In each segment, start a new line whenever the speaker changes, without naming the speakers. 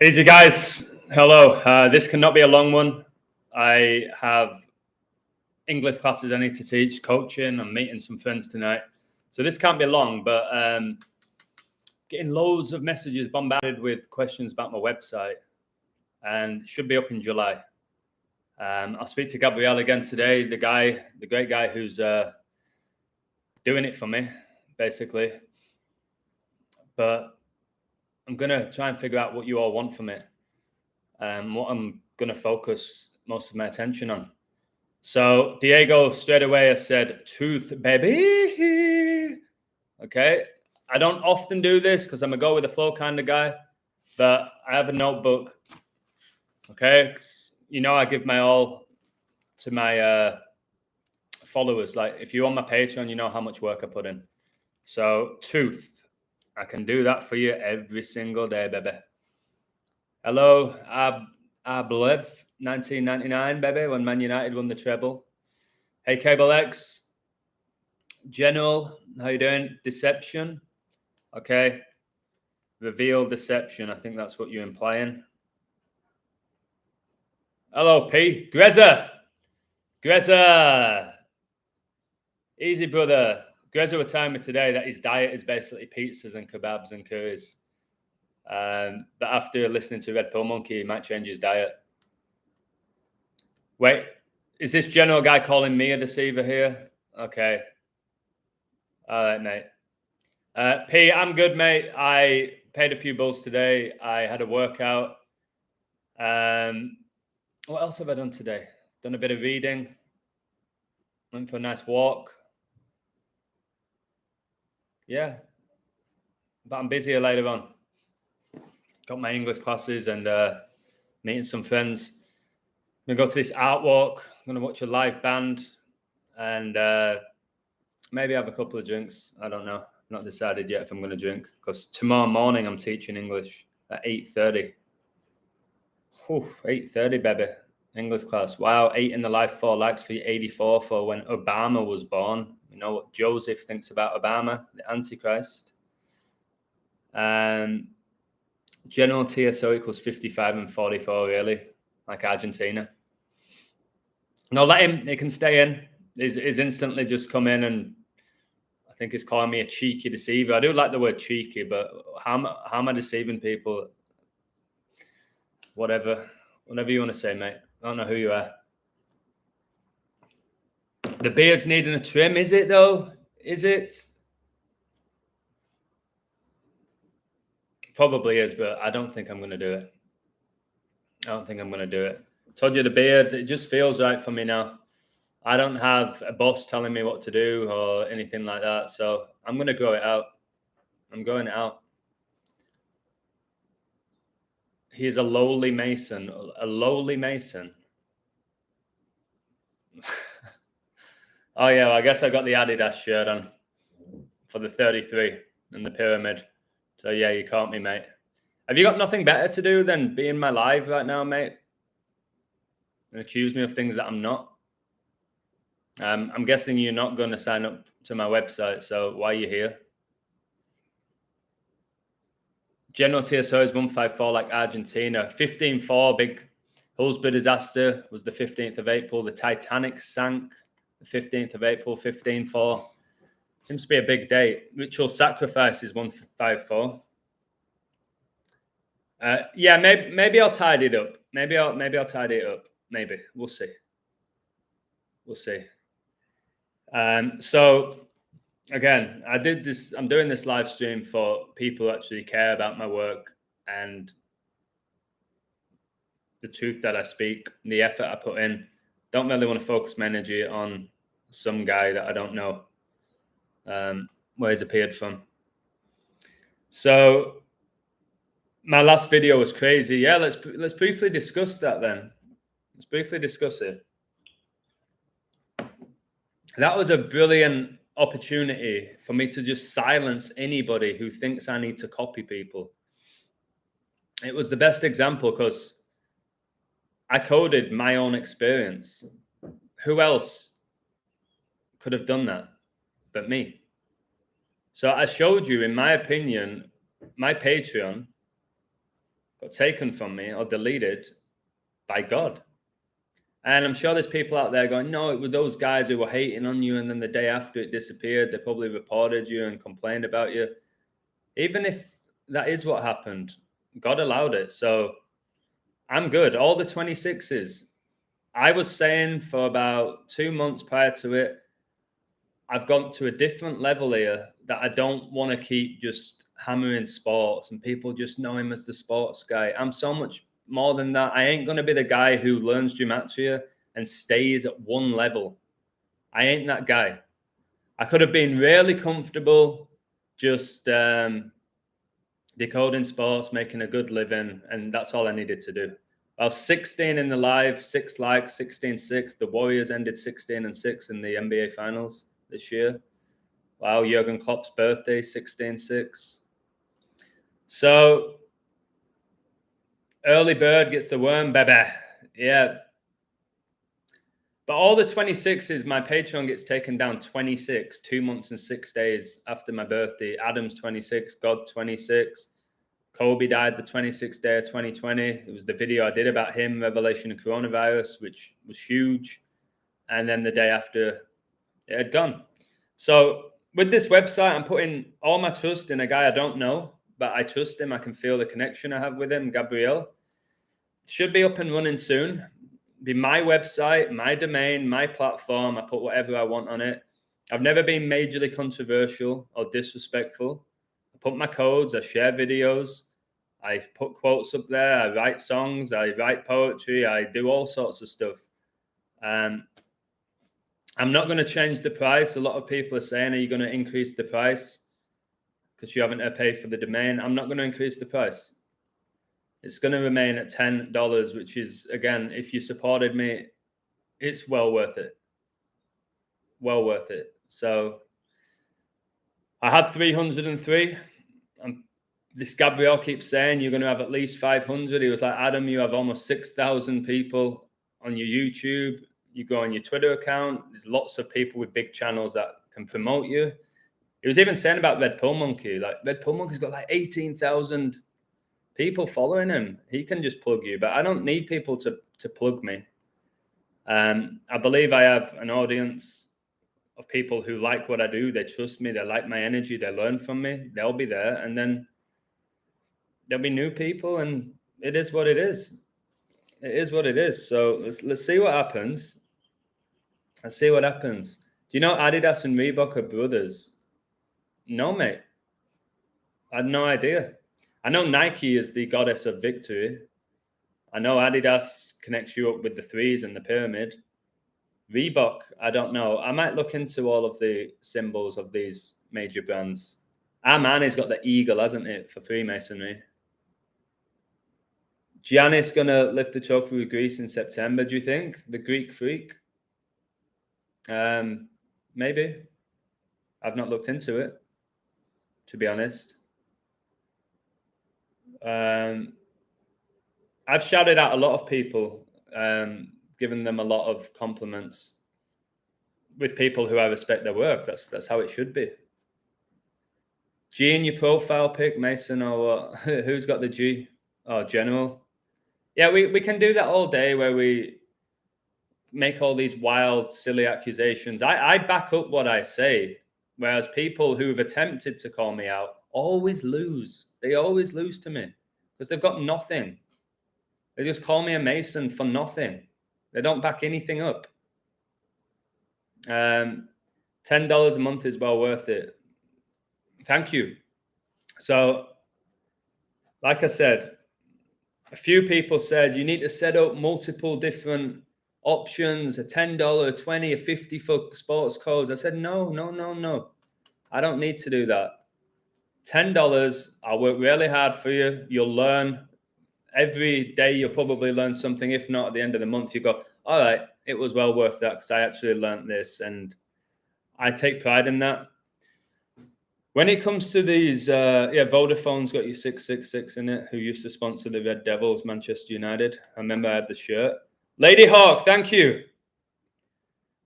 Easy guys, hello. This cannot be a long one. I have English classes I need to teach, coaching, I'm meeting some friends tonight. So this can't be long, but getting loads of messages bombarded with questions about my website, and it should be up in July. I'll speak to Gabriel again today, the great guy who's doing it for me, basically. But I'm going to try and figure out what you all want from it. What I'm going to focus most of my attention on. So Diego straight away has said, truth, baby. Okay. I don't often do this because I'm a go with the flow kind of guy, but I have a notebook. Okay. You know, I give my all to my followers. Like if you're on my Patreon, you know how much work I put in. So truth, I can do that for you every single day, baby. Hello, I believe 1999, baby, when Man United won the treble. Hey, Cable X, General, how you doing? Deception, okay. Reveal deception. I think that's what you're implying. Hello, P. Greza. Easy, brother. Greza was telling me today that his diet is basically pizzas and kebabs and curries. But after listening to Red Pill Monkey, he might change his diet. Wait, is this general guy calling me a deceiver here? Okay. All right, mate. P, I'm good, mate. I paid a few bills today. I had a workout. What else have I done today? Done a bit of reading. Went for a nice walk. Yeah. But I'm busier later on. Got my English classes and meeting some friends. I'm going to go to this art walk. I'm going to watch a live band and maybe have a couple of drinks. I don't know. Not decided yet if I'm going to drink because tomorrow morning I'm teaching English at 8:30. 8:30, baby. English class. Wow, 8 in the life, 4 likes for 84 for when Obama was born. You know what Joseph thinks about Obama, the Antichrist. General TSO equals 55 and 44, really, like Argentina. No, let him. He can stay in. He's instantly just come in and I think he's calling me a cheeky deceiver. I do like the word cheeky, but how am I deceiving people? Whatever you want to say, mate. I don't know who you are. The beard's needing a trim, is it though? Is it? Probably is, but I don't think I'm going to do it. Told you the beard, it just feels right for me now. I don't have a boss telling me what to do or anything like that. So I'm going to grow it out. I'm growing it out. He is a lowly Mason. A lowly Mason. Oh, yeah. Well, I guess I got the Adidas shirt on for the 33 and the pyramid. So, yeah, you caught me, mate. Have you got nothing better to do than be in my live right now, mate? And accuse me of things that I'm not? I'm guessing you're not going to sign up to my website, so why are you here? General TSO is 154 like Argentina. 15-4, big Hillsborough disaster was the 15th of April. The Titanic sank the 15th of April, 15-4. Seems to be a big date. Ritual sacrifice is 154. Yeah, maybe I'll tidy it up. Maybe I'll tidy it up. Maybe. We'll see. So again, I'm doing this live stream for people who actually care about my work and the truth that I speak, the effort I put in. Don't really want to focus my energy on some guy that I don't know where he's appeared from. So my last video was crazy. Yeah, let's briefly discuss that then. Let's briefly discuss it. That was a brilliant opportunity for me to just silence anybody who thinks I need to copy people. It was the best example because I coded my own experience. Who else could have done that but me? So I showed you, in my opinion, my Patreon. got taken from me or deleted by God. And I'm sure there's people out there going, no, it was those guys who were hating on you, and then the day after it disappeared, they probably reported you and complained about you. Even if that is what happened, God allowed it. So I'm good. All the 26s. I was saying for about 2 months prior to it, I've gone to a different level here that I don't want to keep just hammering sports and people just know him as the sports guy. I'm so much more than that. I ain't going to be the guy who learns gematria and stays at one level. I ain't that guy. I could have been really comfortable just decoding sports, making a good living, and that's all I needed to do. I was 16 in the live, 6 likes, 16-6. The Warriors ended 16-6 in the NBA Finals this year. Wow, Jurgen Klopp's birthday, 16-6. So, early bird gets the worm, baby. Yeah. But all the 26s, my Patreon gets taken down 26, 2 months and 6 days after my birthday. Adam's 26, God 26. Kobe died the 26th day of 2020. It was the video I did about him, Revelation of Coronavirus, which was huge. And then the day after, it had gone. So with this website, I'm putting all my trust in a guy I don't know, but I trust him. I can feel the connection I have with him, Gabriel. Should be up and running soon. Be my website, my domain, my platform. I put whatever I want on it. I've never been majorly controversial or disrespectful. I put my codes, I share videos, I put quotes up there, I write songs, I write poetry, I do all sorts of stuff. I'm not going to change the price. A lot of people are saying, are you going to increase the price because you haven't paid for the domain? I'm not going to increase the price. It's going to remain at $10, which is, again, if you supported me, it's well worth it. Well worth it. So I had 303. This Gabriel keeps saying you're going to have at least 500. He was like, Adam, you have almost 6,000 people on your YouTube. You go on your Twitter account. There's lots of people with big channels that can promote you. He was even saying about Red Pill Monkey. Like, Red Pill Monkey's got like 18,000 people following him. He can just plug you, but I don't need people to plug me. I believe I have an audience of people who like what I do. They trust me. They like my energy. They learn from me. They'll be there. And then there'll be new people, and it is what it is. It is what it is. So let's see what happens. Let's see what happens. Do you know Adidas and Reebok are brothers? No, mate. I had no idea. I know Nike is the goddess of victory. I know Adidas connects you up with the threes and the pyramid. Reebok, I don't know. I might look into all of the symbols of these major brands. Our man has got the eagle, hasn't it, for Freemasonry? Giannis going to lift the trophy with Greece in September, do you think? The Greek freak? Maybe. I've not looked into it, to be honest. I've shouted out a lot of people, given them a lot of compliments with people who I respect their work. That's how it should be. G in your profile pic, Mason, or what? Who's got the G? Oh, General. Yeah, we can do that all day where we make all these wild, silly accusations. I back up what I say, whereas people who have attempted to call me out always lose. They always lose to me because they've got nothing. They just call me a Mason for nothing. They don't back anything up. $10 a month is well worth it. Thank you. So, like I said, a few people said you need to set up multiple different options, a $10, a $20, a $50 for sports codes. I said, no. I don't need to do that. $10, I'll work really hard for you. You'll learn. Every day you'll probably learn something. If not, at the end of the month, you go, all right, it was well worth that because I actually learned this. And I take pride in that. When it comes to these, Vodafone's got your 666 in it, who used to sponsor the Red Devils, Manchester United. I remember I had the shirt. Lady Hawk, thank you.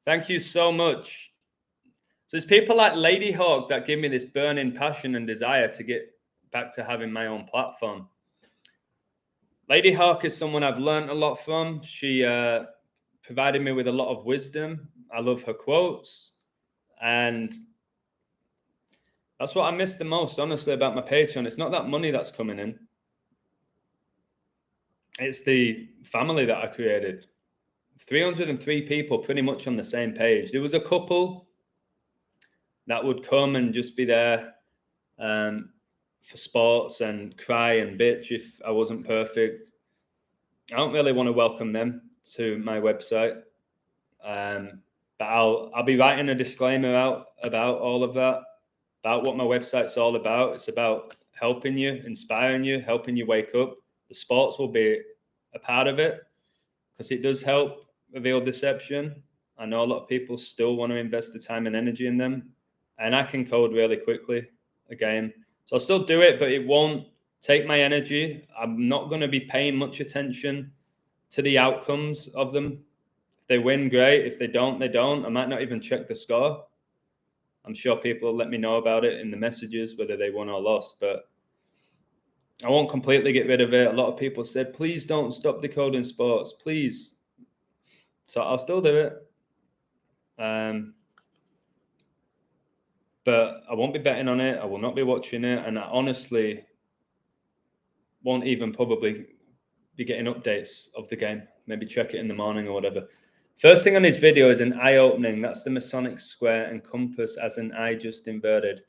Thank you so much. So it's people like Lady Hawk that give me this burning passion and desire to get back to having my own platform. Lady Hawk is someone I've learned a lot from. She provided me with a lot of wisdom. I love her quotes. And that's what I miss the most, honestly, about my Patreon. It's not that money that's coming in. It's the family that I created. 303 people pretty much on the same page. There was a couple that would come and just be there for sports and cry and bitch if I wasn't perfect. I don't really want to welcome them to my website. But I'll be writing a disclaimer out about all of that, about what my website's all about. It's about helping you, inspiring you, helping you wake up. The sports will be a part of it because it does help reveal deception. I know a lot of people still want to invest the time and energy in them, and I can code really quickly again. So I'll still do it, but it won't take my energy. I'm not going to be paying much attention to the outcomes of them. If they win, great. If they don't, they don't. I might not even check the score. I'm sure people will let me know about it in the messages, whether they won or lost, but I won't completely get rid of it. A lot of people said, please don't stop decoding sports, please. So I'll still do it. But I won't be betting on it. I will not be watching it. And I honestly won't even probably be getting updates of the game. Maybe check it in the morning or whatever. First thing on this video is an eye opening. That's the Masonic square and compass as an eye just inverted.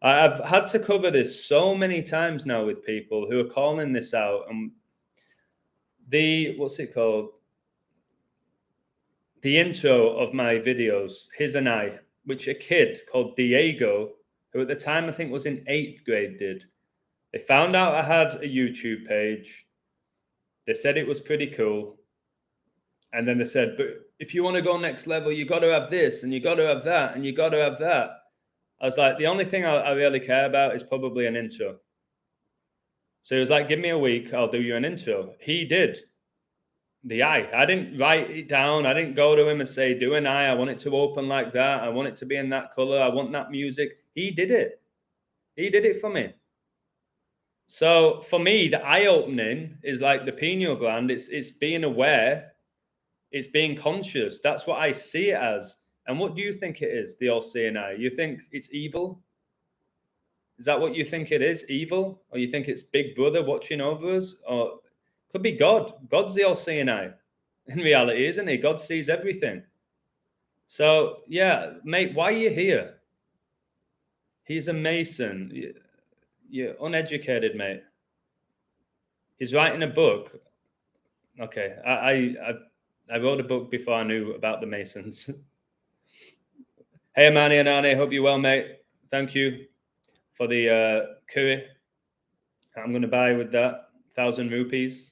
I've had to cover this so many times now with people who are calling this out. And what's it called? The intro of my videos, His and I, which a kid called Diego, who at the time I think was in 8th grade, did. They found out I had a YouTube page. They said it was pretty cool. And then they said, but if you want to go next level, you got to have this and you got to have that and you got to have that. I was like, the only thing I really care about is probably an intro. So he was like, give me a week, I'll do you an intro. He did. The eye. I didn't write it down. I didn't go to him and say, do an eye. I want it to open like that. I want it to be in that color. I want that music. He did it. He did it for me. So for me, the eye opening is like the pineal gland. It's being aware. It's being conscious. That's what I see it as. And what do you think it is, the all-seeing eye? You think it's evil? Is that what you think it is, evil? Or you think it's Big Brother watching over us? Or could be God. God's the all-seeing eye. In reality, isn't he? God sees everything. So, yeah, mate, why are you here? He's a Mason. You're uneducated, mate. He's writing a book. Okay, I wrote a book before I knew about the Masons. Hey, Amani and Arnie, hope you're well, mate. Thank you for the curry. I'm going to buy with that 1,000 rupees.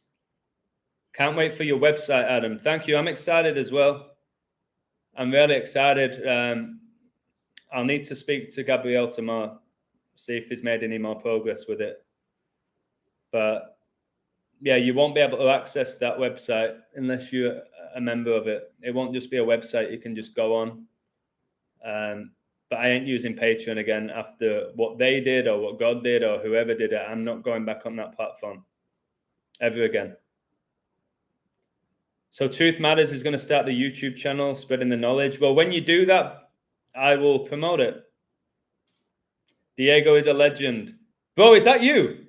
Can't wait for your website, Adam. Thank you. I'm excited as well. I'm really excited. I'll need to speak to Gabriel tomorrow, see if he's made any more progress with it. But yeah, you won't be able to access that website unless you're a member of it. It won't just be a website you can just go on. But I ain't using Patreon again after what they did or what God did or whoever did it. I'm not going back on that platform ever again. So Truth Matters is going to start the YouTube channel, spreading the knowledge. Well, when you do that, I will promote it. Diego is a legend. Bro, is that you?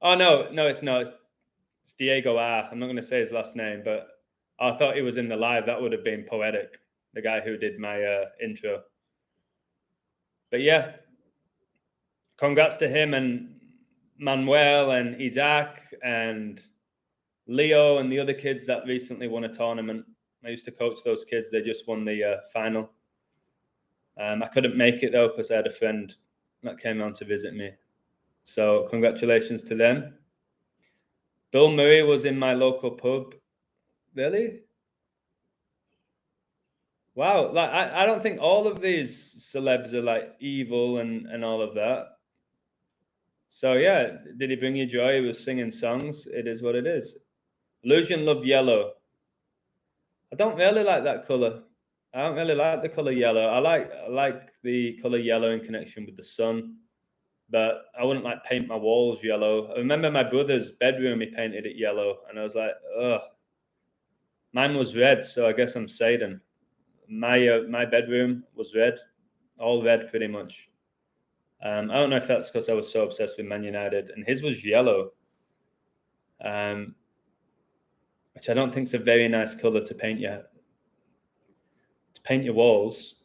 Oh, no, it's not. It's Diego R. I'm not going to say his last name, but I thought he was in the live. That would have been poetic. The guy who did my intro. But yeah, congrats to him and Manuel and Isaac and Leo and the other kids that recently won a tournament. I used to coach those kids. They just won the final. I couldn't make it though because I had a friend that came on to visit me. So congratulations to them. Bill Murray was in my local pub. Really? Wow. Like I don't think all of these celebs are like evil and all of that. So yeah, did he bring you joy? He was singing songs. It is what it is. Illusion loved yellow. I don't really like that color. I don't really like the color yellow. I like the color yellow in connection with the sun, but I wouldn't like paint my walls yellow. I remember my brother's bedroom, he painted it yellow, and I was like, ugh. Mine was red, so I guess I'm Satan. My bedroom was red, all red pretty much. I don't know if that's because I was so obsessed with Man United, and his was yellow, which I don't think is a very nice color to paint your walls.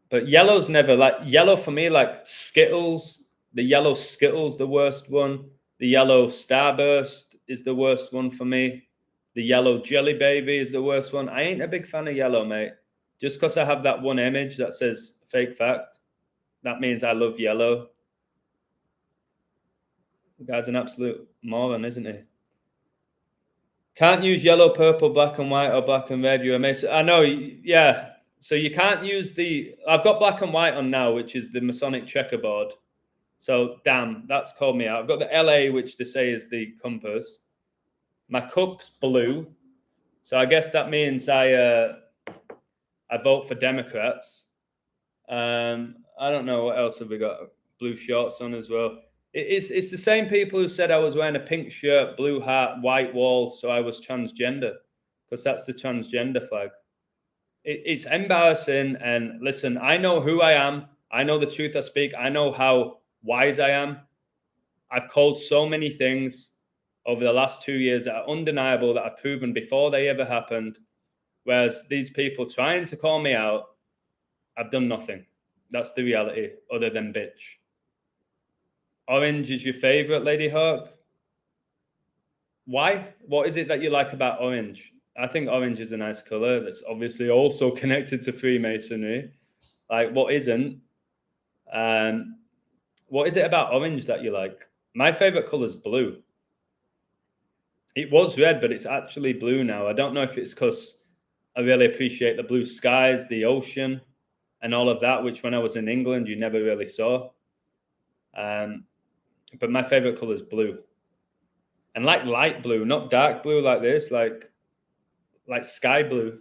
But yellow's never like yellow for me, like Skittles. The yellow Skittles, the worst one. The yellow Starburst is the worst one for me. The yellow Jelly Baby is the worst one. I ain't a big fan of yellow, mate. Just because I have that one image that says fake fact, that means I love yellow. The guy's an absolute moron, isn't he? Can't use yellow, purple, black and white, or black and red. You're amazing. I know, yeah. So you can't use I've got black and white on now, which is the Masonic checkerboard. So damn, that's called me out. I've got the LA, which they say is the compass. My cup's blue. So I guess that means I vote for Democrats. I don't know what else have we got. Blue shorts on as well. It's the same people who said I was wearing a pink shirt, blue hat, white wall, so I was transgender, because that's the transgender flag. It's embarrassing. And listen, I know who I am. I know the truth I speak. I know how wise I am. I've called so many things over the last 2 years that are undeniable, that I've proven before they ever happened. Whereas these people trying to call me out, I've done nothing. That's the reality, other than bitch. Orange is your favorite, Lady Hawk? Why? What is it that you like about orange? I think orange is a nice color. That's obviously also connected to Freemasonry. Like, what isn't? What is it about orange that you like? My favorite color is blue. It was red, but it's actually blue now. I don't know if it's because I really appreciate the blue skies, the ocean, and all of that, which when I was in England, you never really saw. But my favorite color is blue. And like light blue, not dark blue like this, like sky blue.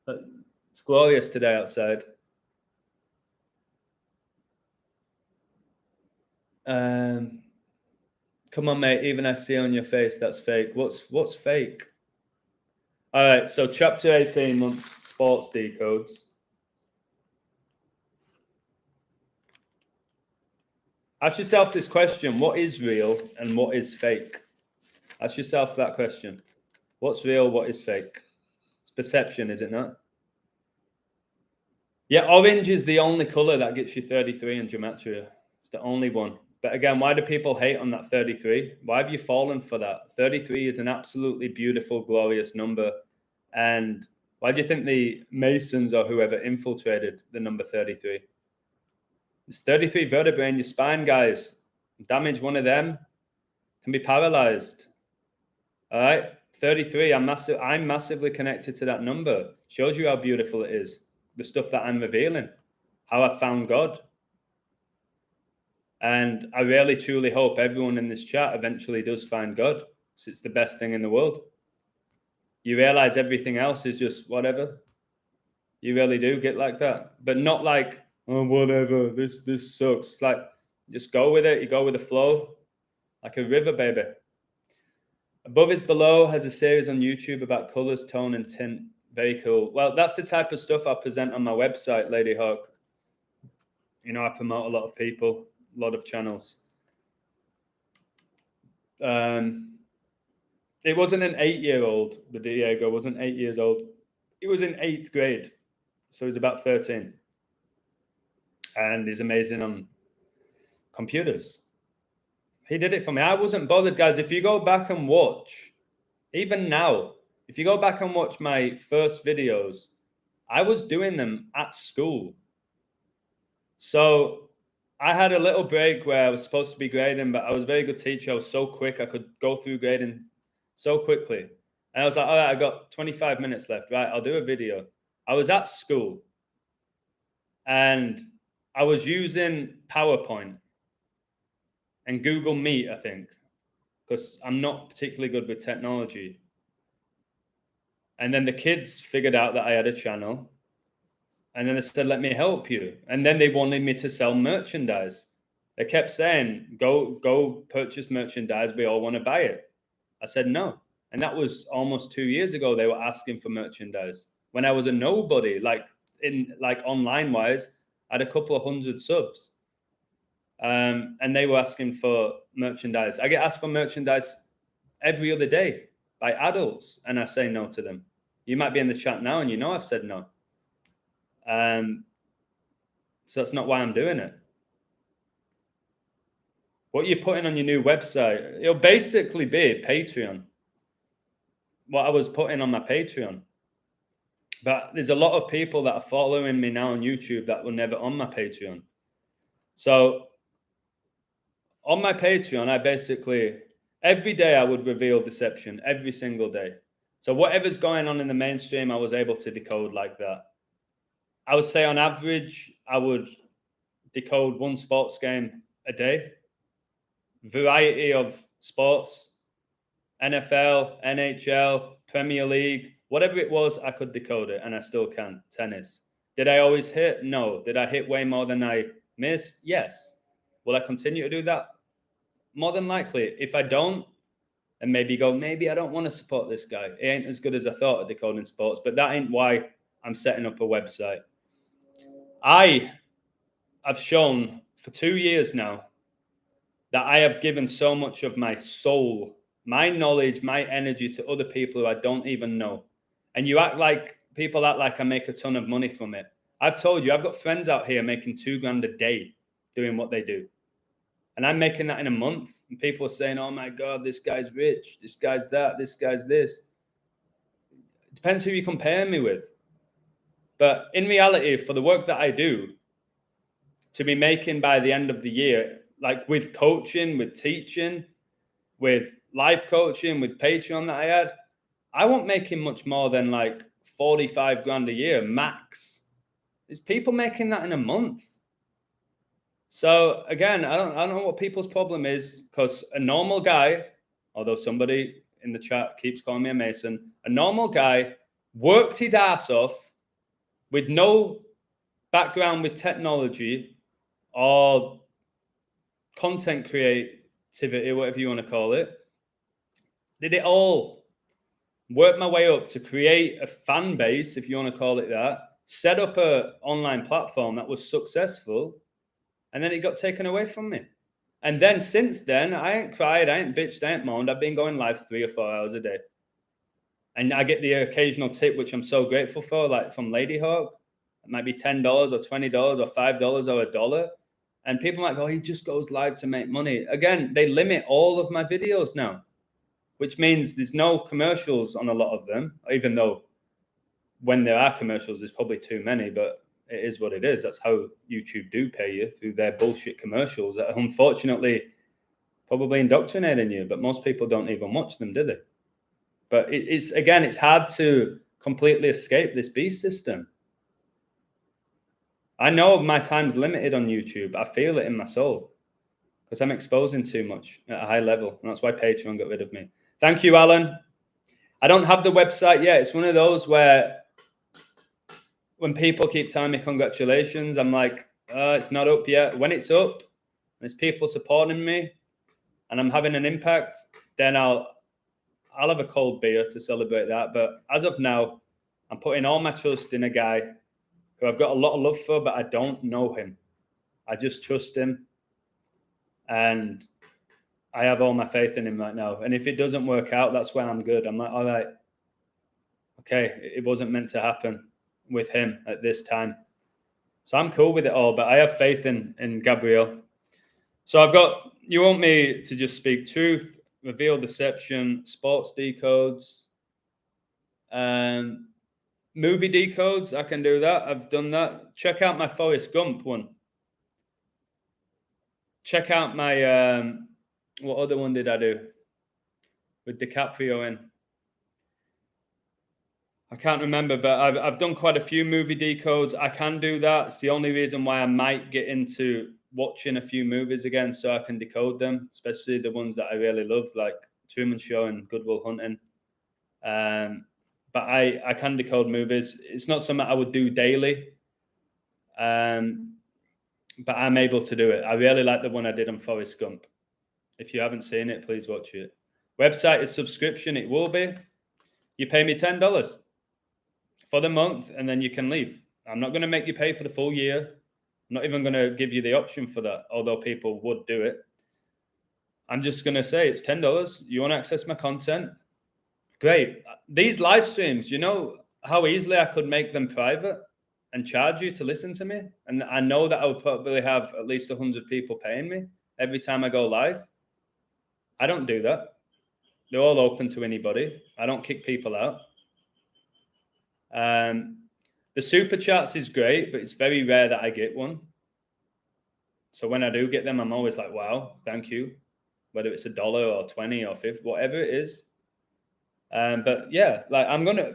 It's glorious today outside. Come on, mate. Even I see on your face that's fake. What's fake? All right. So chapter 18 months sports decodes. Ask yourself this question: what is real and what is fake? Ask yourself that question. What's real? What is fake? It's perception, is it not? Yeah, orange is the only color that gets you 33 in gematria. It's the only one. But again, why do people hate on that 33? Why have you fallen for that? 33 is an absolutely beautiful, glorious number. And why do you think the Masons or whoever infiltrated the number 33? It's 33 vertebrae in your spine, guys. Damage one of them, can be paralyzed. All right, 33. I'm massively connected to that number. Shows you how beautiful it is. The stuff that I'm revealing, how I found God. And I really, truly hope everyone in this chat eventually does find God, because it's the best thing in the world. You realize everything else is just whatever. You really do get like that, but not like, oh, whatever, this sucks. It's like, just go with it. You go with the flow, like a river, baby. Above is Below has a series on YouTube about colors, tone, and tint. Very cool. Well, that's the type of stuff I present on my website, Lady Hawk. You know, I promote a lot of people, a lot of channels. It wasn't an 8-year-old. The Diego wasn't 8 years old. He was in 8th grade. So he's about 13. And he's amazing on computers. He did it for me. I wasn't bothered, guys. If you go back and watch, even now, if you go back and watch my first videos, I was doing them at school. So I had a little break where I was supposed to be grading, but I was a very good teacher. I was so quick. I could go through grading so quickly. And I was like, all right, I got 25 minutes left. Right, I'll do a video. I was at school and I was using PowerPoint and Google Meet, I think, because I'm not particularly good with technology. And then the kids figured out that I had a channel. And then they said, let me help you. And then they wanted me to sell merchandise. They kept saying, go purchase merchandise. We all want to buy it. I said no. And that was almost 2 years ago. They were asking for merchandise when I was a nobody, like online wise. I had a couple of hundred subs. And they were asking for merchandise. I get asked for merchandise every other day by adults, and I say no to them. You might be in the chat now, and you know I've said no. So that's not why I'm doing it. What you're putting on your new website, it'll basically be Patreon. What I was putting on my Patreon. But there's a lot of people that are following me now on YouTube that were never on my Patreon. So on my Patreon, I basically, every day I would reveal deception, every single day. So whatever's going on in the mainstream, I was able to decode like that. I would say on average, I would decode one sports game a day. Variety of sports, NFL, NHL, Premier League, whatever it was, I could decode it, and I still can. Tennis. Did I always hit? No. Did I hit way more than I missed? Yes. Will I continue to do that? More than likely. If I don't, and maybe I don't want to support this guy. It ain't as good as I thought at decoding sports, but that ain't why I'm setting up a website. I've shown for 2 years now that I have given so much of my soul, my knowledge, my energy to other people who I don't even know. And people act like I make a ton of money from it. I've told you, I've got friends out here making $2,000 a day doing what they do. And I'm making that in a month. And people are saying, oh my God, this guy's rich. This guy's that. This guy's this. It depends who you compare me with. But in reality, for the work that I do, to be making by the end of the year, like with coaching, with teaching, with life coaching, with Patreon that I had, I wasn't making much more than like 45 grand a year max. There's people making that in a month. So again, I don't know what people's problem is, because a normal guy, although somebody in the chat keeps calling me a Mason, a normal guy worked his ass off with no background with technology or content creativity, whatever you want to call it, did it all, work my way up to create a fan base, if you want to call it that, set up an online platform that was successful, and then it got taken away from me. And then since then, I ain't cried, I ain't bitched, I ain't moaned. I've been going live 3 or 4 hours a day. And I get the occasional tip, which I'm so grateful for, like from Lady Hawk. It might be $10 or $20 or $5 or $1. And people might go, he just goes live to make money. Again, they limit all of my videos now, which means there's no commercials on a lot of them, even though when there are commercials, there's probably too many, but it is what it is. That's how YouTube do pay you, through their bullshit commercials that are unfortunately probably indoctrinating you, but most people don't even watch them, do they? But it's hard to completely escape this beast system. I know my time's limited on YouTube. I feel it in my soul because I'm exposing too much at a high level. And that's why Patreon got rid of me. Thank you, Alan. I don't have the website yet. It's one of those where when people keep telling me congratulations, I'm like, it's not up yet. When it's up, and there's people supporting me and I'm having an impact, then I'll have a cold beer to celebrate that. But as of now, I'm putting all my trust in a guy who I've got a lot of love for, but I don't know him. I just trust him. And I have all my faith in him right now. And if it doesn't work out, that's where I'm good. I'm like, all right, okay, it wasn't meant to happen with him at this time. So I'm cool with it all, but I have faith in Gabriel. So I've got, you want me to just speak truth, reveal deception, sports decodes, movie decodes. I can do that. I've done that. Check out my Forrest Gump one. Check out my, what other one did I do? With DiCaprio in. I can't remember, but I've done quite a few movie decodes. I can do that. It's the only reason why I might get into watching a few movies again so I can decode them, especially the ones that I really love, like Truman Show and Good Will Hunting. But I can decode movies. It's not something I would do daily. but I'm able to do it. I really like the one I did on Forrest Gump. If you haven't seen it, please watch it. Website is subscription. It will be. You pay me $10 for the month, and then you can leave. I'm not going to make you pay for the full year. I'm not even going to give you the option for that, although people would do it. I'm just going to say it's $10. You want to access my content? Great. These live streams, you know how easily I could make them private and charge you to listen to me? And I know that I would probably have at least 100 people paying me every time I go live. I don't do that. They're all open to anybody. I don't kick people out. The super chats is great, but it's very rare that I get one. So when I do get them, I'm always like, wow, thank you. Whether it's $1 or 20 or 50, whatever it is. But yeah, like I'm going to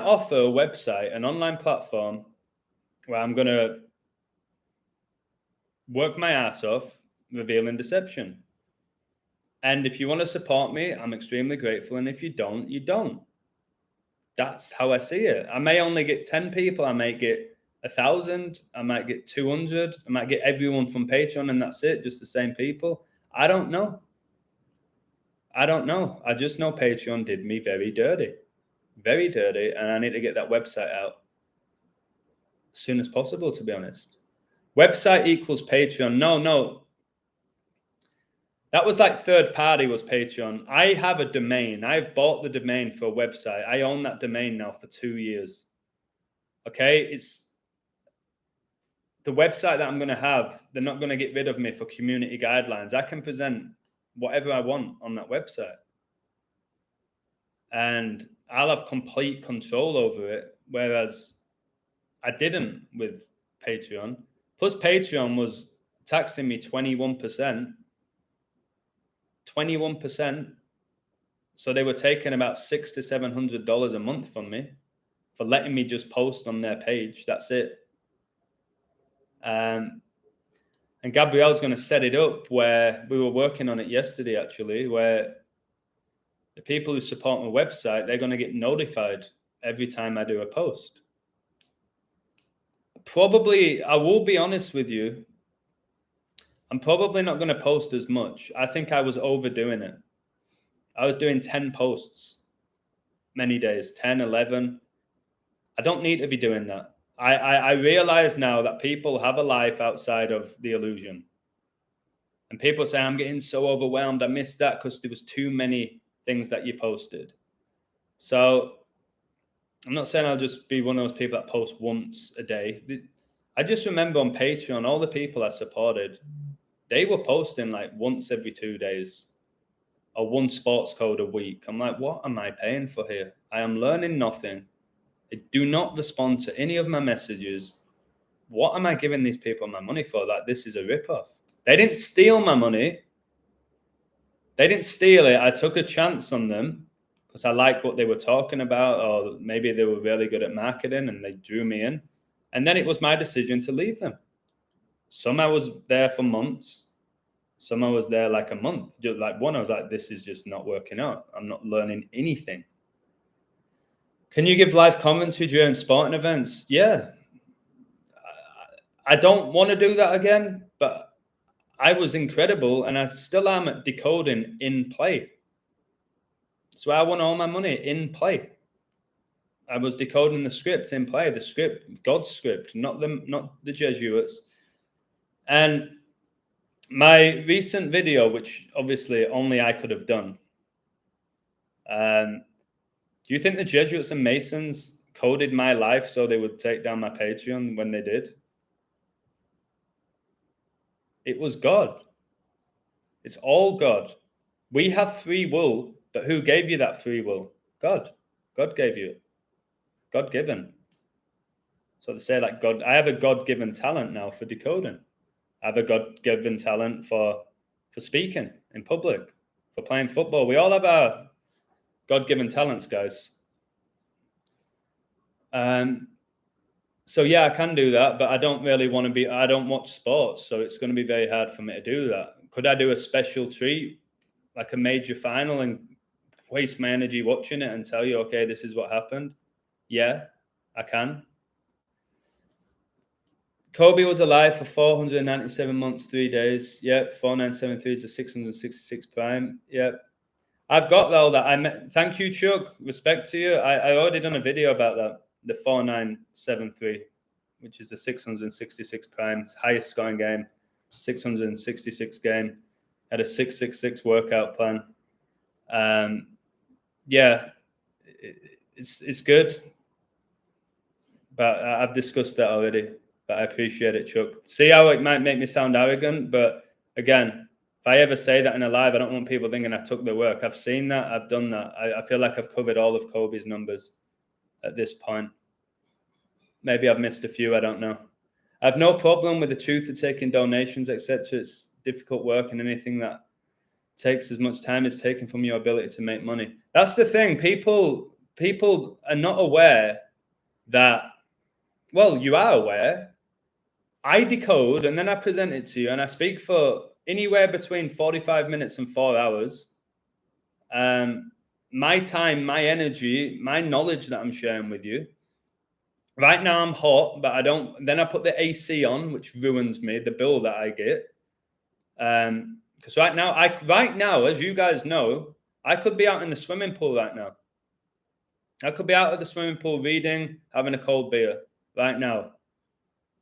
offer a website, an online platform where I'm going to work my ass off, revealing deception. And if you want to support me, I'm extremely grateful. And if you don't, you don't. That's how I see it. I may only get 10 people. I might get 1,000. I might get 200. I might get everyone from Patreon and that's it. Just the same people. I don't know. I just know Patreon did me very dirty. Very dirty. And I need to get that website out as soon as possible, to be honest. Website equals Patreon. No. That was like third party was Patreon. I have a domain. I've bought the domain for a website. I own that domain now for 2 years. Okay? It's the website that I'm going to have. They're not going to get rid of me for community guidelines. I can present whatever I want on that website. And I'll have complete control over it. Whereas I didn't with Patreon. Plus Patreon was taxing me 21%. 21%. So they were taking about $600 to $700 a month from me for letting me just post on their page. That's it. And Gabrielle's going to set it up where we were working on it yesterday, actually, where the people who support my website, they're going to get notified every time I do a post. Probably, I will be honest with you, I'm probably not going to post as much. I think I was overdoing it. I was doing 10 posts many days, 10, 11. I don't need to be doing that. I realize now that people have a life outside of the illusion. And people say, I'm getting so overwhelmed. I missed that because there was too many things that you posted. So I'm not saying I'll just be one of those people that post once a day. I just remember on Patreon, all the people I supported, they were posting like once every 2 days or one sports code a week. I'm like, what am I paying for here? I am learning nothing. I do not respond to any of my messages. What am I giving these people my money for? Like, this is a ripoff. They didn't steal my money. They didn't steal it. I took a chance on them because I liked what they were talking about, or maybe they were really good at marketing and they drew me in. And then it was my decision to leave them. Some I was there for months. Some I was there like a month. Just like one, I was like, this is just not working out. I'm not learning anything. Can you give live commentary during sporting events? Yeah. I don't want to do that again, but I was incredible and I still am at Decoding in play. So I won all my money in play. I was decoding the script in play, the script, God's script, not the Jesuits. And my recent video, which obviously only I could have done. Do you think the Jesuits and Masons coded my life so they would take down my Patreon when they did? It was God. It's all God. We have free will, but who gave you that free will? God. God gave you it. God-given. So they say like God, I have a God-given talent now for decoding. I have a God-given talent for speaking in public, for playing football. We all have our God-given talents, guys. So yeah, I can do that, but I don't really want to I don't watch sports, so it's going to be very hard for me to do that. Could I do a special treat, like a major final, and waste my energy watching it and tell you, okay, this is what happened? Yeah, I can. Kobe was alive for 497 months, 3 days. Yep. 4973 to 666 prime. Yep. I've got though that thank you, Chuck. Respect to you. I already done a video about that. The 4973, which is the 666 prime. It's highest scoring game. 666 game. Had a 666 workout plan. Yeah, it's good. But I've discussed that already. But I appreciate it, Chuck. See how it might make me sound arrogant, but again, if I ever say that in a live, I don't want people thinking I took the work. I've seen that. I've done that. I feel like I've covered all of Kobe's numbers at this point. Maybe I've missed a few. I don't know. I have no problem with the truth of taking donations, etc. It's difficult work, and anything that takes as much time is taken from your ability to make money. That's the thing. People are not aware that, well, you are aware. I decode and then I present it to you, and I speak for anywhere between 45 minutes and 4 hours. My time, my energy, my knowledge that I'm sharing with you. Right now I'm hot, but I don't. Then I put the AC on, which ruins me, the bill that I get. Because right now, as you guys know, I could be out in the swimming pool right now. I could be out at the swimming pool reading, having a cold beer right now.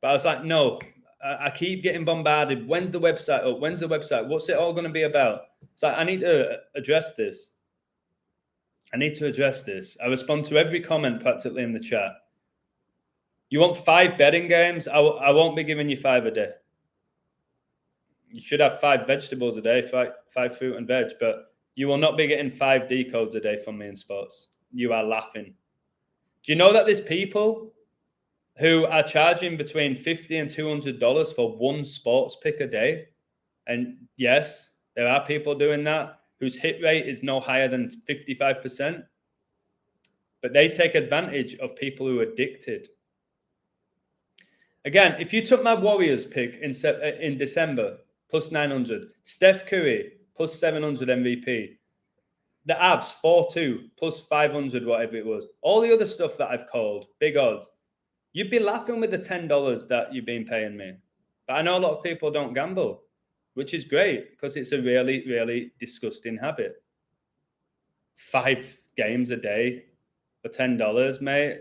But I was like, no, I keep getting bombarded. When's the website up? When's the website? What's it all going to be about? It's like, I need to address this. I need to address this. I respond to every comment practically in the chat. You want 5 betting games? I won't be giving you 5 a day. You should have 5 vegetables a day, 5 fruit and veg, but you will not be getting 5 decodes a day from me in sports. You are laughing. Do you know that there's people who are charging between $50 and $200 for one sports pick a day? And yes, there are people doing that whose hit rate is no higher than 55%. But they take advantage of people who are addicted. Again, if you took my Warriors pick in December, plus 900, Steph Curry, plus 700 MVP, the Avs, 4-2, plus 500, whatever it was, all the other stuff that I've called, big odds, you'd be laughing with the $10 that you've been paying me. But I know a lot of people don't gamble, which is great because it's a really, really disgusting habit. 5 games a day for $10, mate.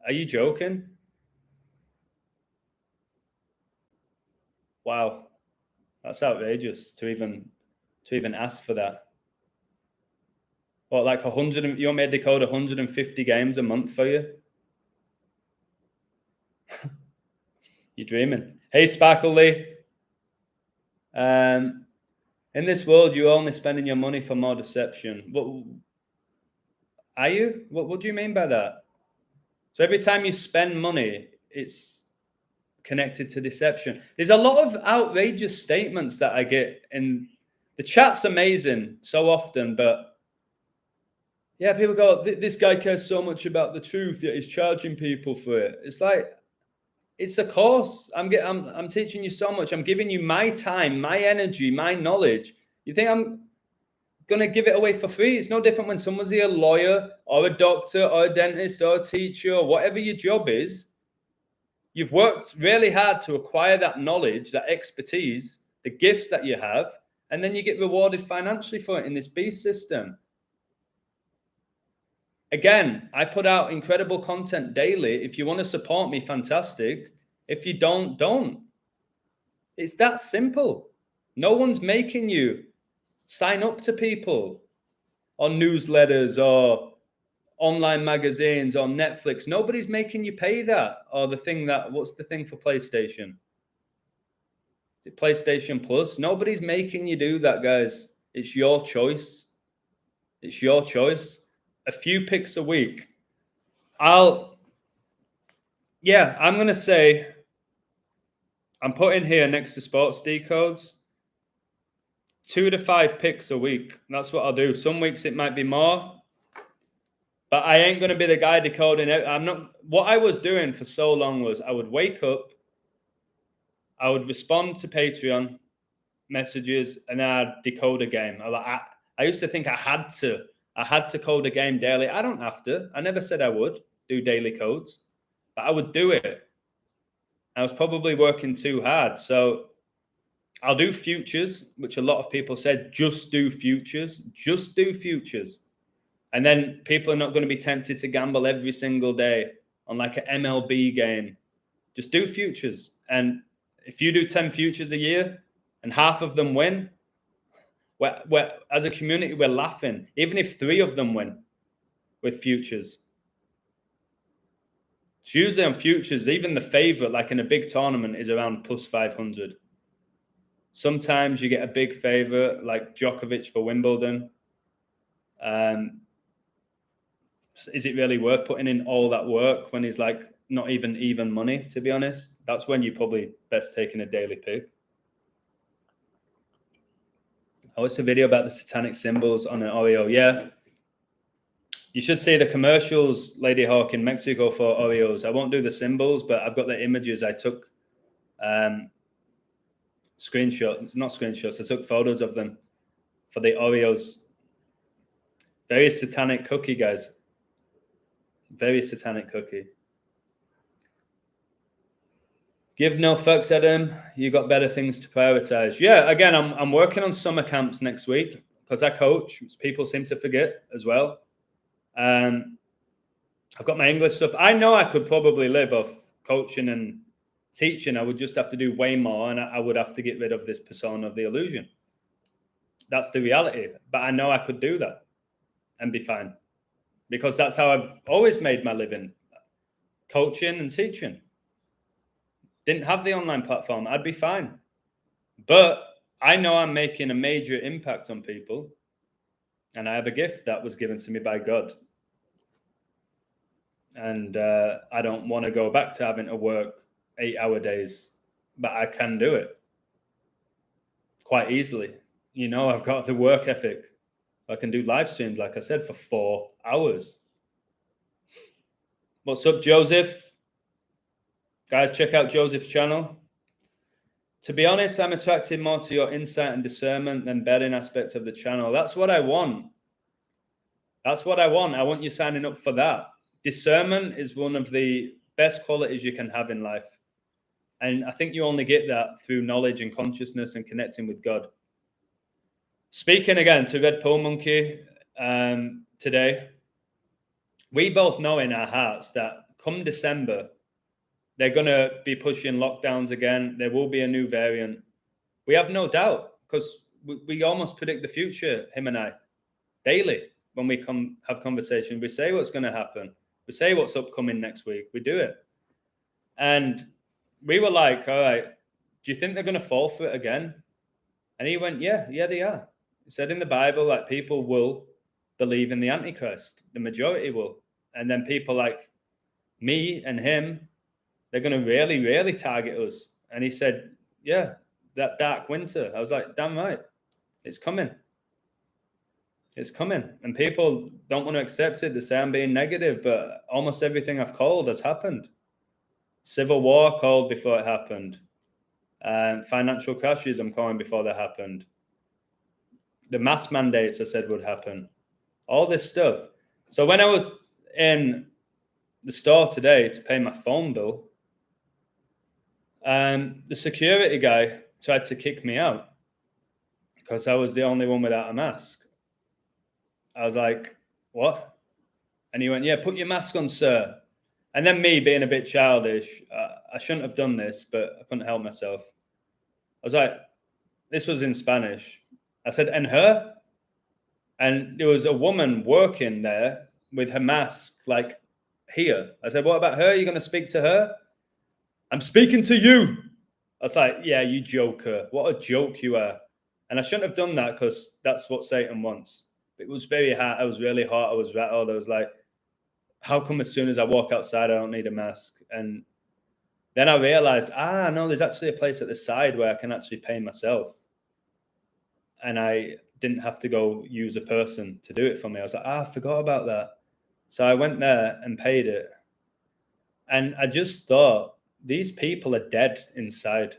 Are you joking? Wow. That's outrageous to even ask for that. What, like 100? You want me to decode 150 games a month for you? You're dreaming. Hey, Sparkle Lee. In this world, you're only spending your money for more deception. What are you? What do you mean by that? So every time you spend money, it's connected to deception. There's a lot of outrageous statements that I get in the chat's amazing so often, but yeah, people go, this guy cares so much about the truth, yet he's charging people for it. It's like, it's a course. I'm teaching you so much. I'm giving you my time, my energy, my knowledge. You think I'm going to give it away for free? It's no different when someone's a lawyer or a doctor or a dentist or a teacher or whatever your job is. You've worked really hard to acquire that knowledge, that expertise, the gifts that you have, and then you get rewarded financially for it in this beast system. Again, I put out incredible content daily. If you want to support me, fantastic. If you don't. It's that simple. No one's making you sign up to people or newsletters or online magazines or Netflix. Nobody's making you pay that. Or what's the thing for PlayStation? Is it PlayStation Plus? Nobody's making you do that, guys. It's your choice. It's your choice. A few picks a week. I'm going to say, I'm putting here next to sports decodes, 2 to 5 picks a week. That's what I'll do. Some weeks it might be more, but I ain't going to be the guy decoding it. What I was doing for so long was I would wake up, I would respond to Patreon messages, and I'd decode a game. I used to think I had to code a game daily. I don't have to. I never said I would do daily codes, but I would do it. I was probably working too hard. So I'll do futures, which a lot of people said, just do futures, just do futures. And then people are not going to be tempted to gamble every single day on like an MLB game. Just do futures. And if you do 10 futures a year and half of them win, we're as a community, we're laughing. Even if 3 of them win with futures. It's usually on futures, even the favorite, like in a big tournament, is around plus 500. Sometimes you get a big favorite like Djokovic for Wimbledon. Is it really worth putting in all that work when he's like not even money, to be honest? That's when you probably best taking a daily pick. I watched a video about the satanic symbols on an Oreo. Yeah. You should see the commercials, Lady Hawk, in Mexico for Oreos. I won't do the symbols, but I've got the images. I took screenshots. I took photos of them for the Oreos. Very satanic cookie, guys. Very satanic cookie. Give no fucks, Adam. You got better things to prioritize. Yeah, again, I'm working on summer camps next week because I coach. People seem to forget as well. I've got my English stuff. I know I could probably live off coaching and teaching. I would just have to do way more, and I would have to get rid of this persona of the illusion. That's the reality. But I know I could do that and be fine because that's how I've always made my living, coaching and teaching. Didn't have the online platform, I'd be fine. But I know I'm making a major impact on people, and I have a gift that was given to me by God. And I don't want to go back to having to work 8-hour days, but I can do it quite easily. You know, I've got the work ethic. I can do live streams, like I said, for 4 hours. What's up, Joseph? Guys, check out Joseph's channel. To be honest, I'm attracted more to your insight and discernment than betting aspect of the channel. That's what I want. That's what I want. I want you signing up for that. Discernment is one of the best qualities you can have in life. And I think you only get that through knowledge and consciousness and connecting with God. Speaking again to Red Pill Monkey today, we both know in our hearts that come December, they're going to be pushing lockdowns again. There will be a new variant. We have no doubt because we almost predict the future, him and I, daily. When we have conversations, we say what's going to happen. We say what's upcoming next week. We do it. And we were like, all right, do you think they're going to fall for it again? And he went, yeah, they are. He said in the Bible, like, people will believe in the Antichrist. The majority will. And then people like me and him, they're going to really, really target us. And he said, yeah, that dark winter. I was like, damn right. It's coming. It's coming. And people don't want to accept it. They say I'm being negative, but almost everything I've called has happened. Civil war called before it happened. Financial crashes I'm calling before they happened. The mask mandates I said would happen. All this stuff. So when I was in the store today to pay my phone bill, the security guy tried to kick me out because I was the only one without a mask. I was like, what? And he went, yeah, put your mask on, sir. And then me being a bit childish, I shouldn't have done this, but I couldn't help myself. I was like, this was in Spanish. I said, and her? And there was a woman working there with her mask, like here. I said, what about her? Are you going to speak to her? I'm speaking to you. I was like, yeah, you joker. What a joke you are. And I shouldn't have done that because that's what Satan wants. It was very hot. I was really hot. I was rattled. I was like, how come as soon as I walk outside, I don't need a mask? And then I realized, no, there's actually a place at the side where I can actually pay myself. And I didn't have to go use a person to do it for me. I was like, I forgot about that. So I went there and paid it. And I just thought, these people are dead inside.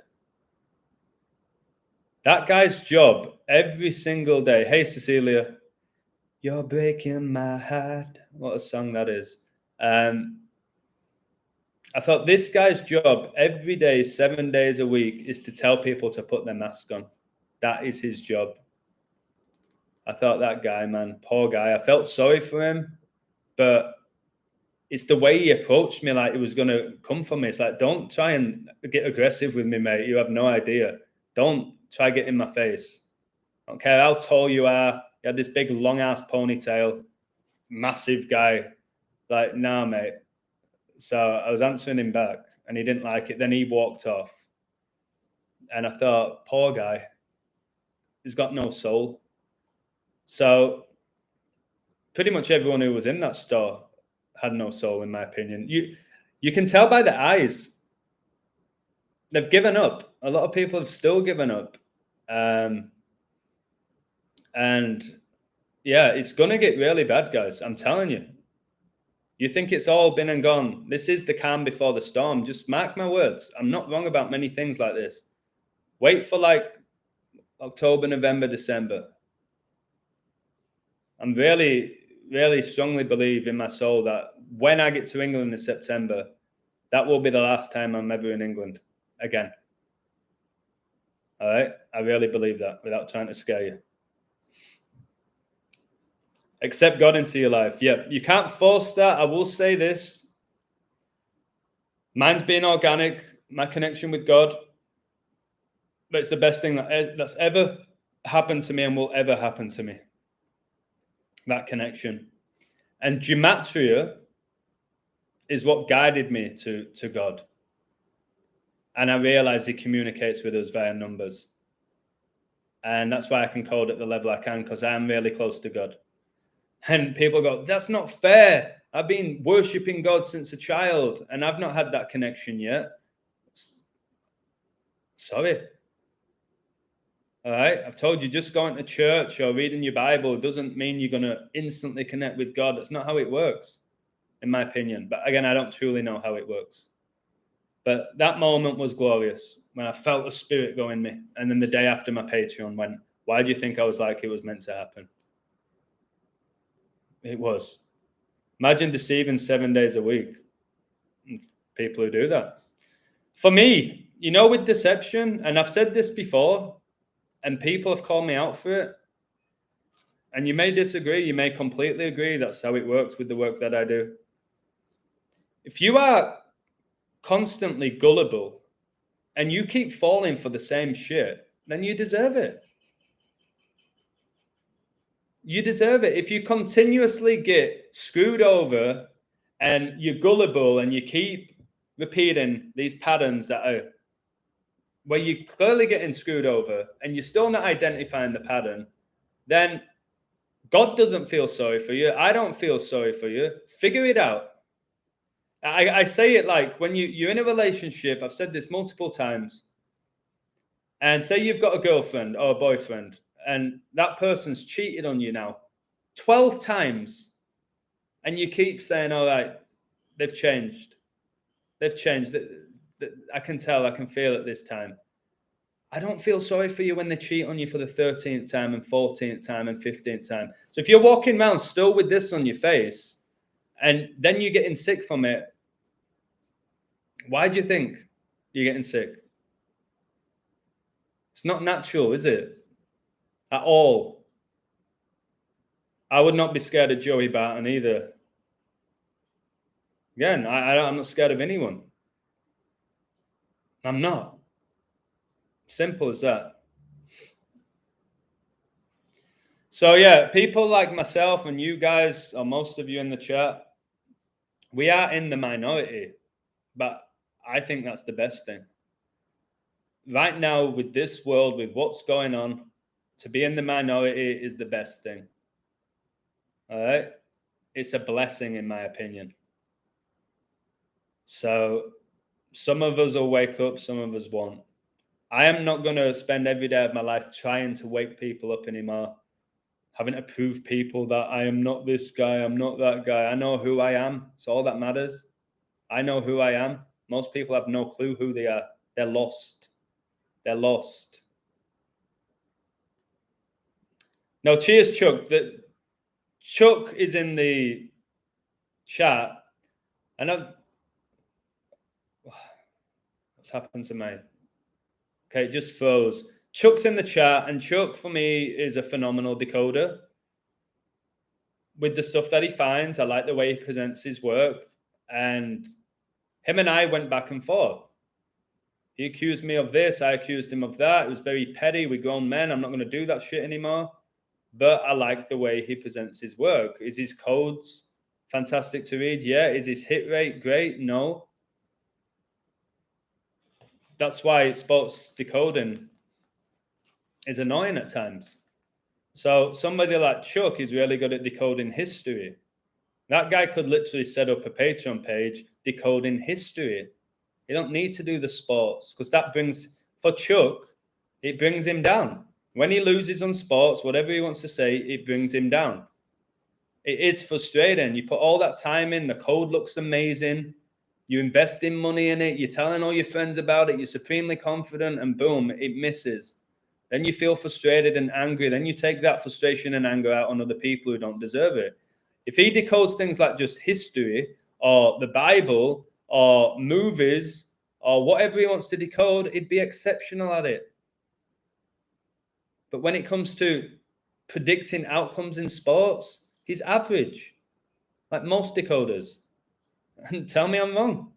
That guy's job every single day. Hey, Cecilia. You're breaking my heart. What a song that is. I thought this guy's job every day, 7 days a week, is to tell people to put their mask on. That is his job. I thought that guy, man, poor guy. I felt sorry for him, but it's the way he approached me like he was going to come for me. It's like, don't try and get aggressive with me, mate. You have no idea. Don't try get in my face. I don't care how tall you are. You had this big long-ass ponytail, massive guy. Like, nah, mate. So I was answering him back, and he didn't like it. Then he walked off. And I thought, poor guy. He's got no soul. So pretty much everyone who was in that store had no soul, in my opinion. You can tell by the eyes. They've given up. A lot of people have still given up. And yeah, it's going to get really bad, guys. I'm telling you. You think it's all been and gone. This is the calm before the storm. Just mark my words. I'm not wrong about many things like this. Wait for like October, November, December. I'm really, really strongly believe in my soul that when I get to England in September, that will be the last time I'm ever in England again. All right? I really believe that without trying to scare you. Accept God into your life. Yeah, you can't force that. I will say this. Mine's been organic, my connection with God. But it's the best thing that's ever happened to me and will ever happen to me. That connection. And gematria is what guided me to God. And I realized he communicates with us via numbers. And that's why I can code at the level I can, because I am really close to God. And people go, that's not fair. I've been worshiping God since a child, and I've not had that connection yet. Sorry. All right? I've told you, just going to church or reading your Bible doesn't mean you're going to instantly connect with God. That's not how it works, in my opinion. But again, I don't truly know how it works. But that moment was glorious when I felt the Spirit go in me. And then the day after, my Patreon went, why do you think I was like it was meant to happen? It was. Imagine deceiving 7 days a week. People who do that. For me, with deception, and I've said this before, and people have called me out for it, and you may disagree, you may completely agree, that's how it works with the work that I do. If you are constantly gullible and you keep falling for the same shit, then you deserve it. You deserve it. If you continuously get screwed over and you're gullible and you keep repeating these patterns that are where you're clearly getting screwed over and you're still not identifying the pattern, then God doesn't feel sorry for you. I don't feel sorry for you. Figure it out. I say it like when you're in a relationship, I've said this multiple times, and say you've got a girlfriend or a boyfriend, and that person's cheated on you now 12 times, and you keep saying, all right, they've changed. They've changed. I can tell, I can feel it this time. I don't feel sorry for you when they cheat on you for the 13th time and 14th time and 15th time. So if you're walking around still with this on your face, and then you're getting sick from it, why do you think you're getting sick? It's not natural, is it? At all. I would not be scared of Joey Barton either. Again, I'm not scared of anyone. I'm not. Simple as that. So yeah, people like myself and you guys, or most of you in the chat, we are in the minority, but I think that's the best thing. Right now, with this world, with what's going on, to be in the minority is the best thing. All right? It's a blessing, in my opinion. So some of us will wake up, some of us won't. I am not going to spend every day of my life trying to wake people up anymore, having to prove people that I am not this guy, I'm not that guy. I know who I am. It's all that matters. I know who I am. Most people have no clue who they are. They're lost. They're lost. No, cheers, Chuck. Chuck is in the chat, and What's happened to me? Okay, it just froze. Chuck's in the chat, and Chuck for me is a phenomenal decoder. With the stuff that he finds, I like the way he presents his work, and him and I went back and forth. He accused me of this, I accused him of that. It was very petty. We're grown men. I'm not going to do that shit anymore. But I like the way he presents his work. Is his codes fantastic to read? Yeah. Is his hit rate great? No. That's why sports decoding is annoying at times. So somebody like Chuck is really good at decoding history. That guy could literally set up a Patreon page decoding history. You don't need to do the sports, because that brings, for Chuck, it brings him down. When he loses on sports, whatever he wants to say, it brings him down. It is frustrating. You put all that time in, the code looks amazing. You invest in money in it. You're telling all your friends about it. You're supremely confident, and boom, it misses. Then you feel frustrated and angry. Then you take that frustration and anger out on other people who don't deserve it. If he decodes things like just history or the Bible or movies or whatever he wants to decode, he'd be exceptional at it. But when it comes to predicting outcomes in sports, he's average, like most decoders. And tell me I'm wrong.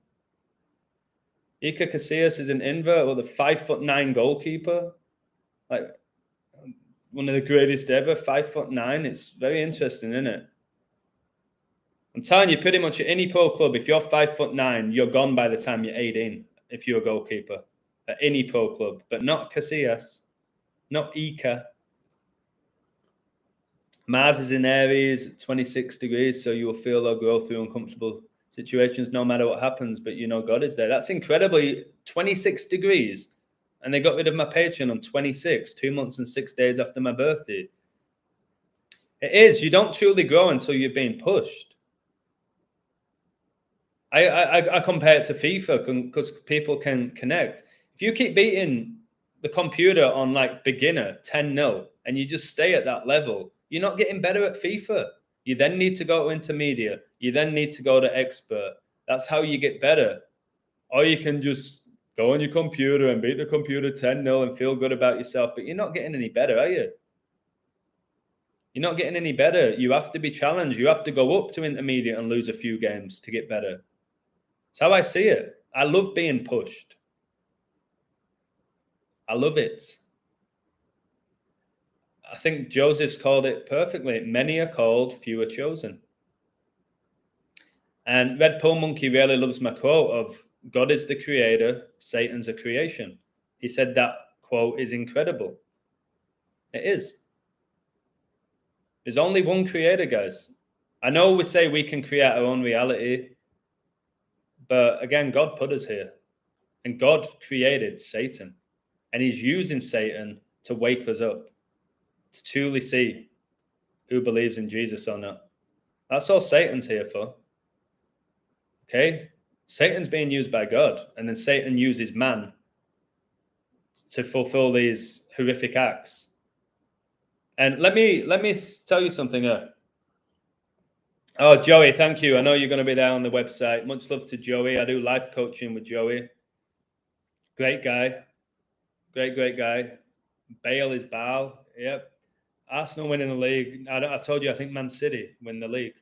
Iker Casillas is an invert, or the 5'9" goalkeeper, like one of the greatest ever, 5'9". It's very interesting, isn't it? I'm telling you, pretty much at any pro club, if you're 5'9", you're gone by the time you're 18. If you're a goalkeeper at any pro club, but not Casillas, not Iker. Mars is in Aries at 26 degrees, so you will feel or grow through uncomfortable situations no matter what happens, but you know God is there. That's incredibly 26 degrees. And they got rid of my Patreon on 26, 2 months and 6 days after my birthday. It is. You don't truly grow until you're being pushed. I compare it to FIFA because people can connect. If you keep beating the computer on like beginner 10-0 and you just stay at that level, you're not getting better at FIFA. You then need to go to intermediate. You then need to go to expert. That's how you get better. Or you can just go on your computer and beat the computer 10-0 and feel good about yourself, but you're not getting any better, are you? You're not getting any better. You have to be challenged. You have to go up to intermediate and lose a few games to get better. That's how I see it. I love being pushed. I love it. I think Joseph's called it perfectly. Many are called, few are chosen. And Red Pill Monkey really loves my quote of God is the creator, Satan's a creation. He said that quote is incredible. It is. There's only one creator, guys. I know we say we can create our own reality, but again, God put us here. And God created Satan. And he's using Satan to wake us up, to truly see who believes in Jesus or not. That's all Satan's here for. Okay? Satan's being used by God, and then Satan uses man to fulfill these horrific acts. And let me tell you something. Oh, Joey, thank you. I know you're going to be there on the website. Much love to Joey. I do life coaching with Joey. Great guy. Great guy. Bale is Baal. Yep. Arsenal winning the league. I've told you, I think Man City win the league.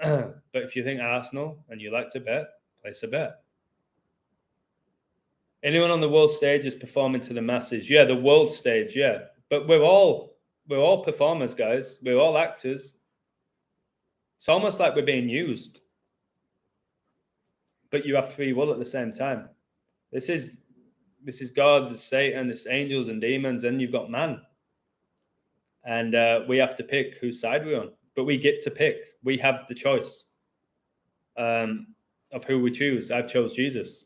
But if you think Arsenal and you like to bet, place a bet. Anyone on the world stage is performing to the masses. Yeah, the world stage, yeah. But we're all performers, guys. We're all actors. It's almost like we're being used. But you have free will at the same time. This is God, there's Satan, there's angels and demons, and you've got man. And we have to pick whose side we're on. But we get to pick. We have the choice of who we choose. I've chose Jesus.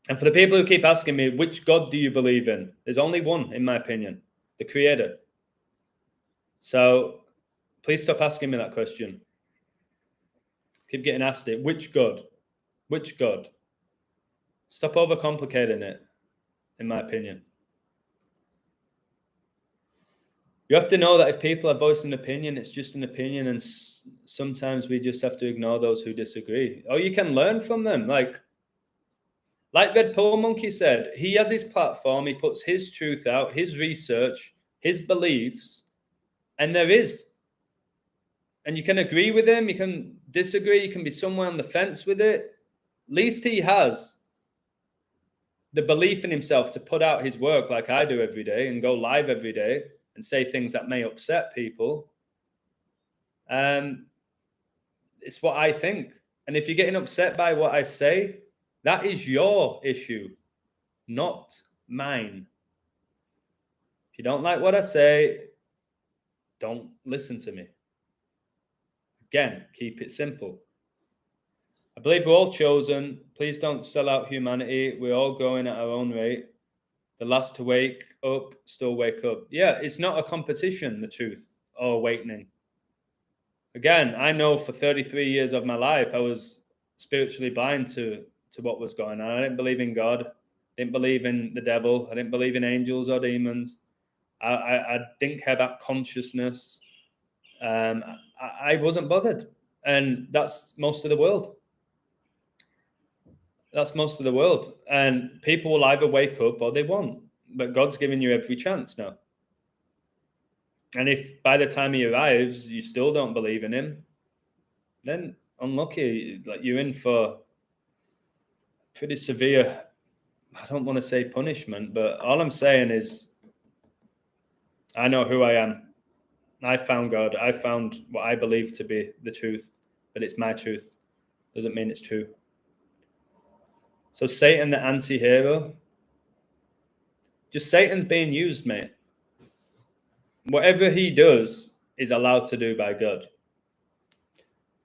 And for the people who keep asking me, which God do you believe in? There's only one, in my opinion, the Creator. So please stop asking me that question. Keep getting asked it. Which God? Which God? Stop overcomplicating it, in my opinion. You have to know that if people are voicing an opinion, it's just an opinion, and sometimes we just have to ignore those who disagree. Or you can learn from them. Like, Like Red Pill Monkey said, he has his platform, he puts his truth out, his research, his beliefs, and there is. And you can agree with him, you can disagree, you can be somewhere on the fence with it. At least he has the belief in himself to put out his work like I do every day and go live every day and say things that may upset people. It's what I think. And if you're getting upset by what I say, that is your issue, not mine. If you don't like what I say, don't listen to me. Again, keep it simple. I believe we're all chosen. Please don't sell out humanity. We're all going at our own rate. The last to wake up still wake up. Yeah, it's not a competition, the truth or awakening. Again, I know for 33 years of my life, I was spiritually blind to what was going on. I didn't believe in God. I didn't believe in the devil. I didn't believe in angels or demons. I didn't care about consciousness. I wasn't bothered. And that's most of the world. That's most of the world. And people will either wake up or they won't. But God's giving you every chance now. And if by the time he arrives, you still don't believe in him, then unlucky. Like you're in for pretty severe, I don't want to say punishment, but all I'm saying is I know who I am. I found God. I found what I believe to be the truth, but it's my truth. Doesn't mean it's true. So Satan, the anti-hero, just Satan's being used, mate. Whatever he does is allowed to do by God.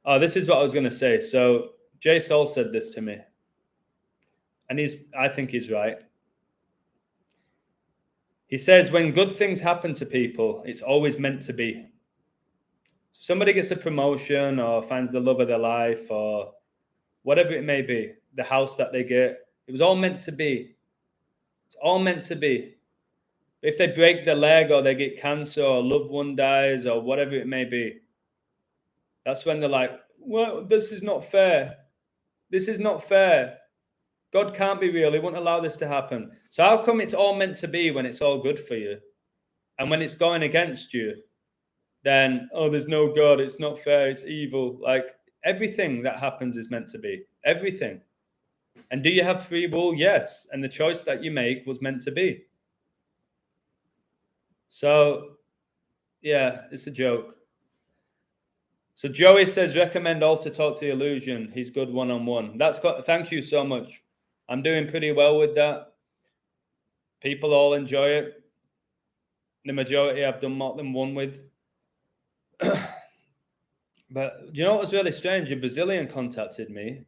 Oh, this is what I was going to say. So Jay Soul said this to me, and I think he's right. He says, when good things happen to people, it's always meant to be. If somebody gets a promotion or finds the love of their life or whatever it may be, the house that they get, it was all meant to be. It's all meant to be. If they break their leg or they get cancer or a loved one dies or whatever it may be, that's when they're like, well, this is not fair. This is not fair. God can't be real. He won't allow this to happen. So how come it's all meant to be when it's all good for you? And when it's going against you, then, oh, there's no God. It's not fair. It's evil. Like everything that happens is meant to be. Everything. And do you have free will? Yes. And the choice that you make was meant to be. So, yeah, it's a joke. So Joey says, recommend all to talk to the illusion. He's good one-on-one. Thank you so much. I'm doing pretty well with that. People all enjoy it. The majority I've done more than one with. But you know what was really strange? A Brazilian contacted me,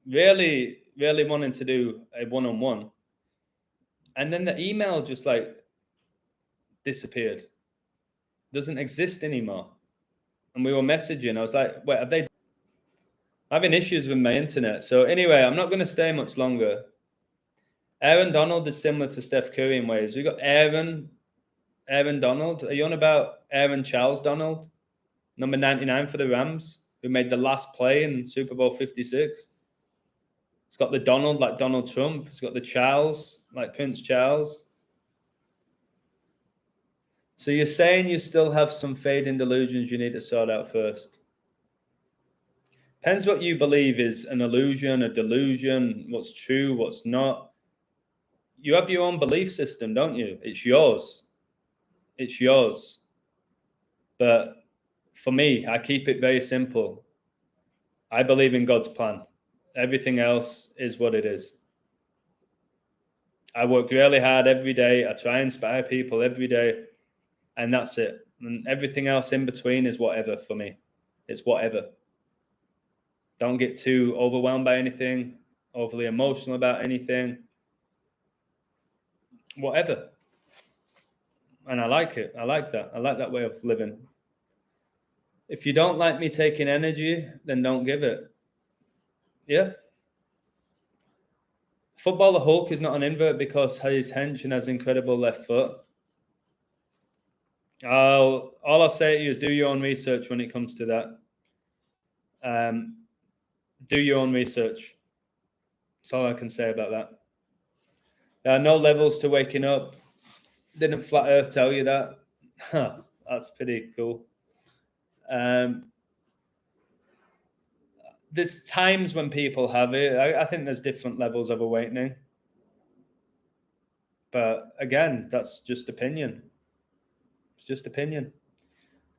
really, really wanting to do a one-on-one. And then the email just like disappeared. Doesn't exist anymore. And we were messaging. I was like, wait, I'm having issues with my internet. So anyway, I'm not going to stay much longer. Aaron Donald is similar to Steph Curry in ways. We got Aaron Donald. Are you on about Aaron Charles Donald? Number 99 for the Rams, who made the last play in Super Bowl 56. It's got the Donald like Donald Trump. It's got the Charles like Prince Charles. So you're saying you still have some fading delusions you need to sort out first. Depends what you believe is an illusion, a delusion, what's true, what's not. You have your own belief system, don't you? It's yours. It's yours. But for me, I keep it very simple. I believe in God's plan. Everything else is what it is. I work really hard every day. I try and inspire people every day. And that's it. And everything else in between is whatever for me. It's whatever. Don't get too overwhelmed by anything, overly emotional about anything. Whatever. And I like it. I like that. I like that way of living. If you don't like me taking energy, then don't give it. Yeah. Footballer Hulk is not an invert because he's hench and has incredible left foot. All I'll say to you is do your own research when it comes to that. Do your own research. That's all I can say about that. There are no levels to waking up. Didn't Flat Earth tell you that? That's pretty cool. There's times when people have it. I think there's different levels of awakening. But again, that's just opinion. It's just opinion.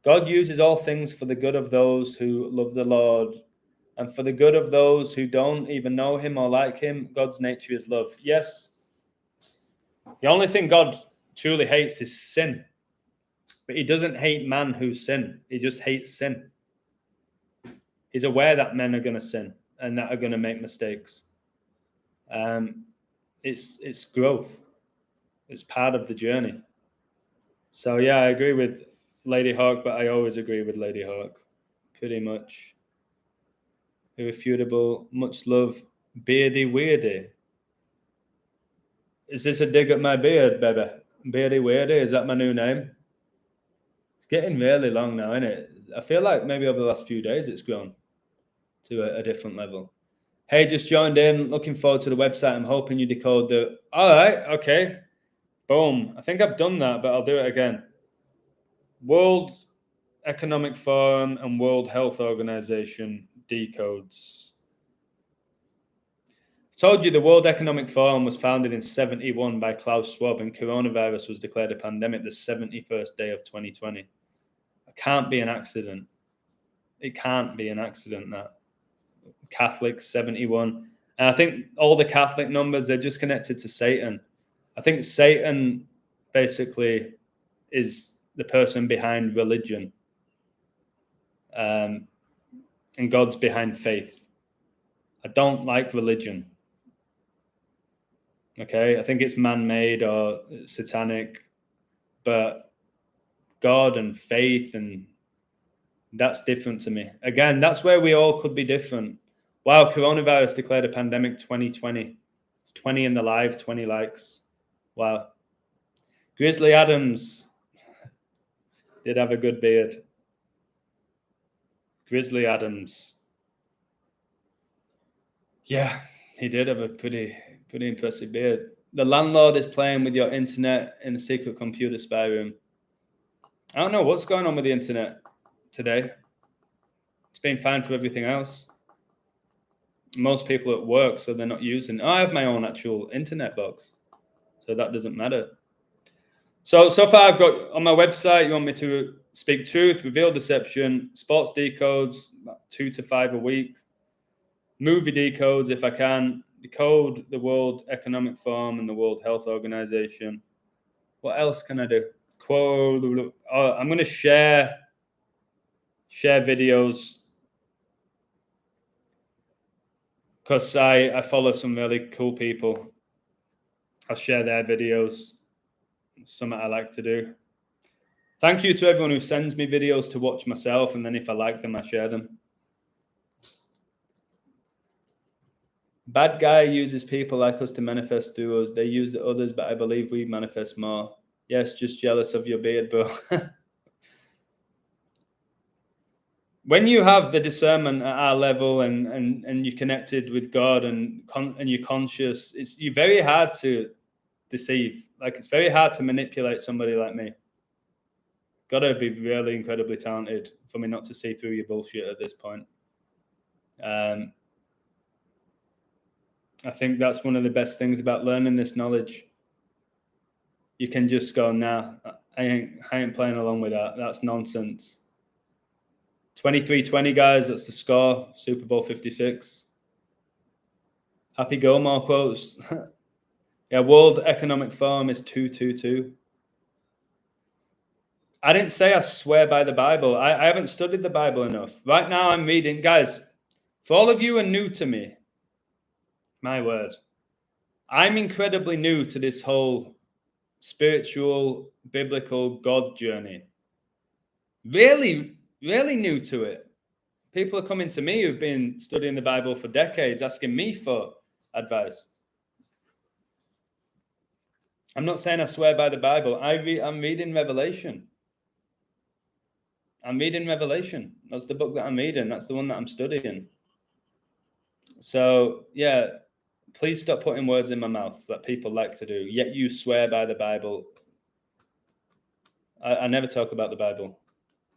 God uses all things for the good of those who love the Lord, and for the good of those who don't even know him or like him. God's nature is love. Yes. The only thing God truly hates is sin. But he doesn't hate man who sin. He just hates sin. He's aware that men are going to sin and that are going to make mistakes. It's growth. It's part of the journey. So yeah, I agree with Lady Hawk, but I always agree with Lady Hawk. Pretty much. Irrefutable. Much love. Beardy Weirdy. Is this a dig at my beard, baby? Beardy Weirdy, is that my new name? It's getting really long now, isn't it? I feel like maybe over the last few days it's grown to a different level. Hey, just joined in. Looking forward to the website. I'm hoping you decode the... All right, okay. Boom. I think I've done that, but I'll do it again. World Economic Forum and World Health Organization decodes. I told you the World Economic Forum was founded in 1971 by Klaus Schwab, and coronavirus was declared a pandemic the 71st day of 2020. It can't be an accident. It can't be an accident, that. Catholics, 71. And I think all the Catholic numbers, they're just connected to Satan. I think Satan basically is the person behind religion. And God's behind faith. I don't like religion. Okay, I think it's man-made or satanic, but God and faith, and that's different to me. Again, that's where we all could be different. Wow, coronavirus declared a pandemic 2020. It's 20 in the live, 20 likes. Wow. Grizzly Adams did have a good beard. Grizzly Adams. Yeah, he did have a pretty impressive beard. The landlord is playing with your internet in a secret computer spy room. I don't know what's going on with the internet today. It's been fine for everything else. Most people at work, so they're not using. I have my own actual internet box, so that doesn't matter. So far I've got on my website, you want me to speak truth, reveal deception, sports decodes, about 2 to 5 a week, movie decodes if I can, decode the World Economic Forum and the World Health Organization. What else can I do? I'm going to share videos because I follow some really cool people. I'll share their videos. Something I like to do. Thank you to everyone who sends me videos to watch myself, and then if I like them, I share them. Bad guy uses people like us to manifest through us. They use the others, but I believe we manifest more. Yes, just jealous of your beard, bro. When you have the discernment at our level and you're connected with God and you're conscious, you're very hard to deceive. Like, it's very hard to manipulate somebody like me. Gotta be really incredibly talented for me not to see through your bullshit at this point. I think that's one of the best things about learning this knowledge. You can just go, nah, I ain't playing along with that. That's nonsense. 23-20, guys, that's the score. Super Bowl 56. Happy Gilmore quotes. Yeah, World Economic Forum is 222. I didn't say I swear by the Bible. I haven't studied the Bible enough. Right now I'm reading. Guys, for all of you who are new to me, my word, I'm incredibly new to this whole spiritual, biblical God journey. Really, really new to it. People are coming to me who've been studying the Bible for decades, asking me for advice. I'm not saying I swear by the Bible. I'm reading Revelation. I'm reading Revelation. That's the book that I'm reading. That's the one that I'm studying. So, yeah, Please stop putting words in my mouth that people like to do. Yet you swear by the Bible. I never talk about the Bible,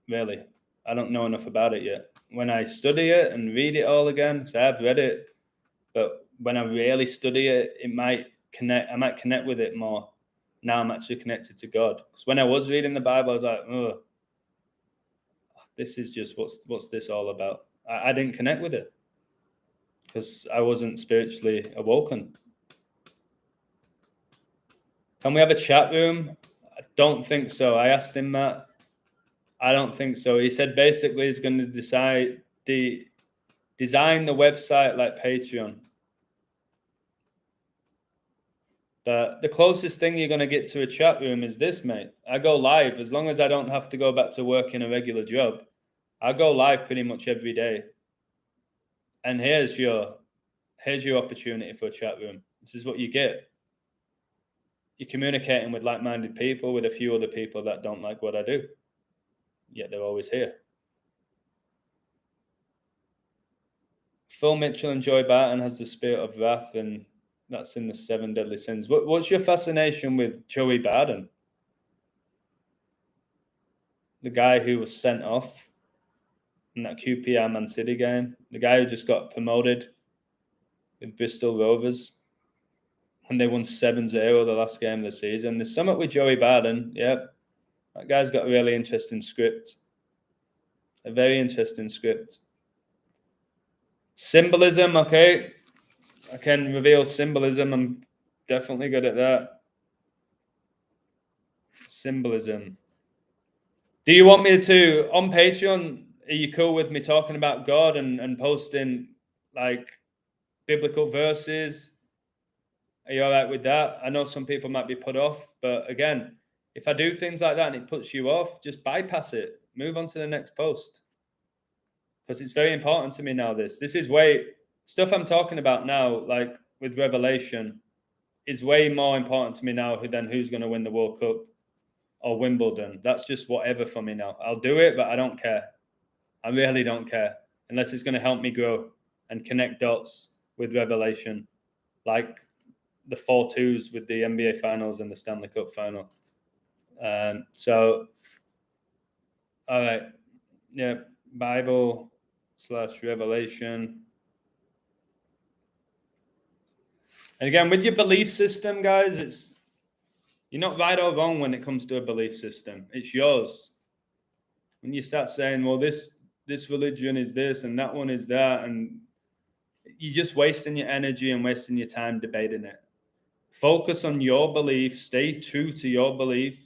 really. I don't know enough about it yet. When I study it and read it all again, because I have read it, but when I really study it, I might connect with it more. Now I'm actually connected to God. Because when I was reading the Bible, I was like, oh, this is just what's this all about? I didn't connect with it because I wasn't spiritually awoken. Can we have a chat room? I don't think so. I asked him that. I don't think so. He said basically he's going to design the website like Patreon. But the closest thing you're going to get to a chat room is this, mate. I go live as long as I don't have to go back to work in a regular job. I go live pretty much every day. And here's your opportunity for a chat room. This is what you get. You're communicating with like-minded people, with a few other people that don't like what I do. Yet they're always here. Phil Mitchell and Joy Barton has the spirit of wrath, and that's in the 7 deadly sins. What's your fascination with Joey Barton? The guy who was sent off in that QPR Man City game. The guy who just got promoted with Bristol Rovers. And they won 7-0 the last game of the season. There's something with Joey Barton. Yep. That guy's got a really interesting script. A very interesting script. Symbolism, okay. I can reveal symbolism. I'm definitely good at that. Symbolism. Do you want me to, on Patreon, are you cool with me talking about God and posting like biblical verses? Are you all right with that? I know some people might be put off, but again, if I do things like that and it puts you off, just bypass it. Move on to the next post. Because it's very important to me now, this is stuff I'm talking about now, like with Revelation, is way more important to me now than who's going to win the World Cup or Wimbledon. That's just whatever for me now. I'll do it, but I don't care. I really don't care. Unless it's going to help me grow and connect dots with Revelation. Like the 4-2s with the NBA Finals and the Stanley Cup Final. So, all right. Yeah, Bible/Revelation. And again, with your belief system, guys, you're not right or wrong when it comes to a belief system. It's yours. When you start saying, well, this religion is this and that one is that, and you're just wasting your energy and wasting your time debating it. Focus on your belief. Stay true to your belief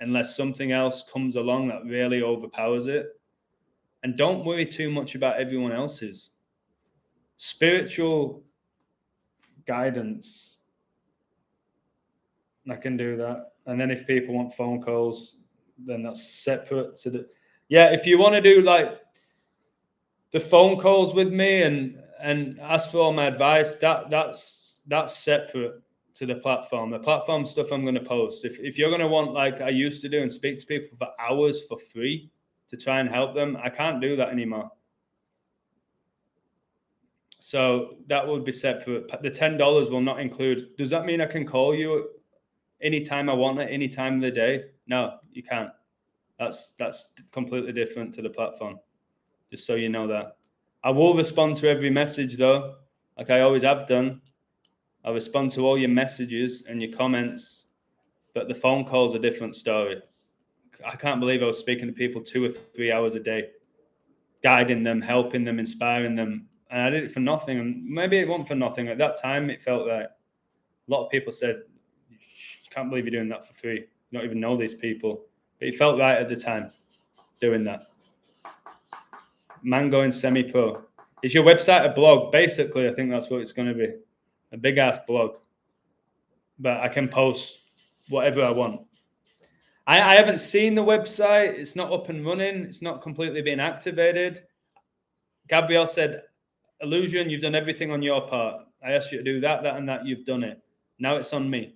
unless something else comes along that really overpowers it. And don't worry too much about everyone else's. Spiritual guidance, I can do that. And then if people want phone calls, then that's separate to the... Yeah, if you want to do like the phone calls with me and ask for all my advice, that's separate to the platform. The platform stuff I'm going to post. If you're going to want, like I used to do, and speak to people for hours for free to try and help them, I can't do that anymore. So that would be separate. The $10 will not include. Does that mean I can call you anytime I want at any time of the day? No, you can't. That's completely different to the platform. Just so you know that. I will respond to every message though, like I always have done. I respond to all your messages and your comments, but the phone call's a different story. I can't believe I was speaking to people 2 or 3 hours a day, guiding them, helping them, inspiring them. And I did it for nothing. And maybe it wasn't for nothing. At that time, it felt like a lot of people said, can't believe you're doing that for free. You don't even know these people. But it felt right at the time doing that. Man going semi-pro. Is your website a blog? Basically, I think that's what it's going to be. A big-ass blog. But I can post whatever I want. I haven't seen the website. It's not up and running. It's not completely being activated. Gabrielle said, Illusion, you've done everything on your part. I asked you to do that, and that. You've done it. Now it's on me.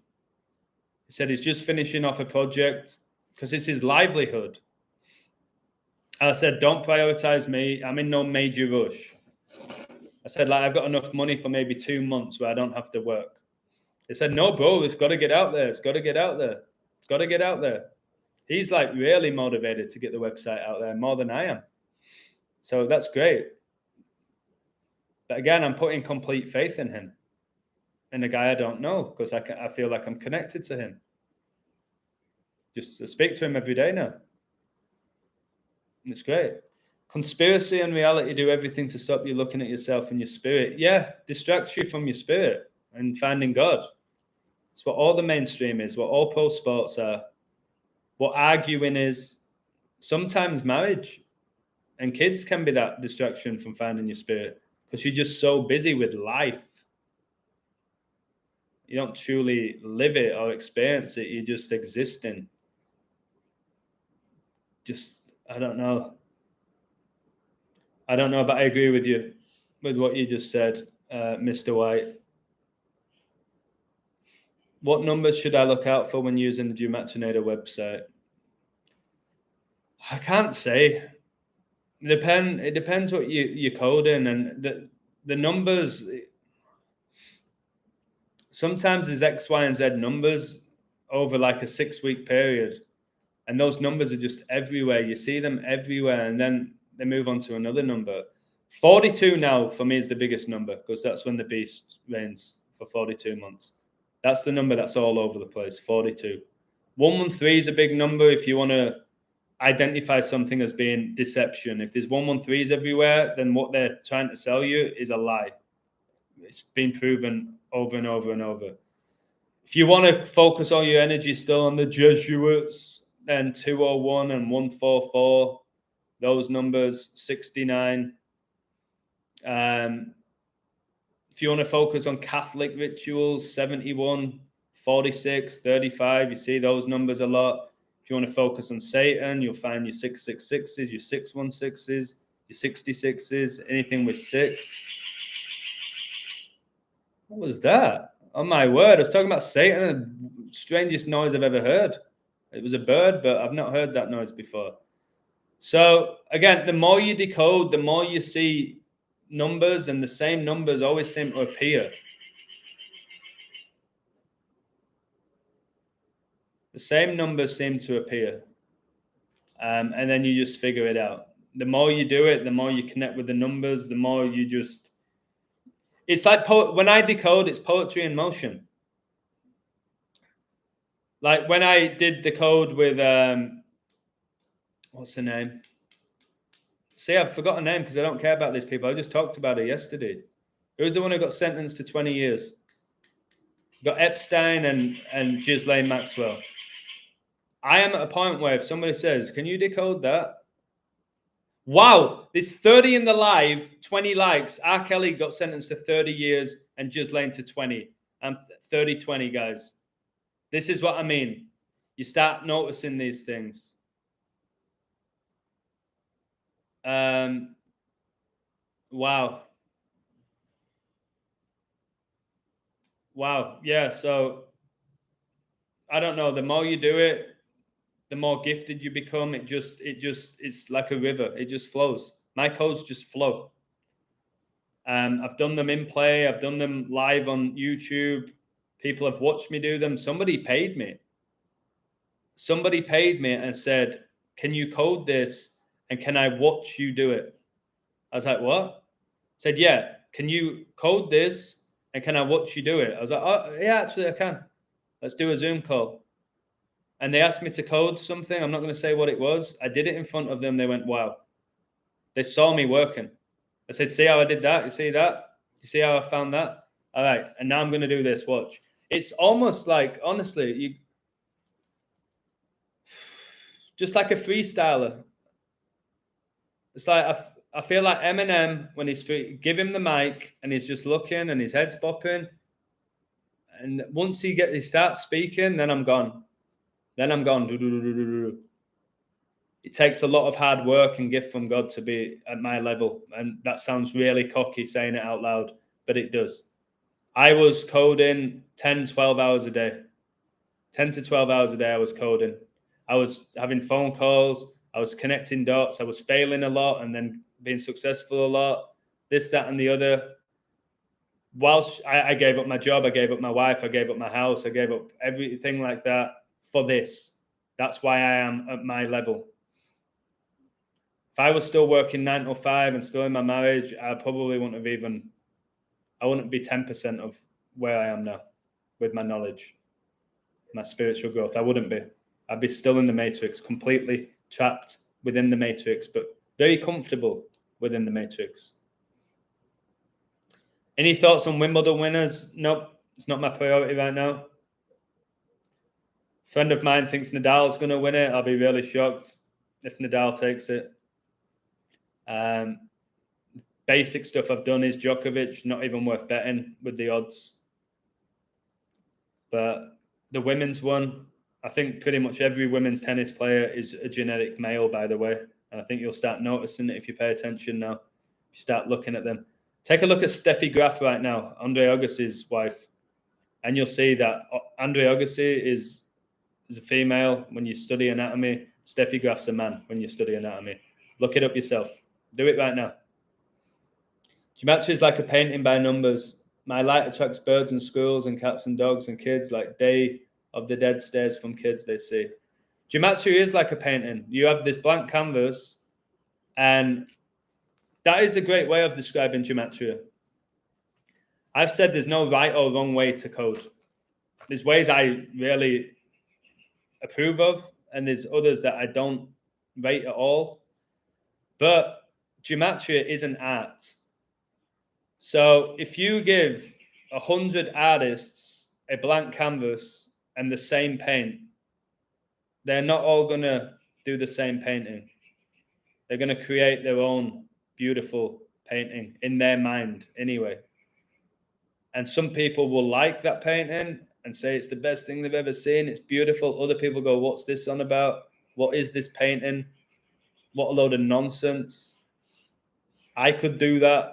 He said he's just finishing off a project because it's his livelihood. I said, don't prioritize me. I'm in no major rush. I said, like, I've got enough money for maybe 2 months where I don't have to work. They said, no, bro, it's got to get out there. It's got to get out there. It's got to get out there. He's like really motivated to get the website out there more than I am. So that's great. But again, I'm putting complete faith in him. And a guy I don't know, because I feel like I'm connected to him. Just to speak to him every day now. It's great. Conspiracy and reality do everything to stop you looking at yourself and your spirit. Yeah, distracts you from your spirit and finding God. It's what all the mainstream is, what all pro sports are, what arguing is. Sometimes marriage and kids can be that distraction from finding your spirit because you're just so busy with life. You don't truly live it or experience it. You're just existing. Just, I don't know. But I agree with you with what you just said, Mr. White. What numbers should I look out for when using the Gematinator website? I can't say. It depends what you code in, and the numbers. Sometimes there's X, Y, and Z numbers over like a 6-week period, and those numbers are just everywhere. You see them everywhere, and then they move on to another number. 42 now for me is the biggest number because that's when the beast reigns for 42 months. That's the number that's all over the place, 42. 113 is a big number if you want to identify something as being deception. If there's 113s everywhere, then what they're trying to sell you is a lie. It's been proven over and over and over. If you want to focus all your energy still on the Jesuits, then 201 and 144, those numbers, 69. If you want to focus on Catholic rituals, 71, 46, 35, you see those numbers a lot. If you want to focus on Satan, you'll find your 666s, your 616s, your 66s, anything with 6. What was that? Oh my word, I was talking about Satan, the strangest noise I've ever heard. It was a bird, but I've not heard that noise before. So again, the more you decode, the more you see numbers, and the same numbers always seem to appear. The same numbers seem to appear. And then you just figure it out. The more you do it, the more you connect with the numbers, the more you just... It's like when I decode, it's poetry in motion. Like when I did the code with... what's her name? See, I've forgotten her name because I don't care about these people. I just talked about her yesterday. Who was the one who got sentenced to 20 years? Got Epstein and Ghislaine Maxwell. I am at a point where if somebody says, can you decode that? Wow, there's 30 in the live, 20 likes. R. Kelly got sentenced to 30 years and Ghislaine to 20. I'm 30-20, guys. This is what I mean. You start noticing these things. Wow. Yeah. So I don't know. The more you do it, the more gifted you become. It's like a river. It just flows. My codes just flow. I've done them in play. I've done them live on YouTube. People have watched me do them. Somebody paid me. Somebody paid me and said, can you code this? And can I watch you do it? I was like, what? Said, yeah. Can you code this? And can I watch you do it? I was like, oh, yeah, actually I can. Let's do a Zoom call. And they asked me to code something. I'm not going to say what it was. I did it in front of them. They went, wow. They saw me working. I said, see how I did that? You see that? You see how I found that? All right. And now I'm going to do this. Watch. It's almost like, honestly, just like a freestyler. It's like, I feel like Eminem when he's free, give him the mic and he's just looking and his head's bopping. And once he starts speaking, then I'm gone. Then I'm gone. It takes a lot of hard work and gift from God to be at my level. And that sounds really cocky saying it out loud, but it does. I was coding 10, 12 hours a day. 10 to 12 hours a day I was coding. I was having phone calls. I was connecting dots. I was failing a lot and then being successful a lot. This, that, and the other. whilst I gave up my job, I gave up my wife, I gave up my house, I gave up everything like that for this. That's why I am at my level. If I was still working 9 to 5 and still in my marriage, I probably wouldn't have even, I wouldn't be 10% of where I am now with my knowledge, my spiritual growth. I wouldn't be. I'd be still in the matrix, completely trapped within the matrix, but very comfortable within the matrix. Any thoughts on Wimbledon winners? Nope, it's not my priority right now. A friend of mine thinks Nadal's going to win it. I'll be really shocked if Nadal takes it. Basic stuff I've done is Djokovic, not even worth betting with the odds. But the women's one, I think pretty much every women's tennis player is a genetic male, by the way. And I think you'll start noticing it if you pay attention now. If you start looking at them. Take a look at Steffi Graf right now, Andre Agassi's wife. And you'll see that Andre Agassi is a female when you study anatomy. Steffi Graf's a man when you study anatomy. Look it up yourself. Do it right now. Gematria is like a painting by numbers. My light attracts birds and squirrels and cats and dogs and kids, like Day of the Dead stares from kids they see. Gematria is like a painting. You have this blank canvas, and that is a great way of describing gematria. I've said there's no right or wrong way to code. There's ways I really approve of, and there's others that I don't rate at all. But gematria is an art. So if you give 100 artists a blank canvas and the same paint, they're not all going to do the same painting. They're going to create their own beautiful painting in their mind anyway. And some people will like that painting and say it's the best thing they've ever seen. It's beautiful. Other people go, what's this on about? What is this painting? What a load of nonsense. I could do that.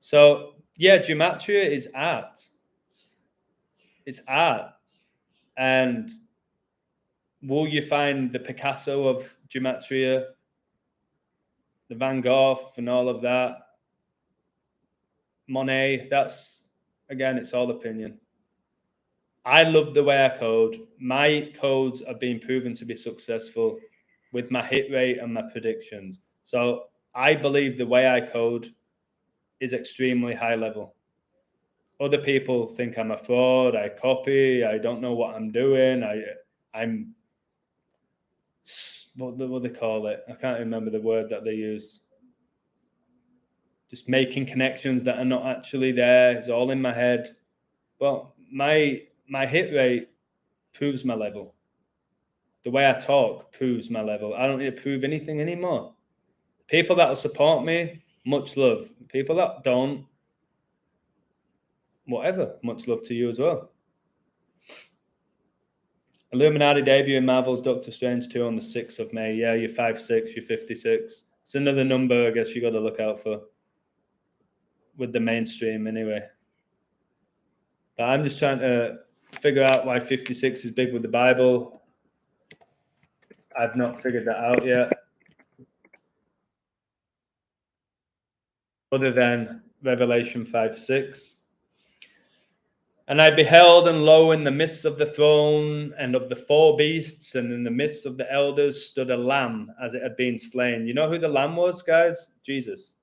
So, yeah, gematria is art. It's art. And will you find the Picasso of gematria, the Van Gogh and all of that? Monet, that's, again, it's all opinion. I love the way I code. My codes are being proven to be successful with my hit rate and my predictions. So I believe the way I code is extremely high level. Other people think I'm a fraud, I copy, I don't know what I'm doing, I'm what do they call it? I can't remember the word that they use. Just making connections that are not actually there. It's all in my head. Well, my hit rate proves my level. The way I talk proves my level. I don't need to prove anything anymore. People that will support me, much love. People that don't, whatever, much love to you as well. Illuminati debut in Marvel's Doctor Strange 2 on the 6th of May. Yeah, you're 5'6", you're 56. It's another number I guess you got to look out for with the mainstream anyway. But I'm just trying to figure out why 56 is big with the Bible. I've not figured that out yet. Other than Revelation 5:6. And I beheld, and lo, in the midst of the throne and of the 4 beasts, and in the midst of the elders, stood a lamb as it had been slain. You know who the lamb was, guys? Jesus.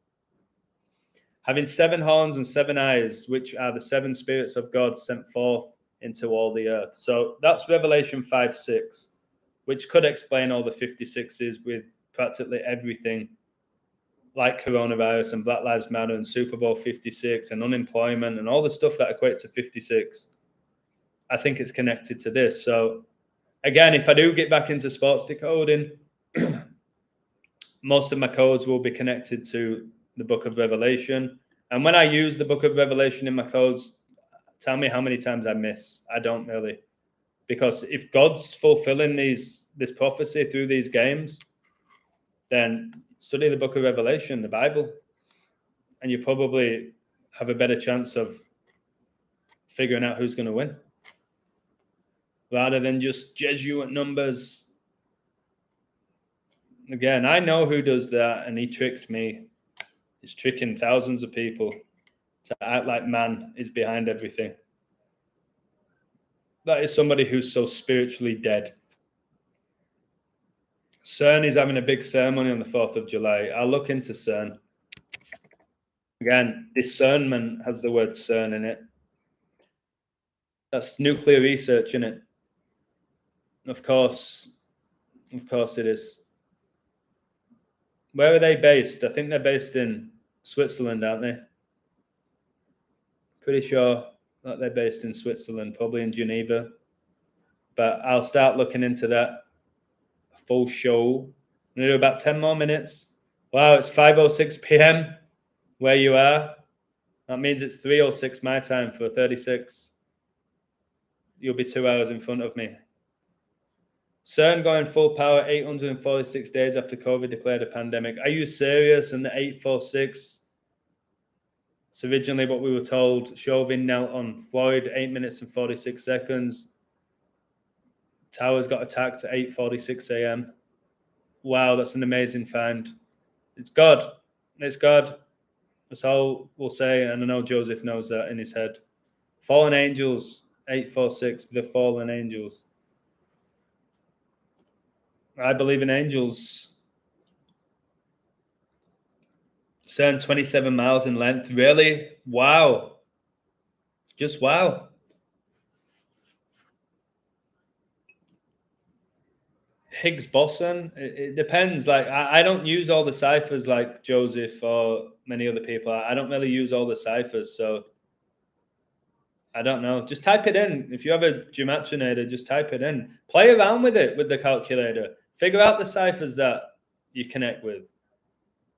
Having 7 horns and 7 eyes, which are the 7 spirits of God sent forth into all the earth. So that's Revelation 5:6, which could explain all the 56s with practically everything, like coronavirus and Black Lives Matter and Super Bowl 56 and unemployment and all the stuff that equates to 56. I think it's connected to this. So again, if I do get back into sports decoding, most of my codes will be connected to the book of Revelation. And when I use the book of Revelation in my codes, tell me how many times I miss. I don't really. Because if God's fulfilling this prophecy through these games, then study the book of Revelation, the Bible, and you probably have a better chance of figuring out who's going to win rather than just Jesuit numbers. Again, I know who does that, and he tricked me. He's tricking thousands of people. to act like man is behind everything. That is somebody who's so spiritually dead. CERN is having a big ceremony on the 4th of July. I'll look into CERN. Again, discernment has the word CERN in it. That's nuclear research, isn't it? Of course it is. Where are they based? I think they're based in Switzerland, aren't they? Pretty sure that they're based in Switzerland, probably in Geneva. But I'll start looking into that full show. I'm going to do about 10 more minutes. Wow, it's 5:06 p.m. where you are. That means it's 3:06 my time for 36. You'll be 2 hours in front of me. CERN going full power 846 days after COVID declared a pandemic. Are you serious? And the 846, it's originally what we were told. Chauvin knelt on Floyd, 8 minutes and 46 seconds. Towers got attacked at 8:46 a.m. Wow, that's an amazing find. It's God. It's God. That's all we'll say. And I know Joseph knows that in his head. Fallen angels, 846, the fallen angels. I believe in angels. CERN 27 miles in length. Really? Wow. Just wow. Higgs boson. It depends. Like I don't use all the ciphers like Joseph or many other people. I don't really use all the ciphers, so I don't know. Just type it in. If you have a Gematrinator, just type it in. Play around with it with the calculator. Figure out the ciphers that you connect with.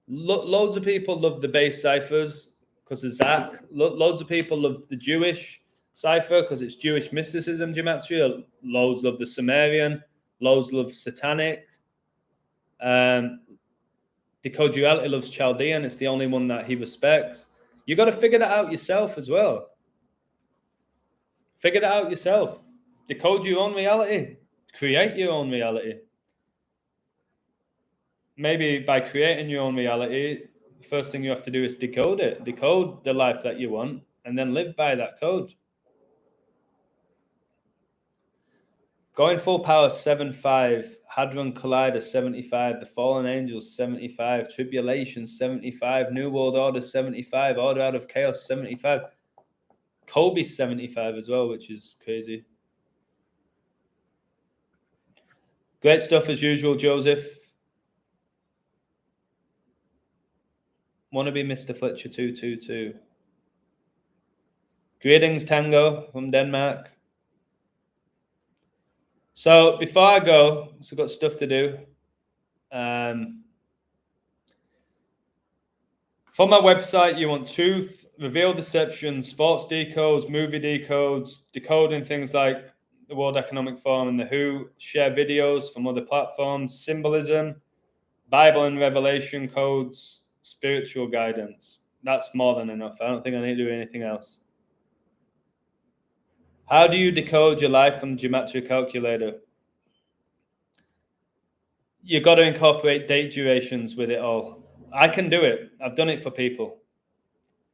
Loads of people love the base ciphers because of Zach. Loads of people love the Jewish cipher because it's Jewish mysticism gematria. Loads love the Sumerian. Loads love satanic. Decode Reality loves Chaldean. It's the only one that he respects. You got to figure that out yourself as well. Figure that out yourself. Decode your own reality. Create your own reality. Maybe by creating your own reality, the first thing you have to do is decode it. Decode the life that you want and then live by that code. Going full power 7.5, Hadron Collider 75, the Fallen Angels 75, Tribulation 75, New World Order 75, Order Out of Chaos 75, Kobe 75 as well, which is crazy. Great stuff as usual, Joseph. Wanna be Mr. Fletcher 222. Greetings, Tango from Denmark. So before I go, so I've got stuff to do. For my website, you want truth, reveal deception, sports decodes, movie decodes, decoding things like the World Economic Forum and the WHO, share videos from other platforms, symbolism, Bible and Revelation codes, spiritual guidance. That's more than enough. I don't think I need to do anything else. How do you decode your life from the gematria calculator? You've got to incorporate date durations with it all. I can do it. I've done it for people.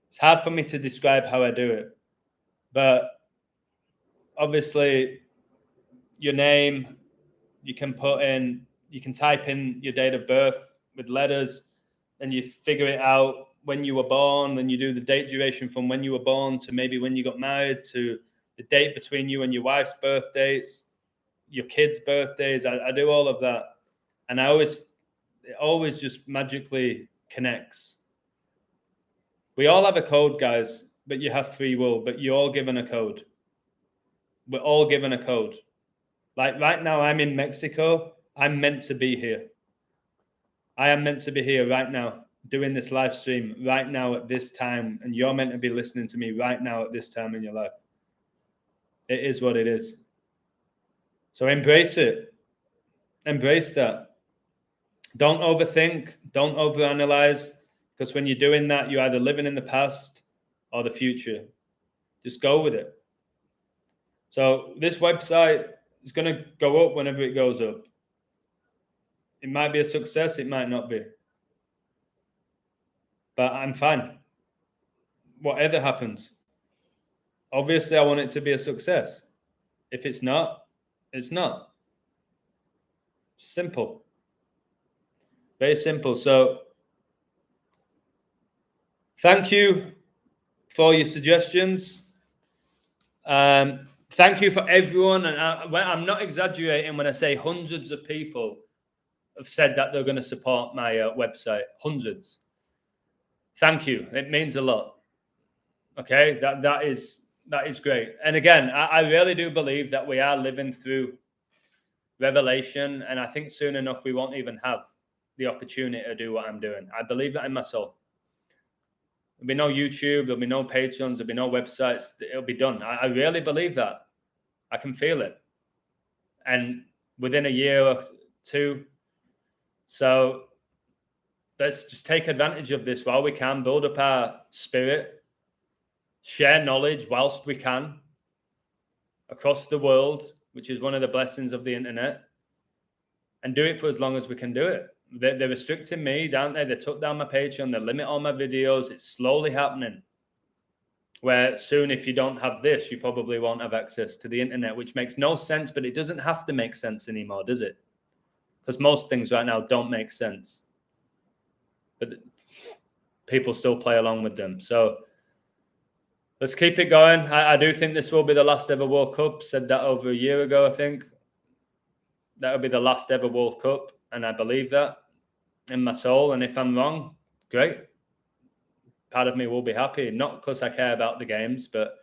It's hard for me to describe how I do it. But obviously, your name, you can type in your date of birth with letters, and you figure it out when you were born, then you do the date duration from when you were born to maybe when you got married to the date between you and your wife's birth dates, your kids' birthdays. I do all of that. And it always just magically connects. We all have a code, guys, but you have free will, but you're all given a code. We're all given a code. Like right now, I'm in Mexico. I'm meant to be here. I am meant to be here right now, doing this live stream right now at this time. And you're meant to be listening to me right now at this time in your life. It is what it is. So embrace it. Embrace that. Don't overthink. Don't overanalyze. Because when you're doing that, you're either living in the past or the future. Just go with it. So this website is going to go up whenever it goes up. It might be a success. It might not be. But I'm fine. whatever happens. Obviously, I want it to be a success. If it's not, it's not. Simple. Very simple. So thank you for your suggestions. Thank you for everyone. And I'm not exaggerating when I say hundreds of people have said that they're going to support my website. Hundreds. Thank you. It means a lot. Okay, that is great. And again, I really do believe that we are living through revelation, and I think soon enough we won't even have the opportunity to do what I'm doing. I believe that in my soul. There'll be no YouTube, there'll be no Patreons, there'll be no websites. It'll be done. I really believe that. I can feel it. And within a year or two. So let's just take advantage of this while we can, build up our spirit, share knowledge whilst we can across the world, which is one of the blessings of the internet, and do it for as long as we can do it. They're restricting me, don't they? They took down my Patreon, they limit all my videos. It's slowly happening. Where soon, if you don't have this, you probably won't have access to the internet, which makes no sense, but it doesn't have to make sense anymore, does it? Because most things right now don't make sense. But people still play along with them. So let's keep it going. I do think this will be the last ever World Cup. Said that over a year ago, I think. That will be the last ever World Cup. And I believe that in my soul. And if I'm wrong, great. Part of me will be happy. Not because I care about the games, but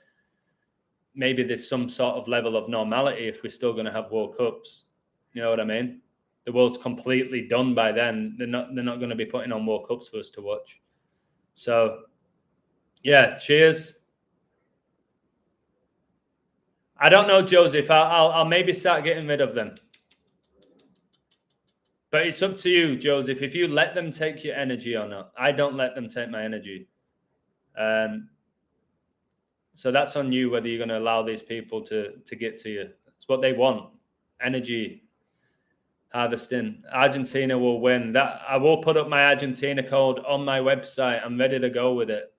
maybe there's some sort of level of normality if we're still going to have World Cups. You know what I mean? The world's completely done by then. They're not going to be putting on World Cups for us to watch. So, yeah, cheers. I don't know, Joseph. I'll maybe start getting rid of them. But it's up to you, Joseph, if you let them take your energy or not. I don't let them take my energy. So that's on you whether you're going to allow these people to get to you. It's what they want. Energy harvesting. Argentina will win. That I will put up my Argentina code on my website. I'm ready to go with it.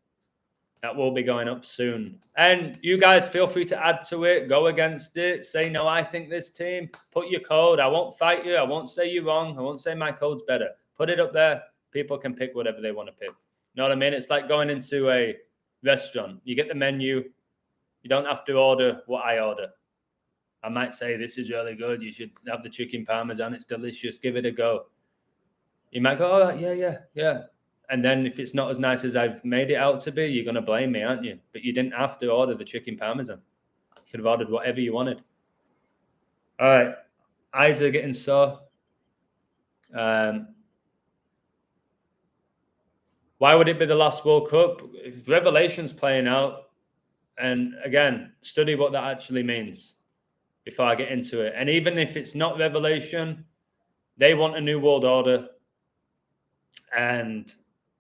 That will be going up soon. And you guys feel free to add to it, go against it, say, no, I think this team, put your code. I won't fight you. I won't say you're wrong. I won't say my code's better. Put it up there. People can pick whatever they want to pick. You know what I mean? It's like going into a restaurant. You get the menu. You don't have to order what I order. I might say, this is really good. You should have the chicken parmesan. It's delicious. Give it a go. You might go, oh, yeah. And then if it's not as nice as I've made it out to be, you're going to blame me, aren't you? But you didn't have to order the chicken parmesan. You could have ordered whatever you wanted. All right. Eyes are getting sore. Why would it be the last World Cup? If Revelation's playing out, and again, study what that actually means before I get into it. And even if it's not Revelation, they want a new world order. And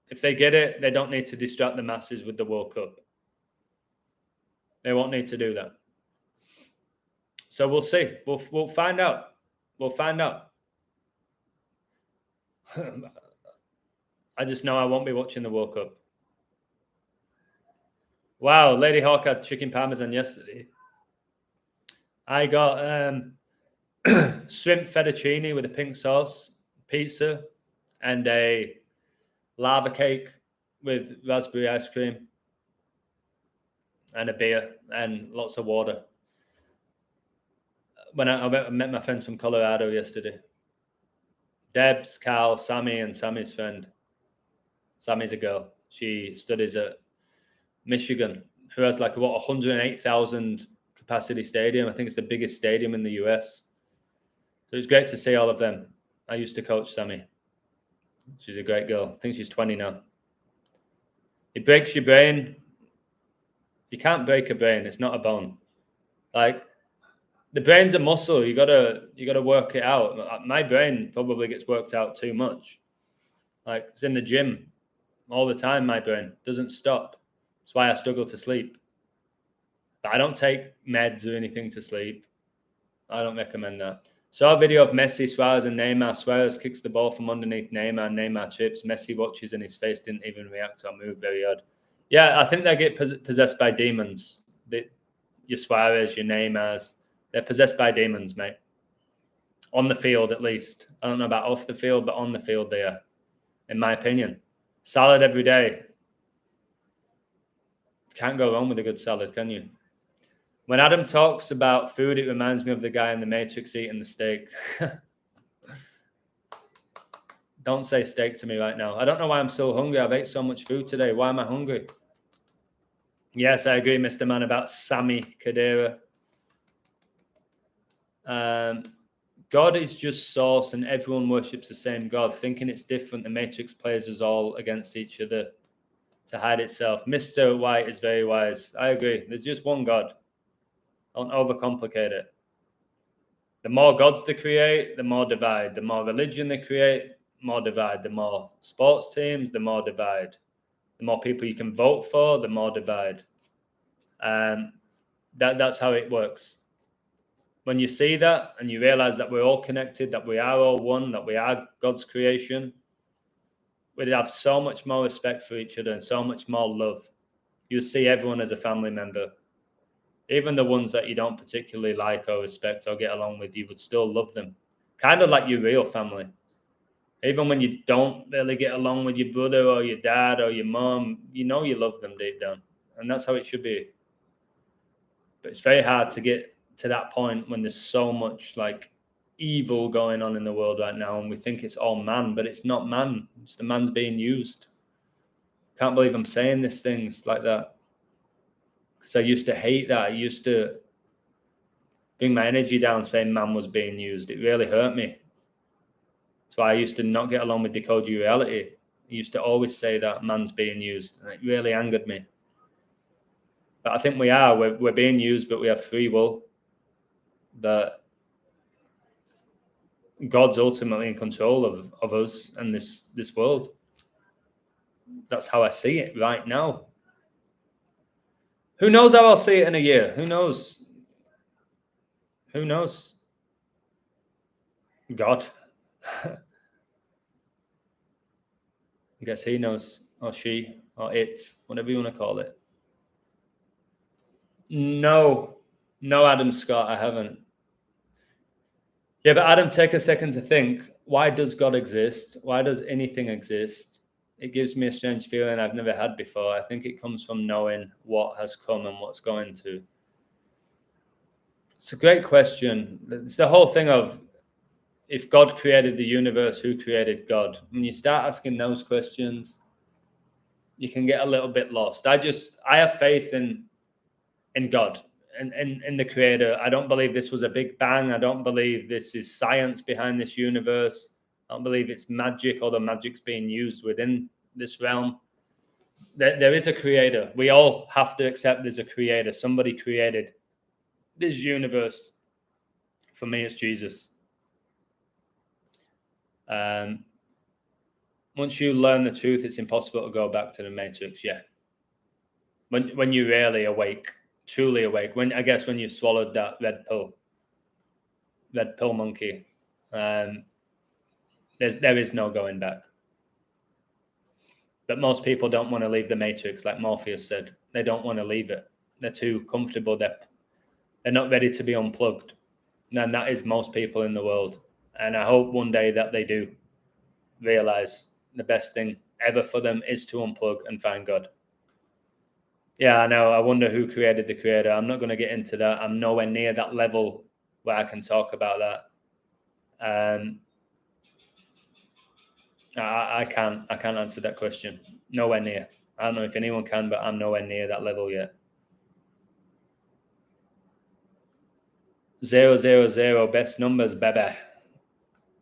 if they get it, they don't need to distract the masses with the World Cup. They won't need to do that. So we'll see. We'll find out. We'll find out. I just know I won't be watching the World Cup. Wow, Lady Hawk had chicken parmesan yesterday. I got shrimp fettuccine with a pink sauce, pizza, and a lava cake with raspberry ice cream, and a beer, and lots of water. When I met my friends from Colorado yesterday. Debs, Carl, Sammy, and Sammy's friend. Sammy's a girl. She studies at Michigan, who has like what 108,000 capacity stadium. I think it's the biggest stadium in the US. So it's great to see all of them. I used to coach Sammy. She's a great girl. I think she's 20 now. It breaks your brain. You can't break a brain. It's not a bone. Like the brain's a muscle. You gotta work it out. My brain probably gets worked out too much. Like it's in the gym all the time. My brain doesn't stop. That's why I struggle to sleep. But I don't take meds or anything to sleep. I don't recommend that. Saw a video of Messi, Suarez, and Neymar. Suarez kicks the ball from underneath Neymar. Neymar chips. Messi watches and his face didn't even react or move. Very odd. Yeah, I think they get possessed by demons. Your Suarez, your Neymars, they're possessed by demons, mate. On the field, at least. I don't know about off the field, but on the field they are, in my opinion. Salad every day. Can't go wrong with a good salad, can you? When Adam talks about food, it reminds me of the guy in the Matrix eating the steak. Don't say steak to me right now. I don't know why I'm so hungry. I've ate so much food today. Why am I hungry? Yes, I agree, Mr. Man, about Sammy Kadira. God is just source and everyone worships the same God. Thinking it's different, the Matrix plays us all against each other to hide itself. Mr. White is very wise. I agree. There's just one God. Don't overcomplicate it. The more gods they create, the more divide. The more religion they create, more divide. The more sports teams, the more divide. The more people you can vote for, the more divide. That's how it works. When you see that and you realize that we're all connected, that we are all one, that we are God's creation, we'd have so much more respect for each other and so much more love. You see everyone as a family member. Even the ones that you don't particularly like or respect or get along with, you would still love them. Kind of like your real family. Even when you don't really get along with your brother or your dad or your mom, you know you love them deep down. And that's how it should be. But it's very hard to get to that point when there's so much like evil going on in the world right now, and we think it's all man, but it's not man. It's the man's being used. Can't believe I'm saying these things like that, because I used to hate that. I used to bring my energy down saying man was being used. It really hurt me. That's why I used to not get along with Decoding Reality. I used to always say that man's being used, and it really angered me. But I think we're being used, but we have free will. That God's ultimately in control of us and this world. That's how I see it right now. Who knows how I'll see it in a year? Who knows? Who knows? God. I guess he knows, or she, or it, whatever you want to call it. No, Adam Scott, I haven't. Yeah, but Adam, take a second to think. Why does God exist? Why does anything exist? It gives me a strange feeling I've never had before. I think it comes from knowing what has come and what's going to. It's a great question. It's the whole thing of, if God created the universe, who created God? When you start asking those questions, you can get a little bit lost. I have faith in God and in the creator. I don't believe this was a big bang. I don't believe this is science behind this universe. I don't believe it's magic, although magic's being used within this realm. There is a creator. We all have to accept there's a creator. Somebody created this universe. For me, it's Jesus. Once you learn the truth, it's impossible to go back to the Matrix. Yeah. When you really awake, truly awake, when you swallowed that red pill monkey, there is no going back. But most people don't want to leave the Matrix, like Morpheus said. They don't want to leave it. They're too comfortable. They're not ready to be unplugged. And that is most people in the world. And I hope one day that they do realize the best thing ever for them is to unplug and find God. Yeah, I know. I wonder who created the creator. I'm not going to get into that. I'm nowhere near that level where I can talk about that. I can't answer that question. Nowhere near. I don't know if anyone can, but I'm nowhere near that level yet. 000, best numbers, baby.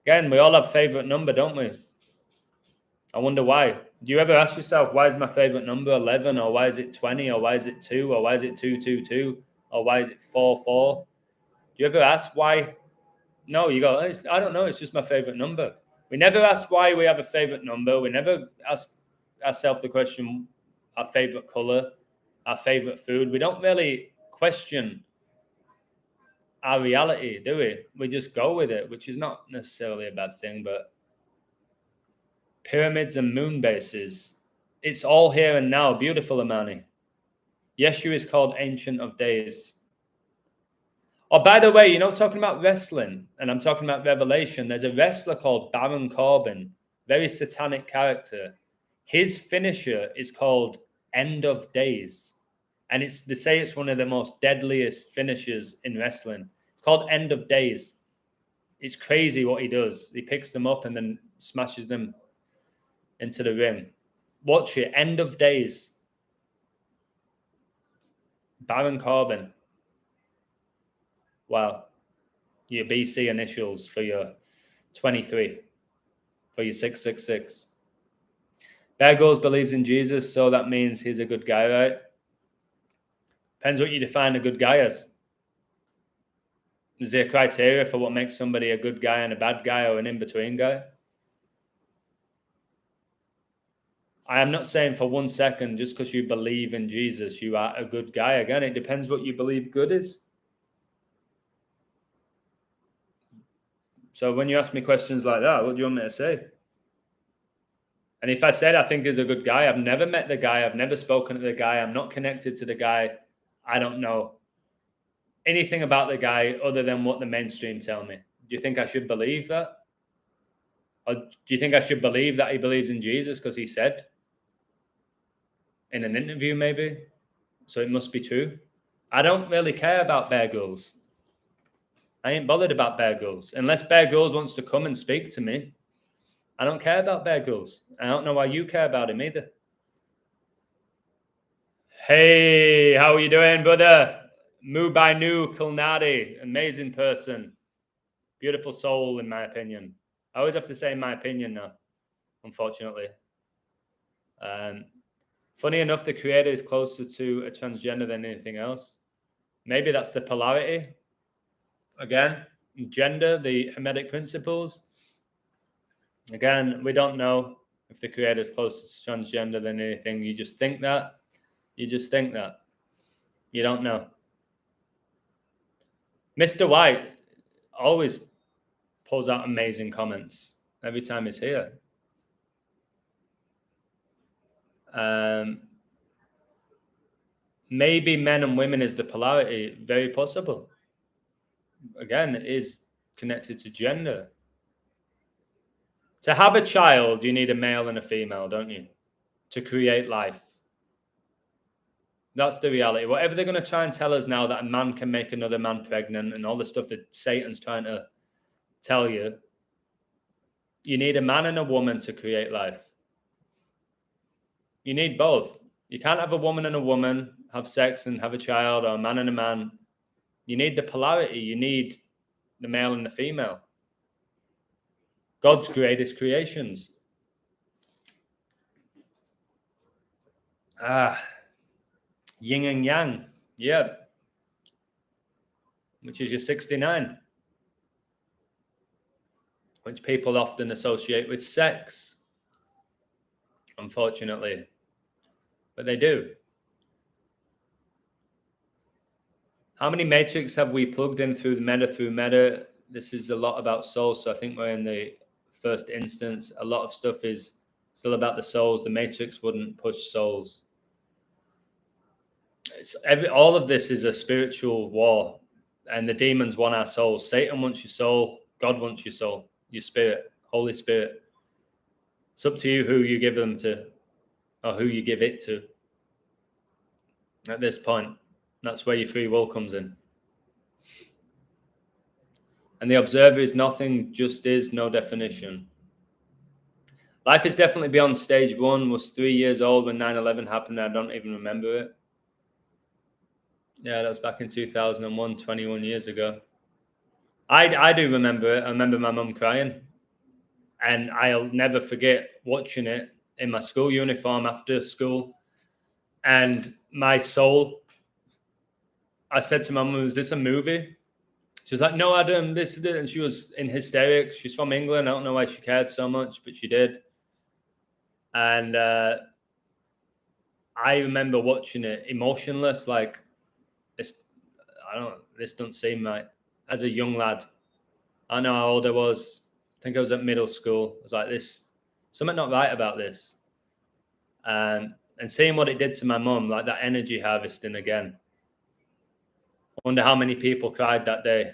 Again, we all have favorite number, don't we? I wonder why. Do you ever ask yourself, why is my favorite number 11, or why is it 20, or why is it 2, or why is it 222, or why is it 44? Do you ever ask why? No, you go, I don't know, it's just my favorite number. We never ask why we have a favorite number. We never ask ourselves the question, our favorite color, our favorite food. We don't really question our reality, do we? We just go with it, which is not necessarily a bad thing, but pyramids and moon bases It's all here and now. Beautiful, Amani. Yeshua is called Ancient of Days. Oh, by the way, talking about wrestling, and I'm talking about Revelation, there's a wrestler called Baron Corbin, very satanic character. His finisher is called End of Days. And they say it's one of the most deadliest finishers in wrestling. It's called End of Days. It's crazy what he does. He picks them up and then smashes them into the ring. Watch it. End of Days. Baron Corbin. Wow. Your BC initials for your 23. For your 666. Bear Grylls believes in Jesus, so that means he's a good guy, right? Depends what you define a good guy as. Is there a criteria for what makes somebody a good guy and a bad guy or an in-between guy? I am not saying for 1 second, just because you believe in Jesus, you are a good guy. Again, it depends what you believe good is. So when you ask me questions like that, what do you want me to say? And if I said I think he's a good guy, I've never met the guy, I've never spoken to the guy, I'm not connected to the guy, I don't know anything about the guy other than what the mainstream tell me. Do you think I should believe that? Or do you think I should believe that he believes in Jesus because he said in an interview maybe? So it must be true. I don't really care about Bear Grylls. I ain't bothered about Bear Grylls. Unless Bear Grylls wants to come and speak to me, I don't care about Bear Grylls. I don't know why you care about him either. Hey, how are you doing, brother? Mubainu Kulnadi, amazing person. Beautiful soul, in my opinion. I always have to say my opinion now, unfortunately. Funny enough, the creator is closer to a transgender than anything else. Maybe that's the polarity. Again, gender, the Hermetic principles. Again, we don't know if the creator is closer to transgender than anything. You just think that. You just think that. You don't know. Mr. White always pulls out amazing comments every time he's here. Maybe men and women is the polarity. Very possible. Again, it is connected to gender. To have a child, you need a male and a female, don't you? To create life. That's the reality. Whatever they're going to try and tell us now, that a man can make another man pregnant and all the stuff that Satan's trying to tell you, you need a man and a woman to create life. You need both. You can't have a woman and a woman, have sex and have a child, or a man and a man. You need the polarity. You need the male and the female. God's greatest creations. Yin and yang. Yeah. Which is your 69. Which people often associate with sex. Unfortunately. But they do. How many matrix have we plugged in through meta? This is a lot about souls. So I think we're in the first instance. A lot of stuff is still about the souls. The matrix wouldn't push souls. All of this is a spiritual war. And the demons want our souls. Satan wants your soul. God wants your soul. Your spirit. Holy Spirit. It's up to you who you give them to. Or who you give it to. At this point. That's where your free will comes in. And the observer is nothing, just is, no definition. Life is definitely beyond stage one. Was 3 years old when 9/11 happened. I don't even remember it. Yeah, that was back in 2001, 21 years ago. I do remember it. I remember my mum crying. And I'll never forget watching it in my school uniform after school. And my soul, I said to my mum, is this a movie? She was like, no, Adam, this is it. And she was in hysterics. She's from England. I don't know why she cared so much, but she did. And I remember watching it emotionless, like, this doesn't seem right. As a young lad, I don't know how old I was. I think I was at middle school. I was like, something not right about this. And seeing what it did to my mum, like that energy harvesting again. I wonder how many people cried that day.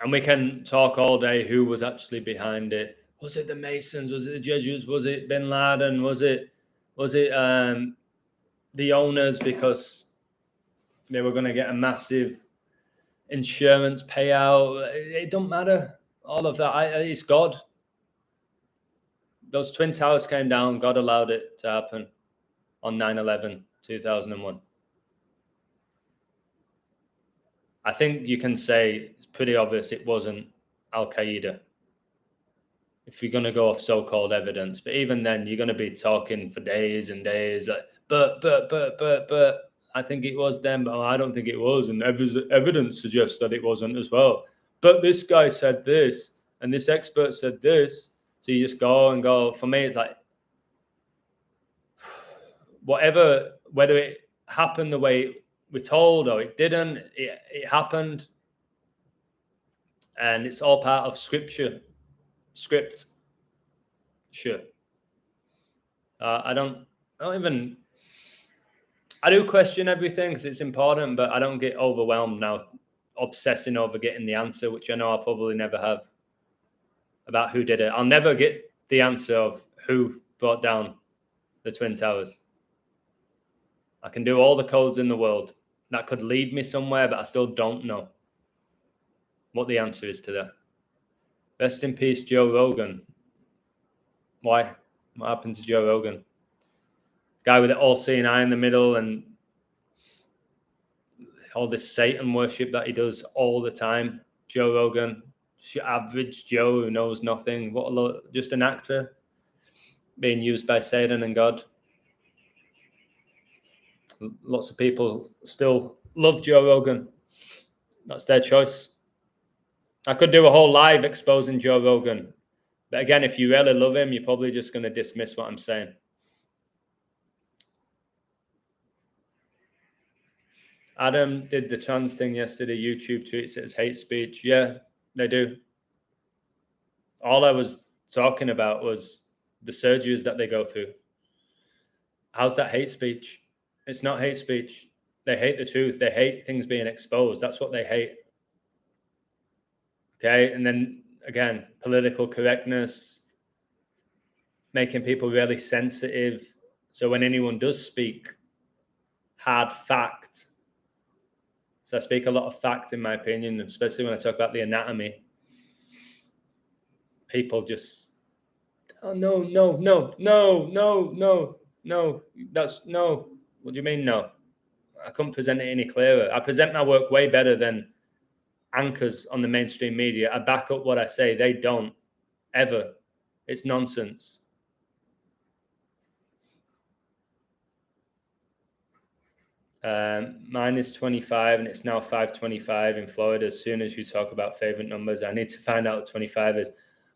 And we can talk all day who was actually behind it. Was it the Masons? Was it the Jesuits? Was it Bin Laden? Was it the owners because they were going to get a massive insurance payout? It don't matter. All of that. It's God. Those Twin Towers came down. God allowed it to happen on 9/11, 2001. I think you can say it's pretty obvious it wasn't Al-Qaeda if you're going to go off so-called evidence. But even then, you're going to be talking for days and days. Like, but I think it was them, but I don't think it was. And evidence suggests that it wasn't as well. But this guy said this, and this expert said this. So you just go and go. For me, it's like, whatever, whether it happened the way we're told or it didn't, it happened. And it's all part of script. Sure. I do question everything because it's important, but I don't get overwhelmed now, obsessing over getting the answer, which I know I'll probably never have, about who did it. I'll never get the answer of who brought down the Twin Towers. I can do all the codes in the world. That could lead me somewhere, but I still don't know what the answer is to that. Rest in peace, Joe Rogan. Why? What happened to Joe Rogan? Guy with the all-seeing eye in the middle and all this Satan worship that he does all the time. Joe Rogan, average Joe who knows nothing. Just an actor being used by Satan and God. Lots of people still love Joe Rogan. That's their choice. I could do a whole live exposing Joe Rogan. But again, if you really love him, you're probably just going to dismiss what I'm saying. Adam did the trans thing yesterday. YouTube treats it as hate speech. Yeah, they do. All I was talking about was the surgeries that they go through. How's that hate speech? It's not hate speech. They hate the truth. They hate things being exposed. That's what they hate. Okay, and then again, political correctness, making people really sensitive. So when anyone does speak hard fact, so I speak a lot of fact in my opinion, especially when I talk about the anatomy, people just, oh, no, that's no. What do you mean no? I couldn't present it any clearer. I present my work way better than anchors on the mainstream media. I back up what I say. They don't, ever. It's nonsense. Mine is 25 and it's now 5:25 in Florida. As soon as you talk about favorite numbers, I need to find out what 25 is.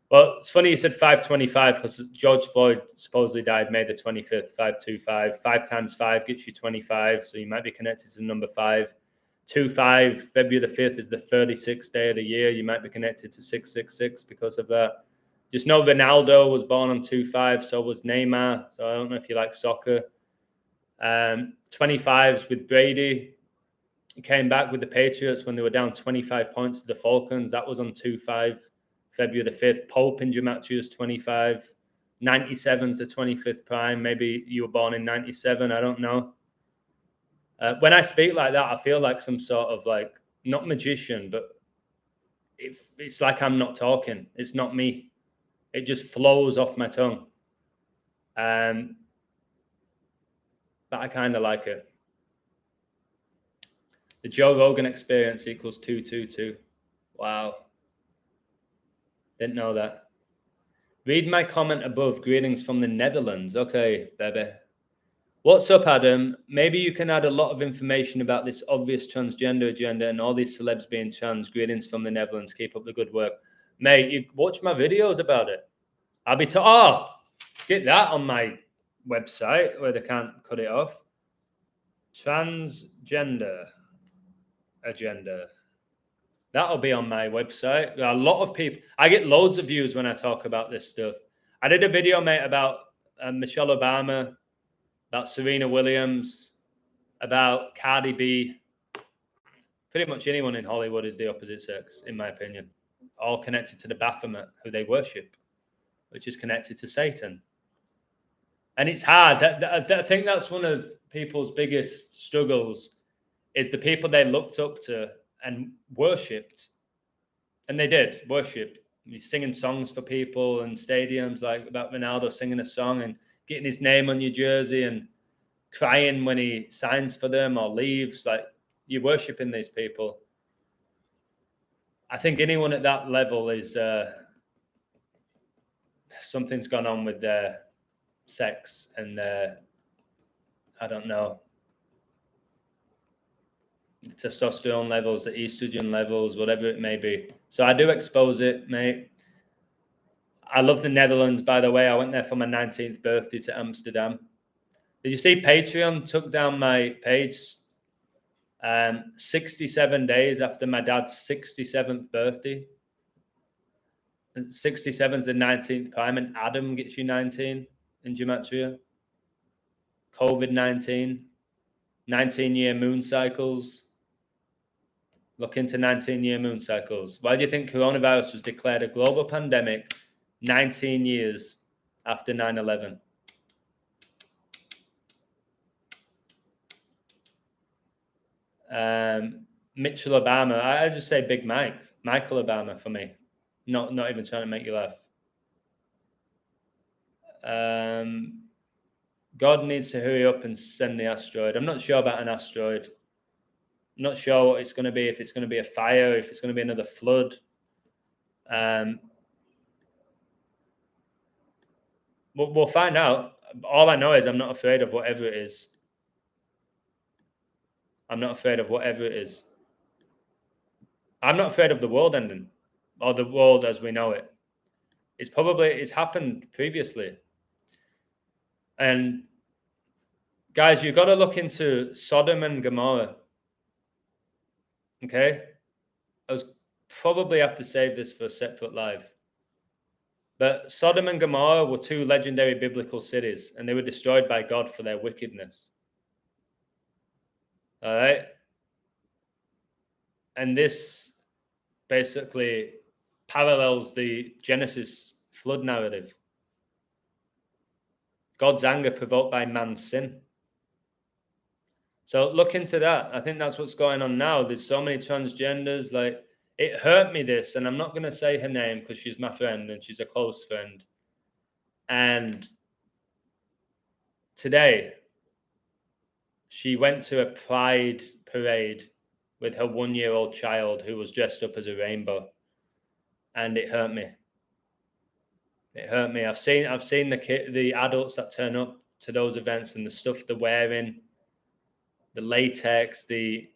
Well, it's funny you said 5:25 because George Floyd supposedly died May the 25th, 525. 5 times 5 gets you 25, so you might be connected to the number 5. 25, February the 5th is the 36th day of the year. You might be connected to 666 because of that. Just know Ronaldo was born on 25, so was Neymar. So I don't know if you like soccer. 25s with Brady. He came back with the Patriots when they were down 25 points to the Falcons. That was on 2-5, February the 5th. Pope in Gematria is 25. 97's the 25th prime. Maybe you were born in 97. I don't know. When I speak like that, I feel like some sort of like, not magician, but it's like I'm not talking. It's not me. It just flows off my tongue. But I kind of like it. The Joe Rogan experience equals 222. Wow. Didn't know that. Read my comment above. Greetings from the Netherlands. Okay, baby. What's up, Adam? Maybe you can add a lot of information about this obvious transgender agenda and all these celebs being trans. Greetings from the Netherlands. Keep up the good work. Mate, you watch my videos about it. I'll be get that on my website where they can't cut it off. Transgender agenda. That'll be on my website. A lot of people, I get loads of views when I talk about this stuff. I did a video, mate, about Michelle Obama, about Serena Williams, about Cardi B. Pretty much anyone in Hollywood is the opposite sex, in my opinion. All connected to the Baphomet, who they worship, which is connected to Satan. And it's hard. I think that's one of people's biggest struggles, is the people they looked up to and worshipped. And they did worship. You're singing songs for people in stadiums, like about Ronaldo singing a song and getting his name on your jersey and crying when he signs for them or leaves. Like, you're worshipping these people. I think anyone at that level is something's gone on with their sex and their, I don't know, the testosterone levels, the estrogen levels, whatever it may be. So I do expose it, mate. I love the Netherlands, by the way. I went there for my 19th birthday to Amsterdam. Did you see Patreon took down my page 67 days after my dad's 67th birthday? 67 is the 19th prime, and Adam gets you 19 in Gematria. COVID-19, 19-year moon cycles. Look into 19-year moon cycles. Why do you think coronavirus was declared a global pandemic 19 years after 9/11? Mitchell Obama. I just say Big Mike. Michael Obama for me. Not even trying to make you laugh. God needs to hurry up and send the asteroid. I'm not sure about an asteroid. I'm not sure what it's going to be, if it's going to be a fire, if it's going to be another flood. We'll find out. All I know is I'm not afraid of whatever it is. I'm not afraid of whatever it is. I'm not afraid of the world ending, or the world as we know it. It's happened previously. And guys, you've got to look into Sodom and Gomorrah. Okay? I was probably have to save this for a separate live. But Sodom and Gomorrah were two legendary biblical cities, and they were destroyed by God for their wickedness. All right? And this basically parallels the Genesis flood narrative. God's anger provoked by man's sin. So look into that. I think that's what's going on now. There's so many transgenders. Like, it hurt me this, and I'm not going to say her name because she's my friend and she's a close friend. And today, she went to a pride parade with her 1-year-old child who was dressed up as a rainbow, and it hurt me. It hurt me. I've seen the adults that turn up to those events and the stuff they're wearing, the latex, I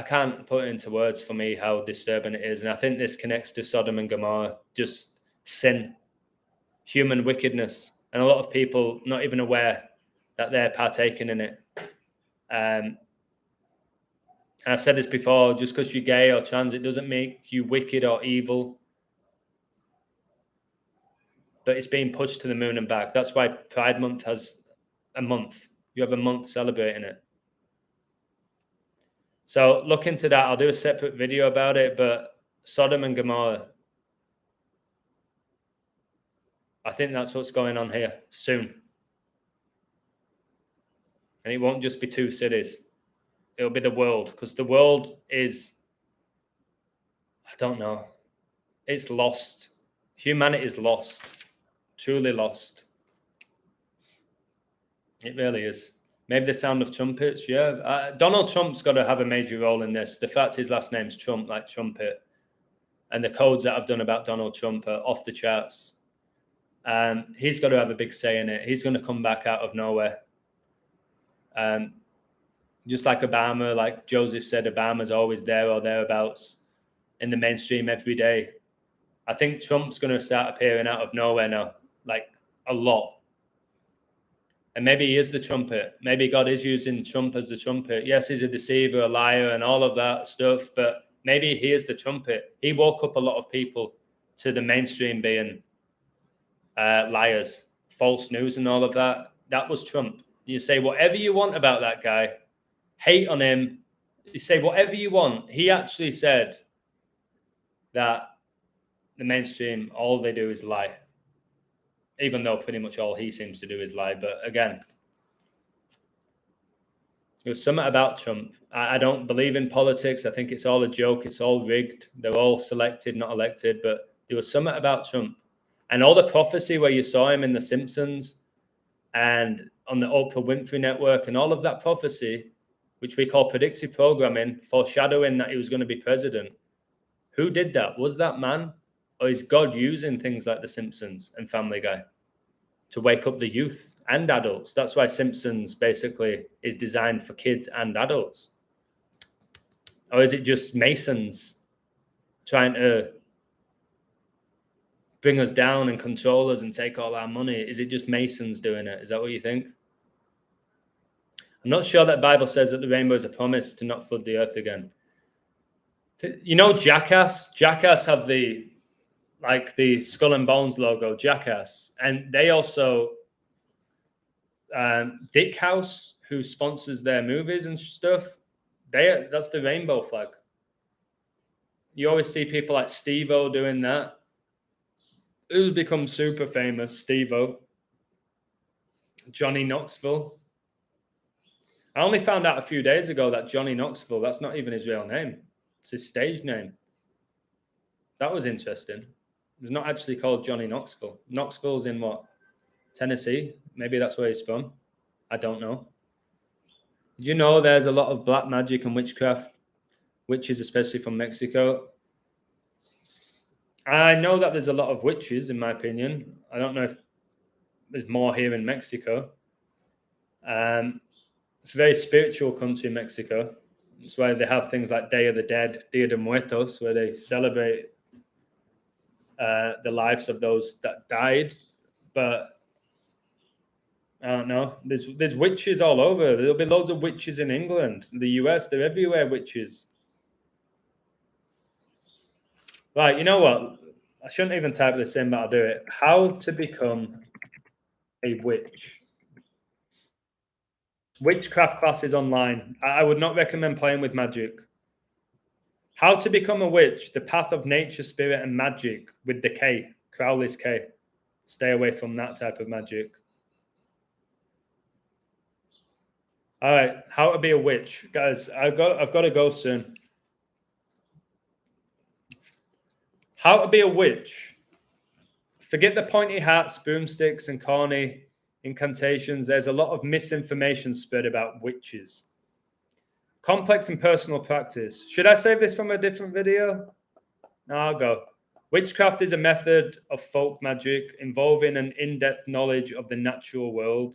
can't put it into words for me how disturbing it is. And I think this connects to Sodom and Gomorrah, just sin, human wickedness, and a lot of people not even aware that they're partaking in it. And I've said this before, just because you're gay or trans, it doesn't make you wicked or evil. But it's being pushed to the moon and back. That's why Pride Month has a month. You have a month celebrating it. So look into that. I'll do a separate video about it. But Sodom and Gomorrah, I think that's what's going on here soon. And it won't just be two cities. It'll be the world, because the world is, I don't know, it's lost. Humanity is lost. Truly lost. It really is. Maybe the sound of trumpets, yeah. Donald Trump's got to have a major role in this. The fact his last name's Trump, like trumpet, and the codes that I've done about Donald Trump are off the charts. He's got to have a big say in it. He's going to come back out of nowhere. Just like Obama, like Joseph said, Obama's always there or thereabouts in the mainstream every day. I think Trump's going to start appearing out of nowhere now, like a lot. And maybe he is the trumpet. Maybe God is using Trump as the trumpet. Yes, he's a deceiver, a liar, and all of that stuff, but maybe he is the trumpet. He woke up a lot of people to the mainstream being liars, false news and all of that. That was Trump. You say whatever you want about that guy, hate on him, you say whatever you want. He actually said that the mainstream, all they do is lie. Even though pretty much all he seems to do is lie. But again, it was something about Trump. I don't believe in politics. I think it's all a joke. It's all rigged. They're all selected, not elected. But there was something about Trump. And all the prophecy where you saw him in The Simpsons and on the Oprah Winfrey Network and all of that prophecy, which we call predictive programming, foreshadowing that he was going to be president. Who did that? Was that man? Or is God using things like The Simpsons and Family Guy to wake up the youth and adults? That's why Simpsons basically is designed for kids and adults. Or is it just Masons trying to bring us down and control us and take all our money? Is it just Masons doing it? Is that what you think? I'm not sure that the Bible says that the rainbow is a promise to not flood the earth again. You know, Jackass? Jackass have the Skull and Bones logo, Jackass. And they also, Dick House, who sponsors their movies and stuff, that's the rainbow flag. You always see people like Steve-O doing that. Who's become super famous? Steve-O. Johnny Knoxville. I only found out a few days ago that Johnny Knoxville, that's not even his real name. It's his stage name. That was interesting. He's not actually called Johnny Knoxville. Knoxville's in what? Tennessee? Maybe that's where he's from. I don't know. Did you know there's a lot of black magic and witchcraft, witches especially from Mexico? I know that there's a lot of witches, in my opinion. I don't know if there's more here in Mexico. It's a very spiritual country, Mexico. That's why they have things like Day of the Dead, Dia de Muertos, where they celebrate the lives of those that died. But I don't know. There's witches all over. There'll be loads of witches in England, the US. They're everywhere, witches. Right, you know what? I shouldn't even type this in, but I'll do it. How to become a witch. Witchcraft classes online. I would not recommend playing with magic. How to become a witch. The path of nature, spirit, and magic with the K. Crowley's K. Stay away from that type of magic. All right. How to be a witch. Guys, I've got to go soon. How to be a witch. Forget the pointy hats, boomsticks, and corny incantations. There's a lot of misinformation spread about witches. Complex and personal practice. Should I save this from a different video? No, I'll go. Witchcraft is a method of folk magic involving an in-depth knowledge of the natural world,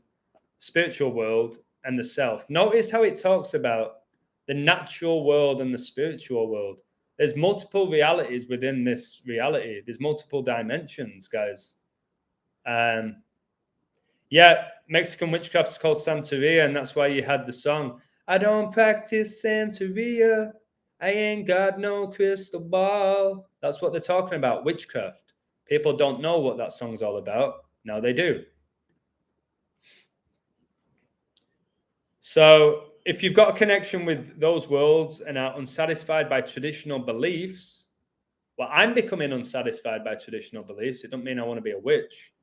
spiritual world, and the self. Notice how it talks about the natural world and the spiritual world. There's multiple realities within this reality. There's multiple dimensions, guys. Yeah, Mexican witchcraft is called Santeria, and that's why you had the song, I don't practice Santeria. I ain't got no crystal ball. That's what they're talking about, witchcraft. People don't know what that song's all about. Now they do. So if you've got a connection with those worlds and are unsatisfied by traditional beliefs, well, I'm becoming unsatisfied by traditional beliefs. It doesn't mean I want to be a witch.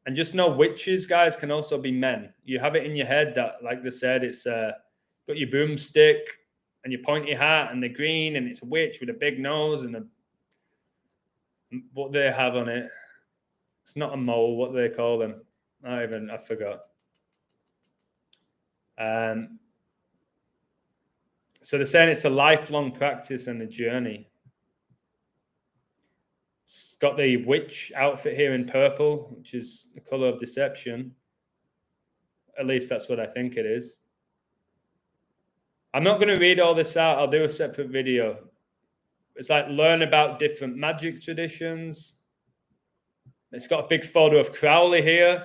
And just know witches, guys, can also be men. You have it in your head that, like they said, it's got your broomstick and your pointy hat and the green, and it's a witch with a big nose and what they have on it. It's not a mole. What do they call them? I forgot. So they're saying it's a lifelong practice and a journey. It's got the witch outfit here in purple, which is the color of deception. At least that's what I think it is. I'm not going to read all this out. I'll do a separate video. It's like learn about different magic traditions. It's got a big photo of Crowley here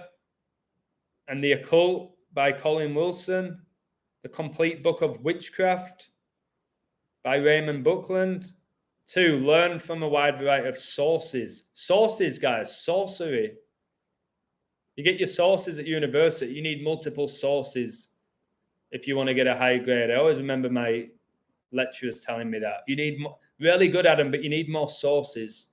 and The Occult by Colin Wilson. The Complete Book of Witchcraft by Raymond Buckland. 2, learn from a wide variety of sources. Sources, guys, sorcery. You get your sources at university. You need multiple sources if you want to get a high grade. I always remember my lecturers telling me that. You need really good at them, but you need more sources.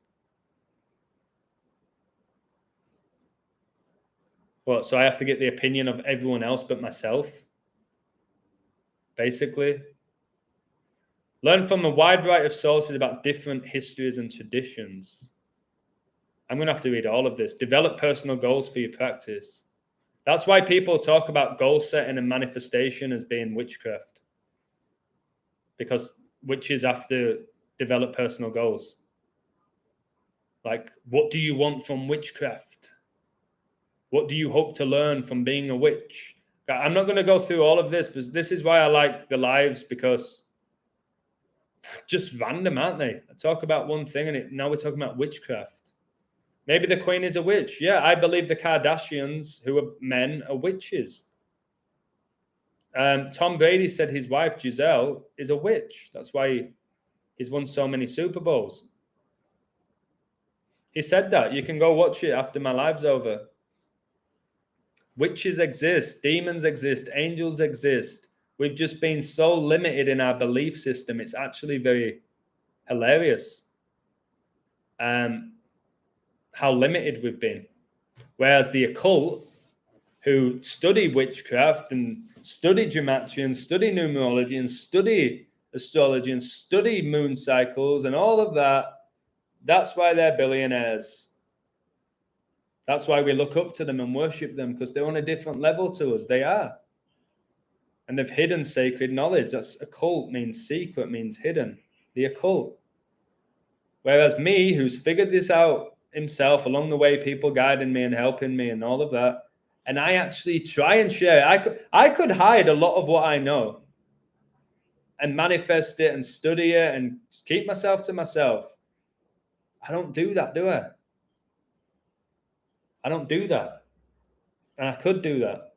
What? So I have to get the opinion of everyone else but myself, basically. Learn from a wide variety of sources about different histories and traditions. I'm going to have to read all of this. Develop personal goals for your practice. That's why people talk about goal setting and manifestation as being witchcraft. Because witches have to develop personal goals. Like, what do you want from witchcraft? What do you hope to learn from being a witch? I'm not going to go through all of this, but this is why I like the lives, because just random, aren't they? I talk about one thing and now we're talking about witchcraft. Maybe the queen is a witch. Yeah, I believe the Kardashians, who are men, are witches. Tom Brady said his wife, Giselle, is a witch. That's why he's won so many Super Bowls. He said that. You can go watch it after my live's over. Witches exist. Demons exist. Angels exist. We've just been so limited in our belief system. It's actually very hilarious how limited we've been. Whereas the occult, who study witchcraft and study gematria and study numerology and study astrology and study moon cycles and all of that, that's why they're billionaires. That's why we look up to them and worship them, because they're on a different level to us. They are. And they've hidden sacred knowledge. That's occult, means secret, means hidden. The occult. Whereas me, who's figured this out himself along the way, people guiding me and helping me and all of that, and I actually try and share it. I could hide a lot of what I know and manifest it and study it and keep myself to myself. I don't do that, do I? I don't do that. And I could do that.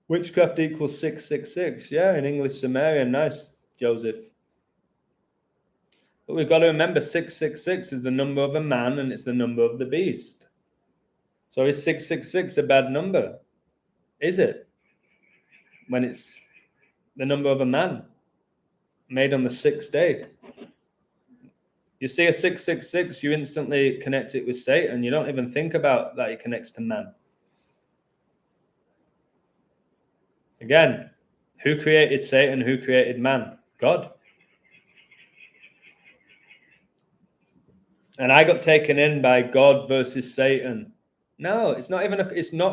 Witchcraft equals 666. Yeah, in English Sumerian. Nice, Joseph. But we've got to remember 666 is the number of a man and it's the number of the beast. So is 666 a bad number? Is it? When it's the number of a man made on the 6th day. You see a 666, you instantly connect it with Satan. You don't even think about that it connects to man. Again, who created Satan? Who created man? God. And I got taken in by God versus Satan. No, it's not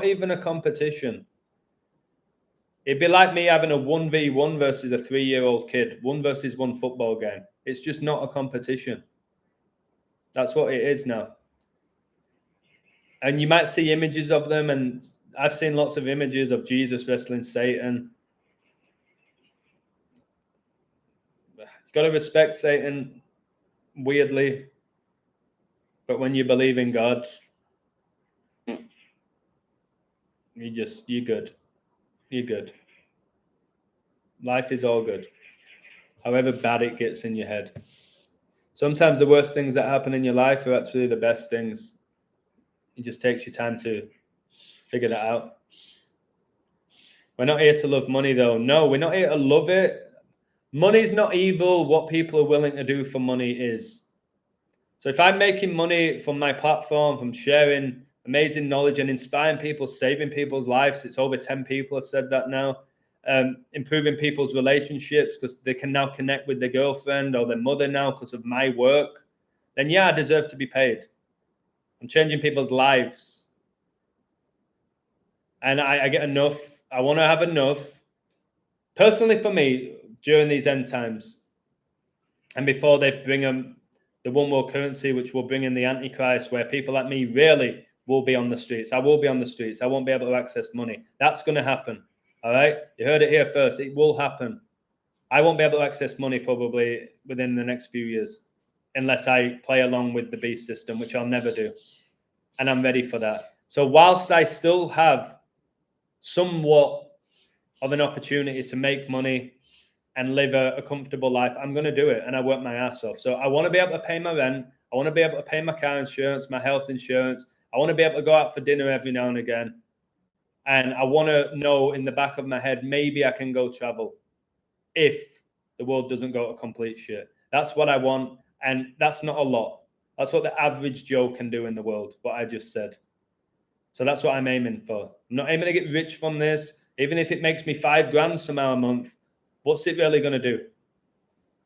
even a competition. It'd be like me having a 1v1 versus a 3-year-old kid, 1 versus 1 football game. It's just not a competition. That's what it is now. And you might see images of them, and I've seen lots of images of Jesus wrestling Satan. You've got to respect Satan, weirdly. But when you believe in God, you're good. You're good. Life is all good. However bad it gets in your head. Sometimes the worst things that happen in your life are actually the best things. It just takes you time to figure that out. We're not here to love money, though. No, we're not here to love it. Money's not evil. What people are willing to do for money is. So if I'm making money from my platform, from sharing amazing knowledge and inspiring people, saving people's lives, it's over 10 people have said that now, improving people's relationships because they can now connect with their girlfriend or their mother now because of my work, then yeah, I deserve to be paid. I'm changing people's lives. And I get enough. I want to have enough. Personally, for me, during these end times, and before they bring the one world currency, which will bring in the Antichrist, where people like me really will be on the streets. I will be on the streets. I won't be able to access money. That's going to happen. All right? You heard it here first. It will happen. I won't be able to access money probably within the next few years unless I play along with the beast system, which I'll never do. And I'm ready for that. So whilst I still have somewhat of an opportunity to make money and live a comfortable life, I'm going to do it. And I work my ass off. So I want to be able to pay my rent. I want to be able to pay my car insurance, my health insurance. I want to be able to go out for dinner every now and again. And I want to know in the back of my head, maybe I can go travel if the world doesn't go to complete shit. That's what I want. And that's not a lot. That's what the average Joe can do in the world, what I just said. So that's what I'm aiming for. I'm not aiming to get rich from this. Even if it makes me $5,000 somehow a month, what's it really going to do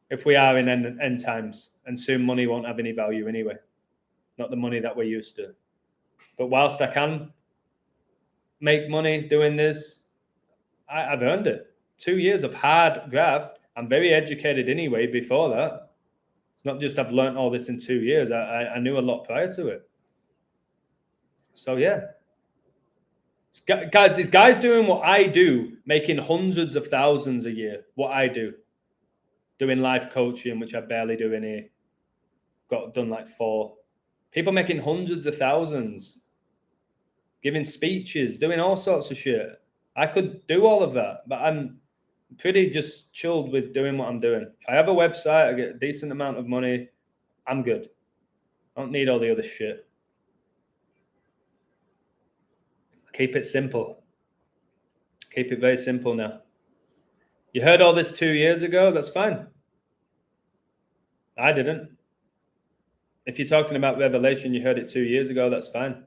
if we are in end times? And soon money won't have any value anyway. Not the money that we're used to. But whilst I can make money doing this, I've earned it. 2 years of hard graft. I'm very educated anyway before that. It's not just I've learned all this in 2 years. I knew a lot prior to it. So yeah. Guys, these guys doing what I do, making hundreds of thousands a year, what I do. Doing life coaching, which I barely do any. Got done like 4. People making hundreds of thousands. Giving speeches, doing all sorts of shit. I could do all of that, but I'm pretty just chilled with doing what I'm doing. If I have a website, I get a decent amount of money, I'm good. I don't need all the other shit. Keep it simple. Keep it very simple now. You heard all this 2 years ago, that's fine. I didn't. If you're talking about revelation, you heard it 2 years ago, that's fine.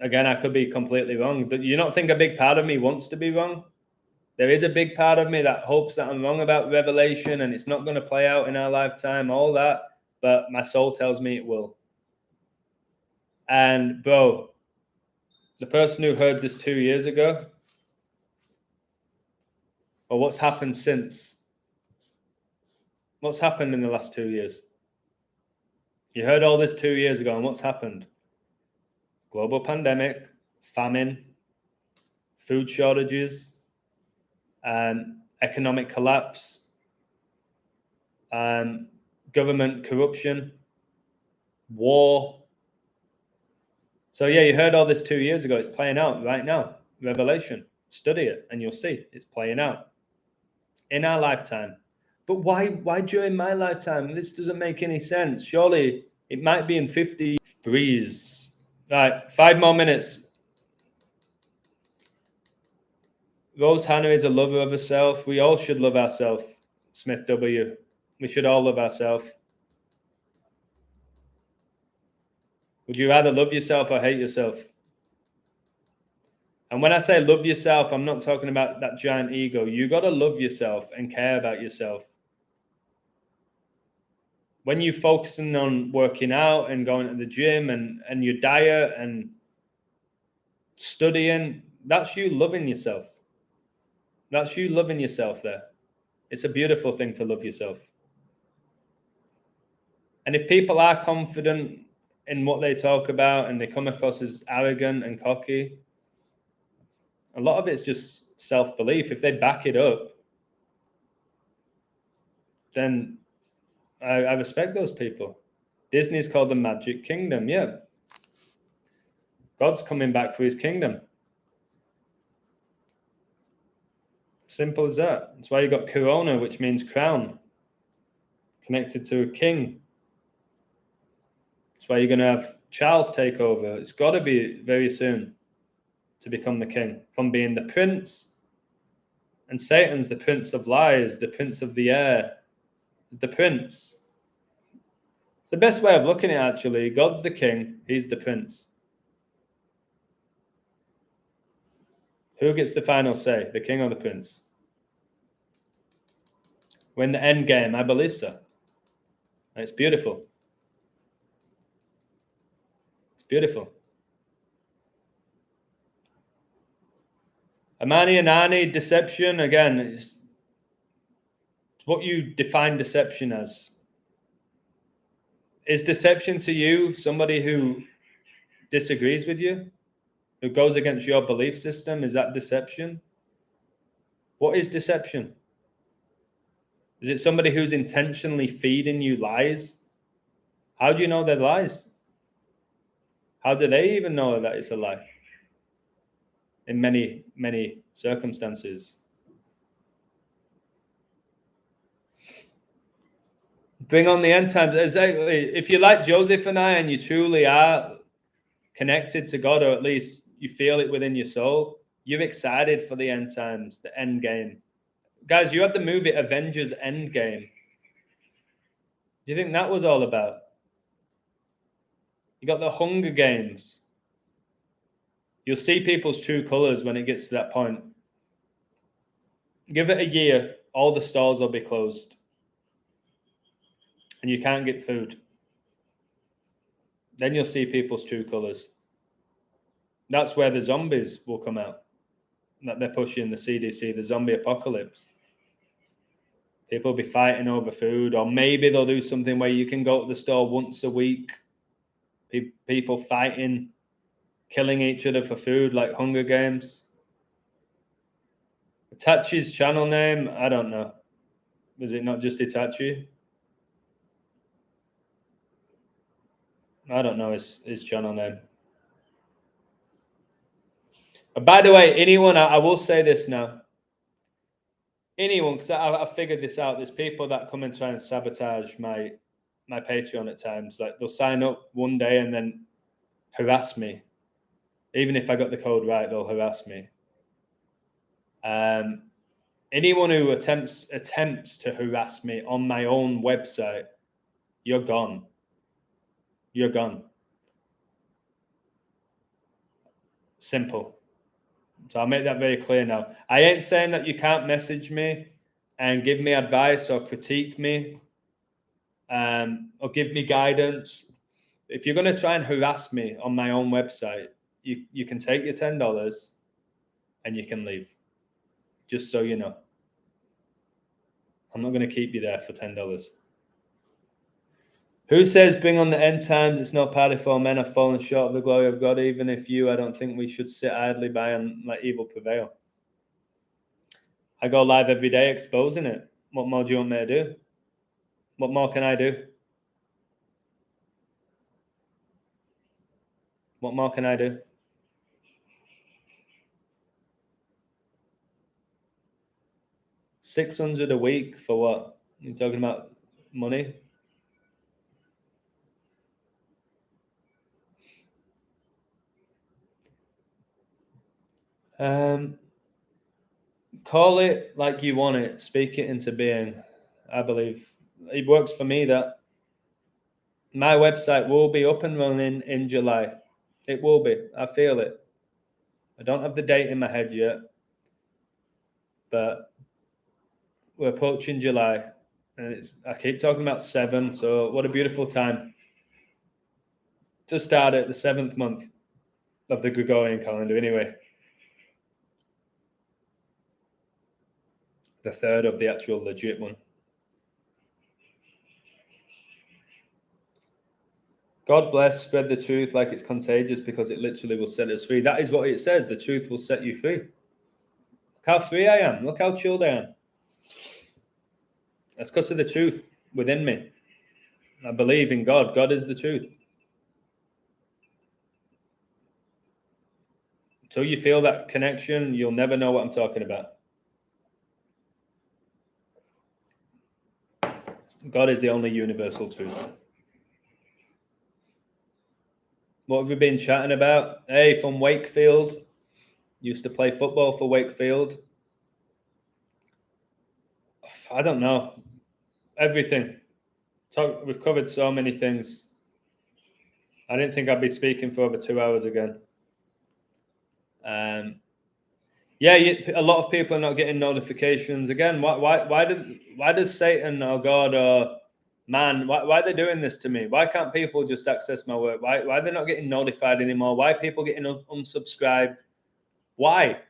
Again, I could be completely wrong, but you don't think a big part of me wants to be wrong? There is a big part of me that hopes that I'm wrong about revelation and it's not going to play out in our lifetime, all that, but my soul tells me it will. And bro, the person who heard this 2 years ago, or what's happened since? What's happened in the last 2 years? You heard all this 2 years ago, and what's happened? Global pandemic, famine, food shortages, economic collapse, government corruption, war. So yeah, you heard all this 2 years ago. It's playing out right now. Revelation. Study it and you'll see it's playing out in our lifetime. But why during my lifetime? This doesn't make any sense. Surely it might be in 53s. Right, 5 more minutes. Rose Hannah is a lover of herself. We all should love ourselves. Smith W. We should all love ourselves. Would you rather love yourself or hate yourself? And when I say love yourself, I'm not talking about that giant ego. You got to love yourself and care about yourself. When you're focusing on working out and going to the gym and your diet and studying, that's you loving yourself. That's you loving yourself there. It's a beautiful thing to love yourself. And if people are confident in what they talk about and they come across as arrogant and cocky, a lot of it's just self-belief. If they back it up, then I respect those people. Disney's called the Magic Kingdom. Yeah. God's coming back for his kingdom. Simple as that. That's why you got Corona, which means crown, connected to a king. That's why you're going to have Charles take over. It's got to be very soon to become the king, from being the prince. And Satan's the prince of lies, the prince of the air, the prince. It's the best way of looking at it, actually. God's the king, he's the prince. Who gets the final say, the king or the prince? We're in the end game, I believe so. And it's beautiful. It's beautiful. Amani and Ani, deception, again, it's what you define deception as. Is deception to you somebody who disagrees with you, who goes against your belief system? Is that deception? What is deception? Is it somebody who's intentionally feeding you lies? How do you know they're lies? How do they even know that it's a lie? in many, many circumstances. Bring on the end times. Exactly. If you're like Joseph and I, and you truly are connected to God, or at least you feel it within your soul, you're excited for the end times, the end game. Guys, you had the movie Avengers Endgame. Do you think that was all about? You got the Hunger Games. You'll see people's true colors when it gets to that point. Give it a year, all the stores will be closed. And you can't get food. Then you'll see people's true colors. That's where the zombies will come out. That they're pushing the CDC, the zombie apocalypse. People will be fighting over food, or maybe they'll do something where you can go to the store once a week. People fighting, killing each other for food, like Hunger Games. Itachi's channel name, I don't know. Was it not just Itachi? I don't know his channel name. By the way, anyone, I will say this now. Anyone, because I figured this out. There's people that come and try and sabotage my Patreon at times. Like they'll sign up one day and then harass me. Even if I got the code right, they'll harass me. Anyone who attempts to harass me on my own website, you're gone. You're gone. Simple. So I'll make that very clear now. I ain't saying that you can't message me and give me advice or critique me or give me guidance. If you're going to try and harass me on my own website, you can take your $10 and you can leave. Just so you know. I'm not going to keep you there for $10. Who says bring on the end times? It's no party for men have fallen short of the glory of God. Even if I don't think we should sit idly by and let evil prevail. I go live every day exposing it. What more do you want me to do? What more can I do? What more can I do? $600 a week for what? You're talking about money? Call it like you want it. Speak it into being. I believe it works for me that my website will be up and running in July. It will be. I feel it. I don't have the date in my head yet, but we're approaching July, and I keep talking about 7. So what a beautiful time to start at the 7th month of the Gregorian calendar. Anyway, the 3rd of the actual legit one. God bless, spread the truth like it's contagious because it literally will set us free. That is what it says. The truth will set you free. Look how free I am. Look how chilled I am. That's because of the truth within me. I believe in God. God is the truth. Until you feel that connection, you'll never know what I'm talking about. God is the only universal truth. What have we been chatting about? Hey, from Wakefield. Used to play football for Wakefield. I don't know. Everything. We've covered so many things. I didn't think I'd be speaking for over 2 hours again. A lot of people are not getting notifications again. Why does Satan or God or man, why are they doing this to me? Why can't people just access my work? Why are they not getting notified anymore? Why are people getting unsubscribed? Why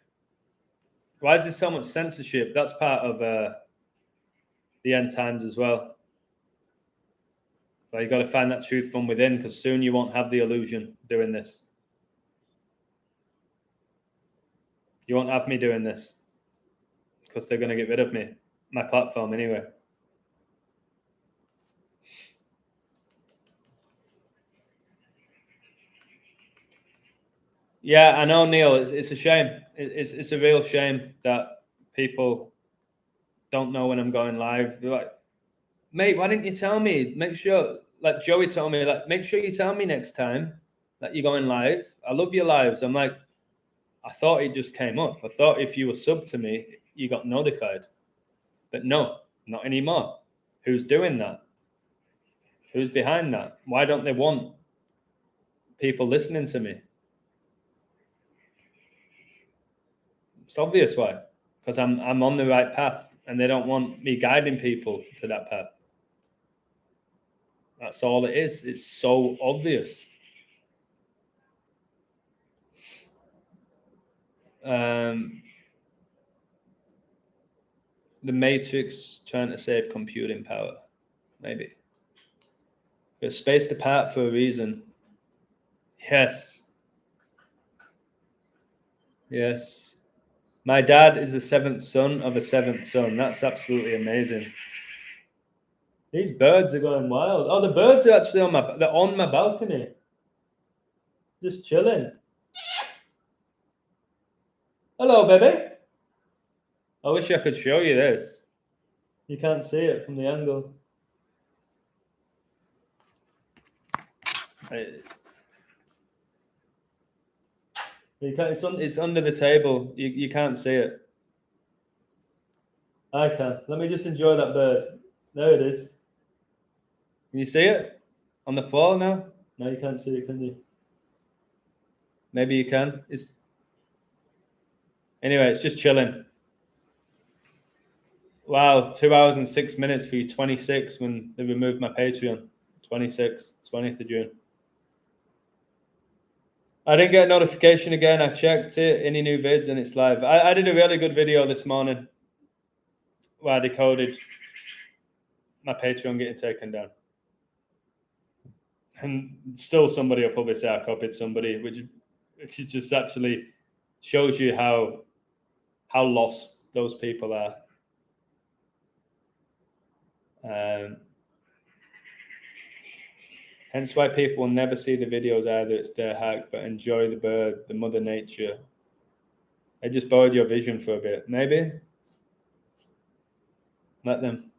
is there so much censorship? That's part of the end times as well. But you got to find that truth from within, because soon you won't have the illusion doing this. You won't have me doing this because they're going to get rid of me, my platform anyway. Yeah, I know, Neil. It's a shame. It's a real shame that people don't know when I'm going live. They're like, mate, why didn't you tell me? Make sure, like Joey told me, like, make sure you tell me next time that you're going live. I love your lives. I'm like, I thought it just came up. I thought if you were sub to me, you got notified. But no, not anymore. Who's doing that? Who's behind that? Why don't they want people listening to me? It's obvious why. Because I'm on the right path and they don't want me guiding people to that path. That's all it is. It's so obvious. The Matrix trying to save computing power. Maybe. They're spaced apart for a reason. Yes. Yes. My dad is the seventh son of a seventh son. That's absolutely amazing. These birds are going wild. Oh, the birds are actually they're on my balcony. Just chilling. Hello, baby. I wish I could show you this. You can't see it from the angle. You can't, it's under the table. You can't see it. I can. Let me just enjoy that bird. There it is. Can you see it? On the floor now? No, you can't see it, can you? Maybe you can. Anyway, it's just chilling. Wow, 2 hours and 6 minutes for you, 26 when they removed my Patreon. 26, 20th of June. I didn't get a notification again. I checked it, any new vids, and it's live. I did a really good video this morning where I decoded my Patreon getting taken down. And still somebody will probably say I copied somebody, which just actually shows you how lost those people are. Hence why people will never see the videos either. It's their hack, but enjoy the bird, the mother nature. They just borrowed your vision for a bit. Maybe. Let them.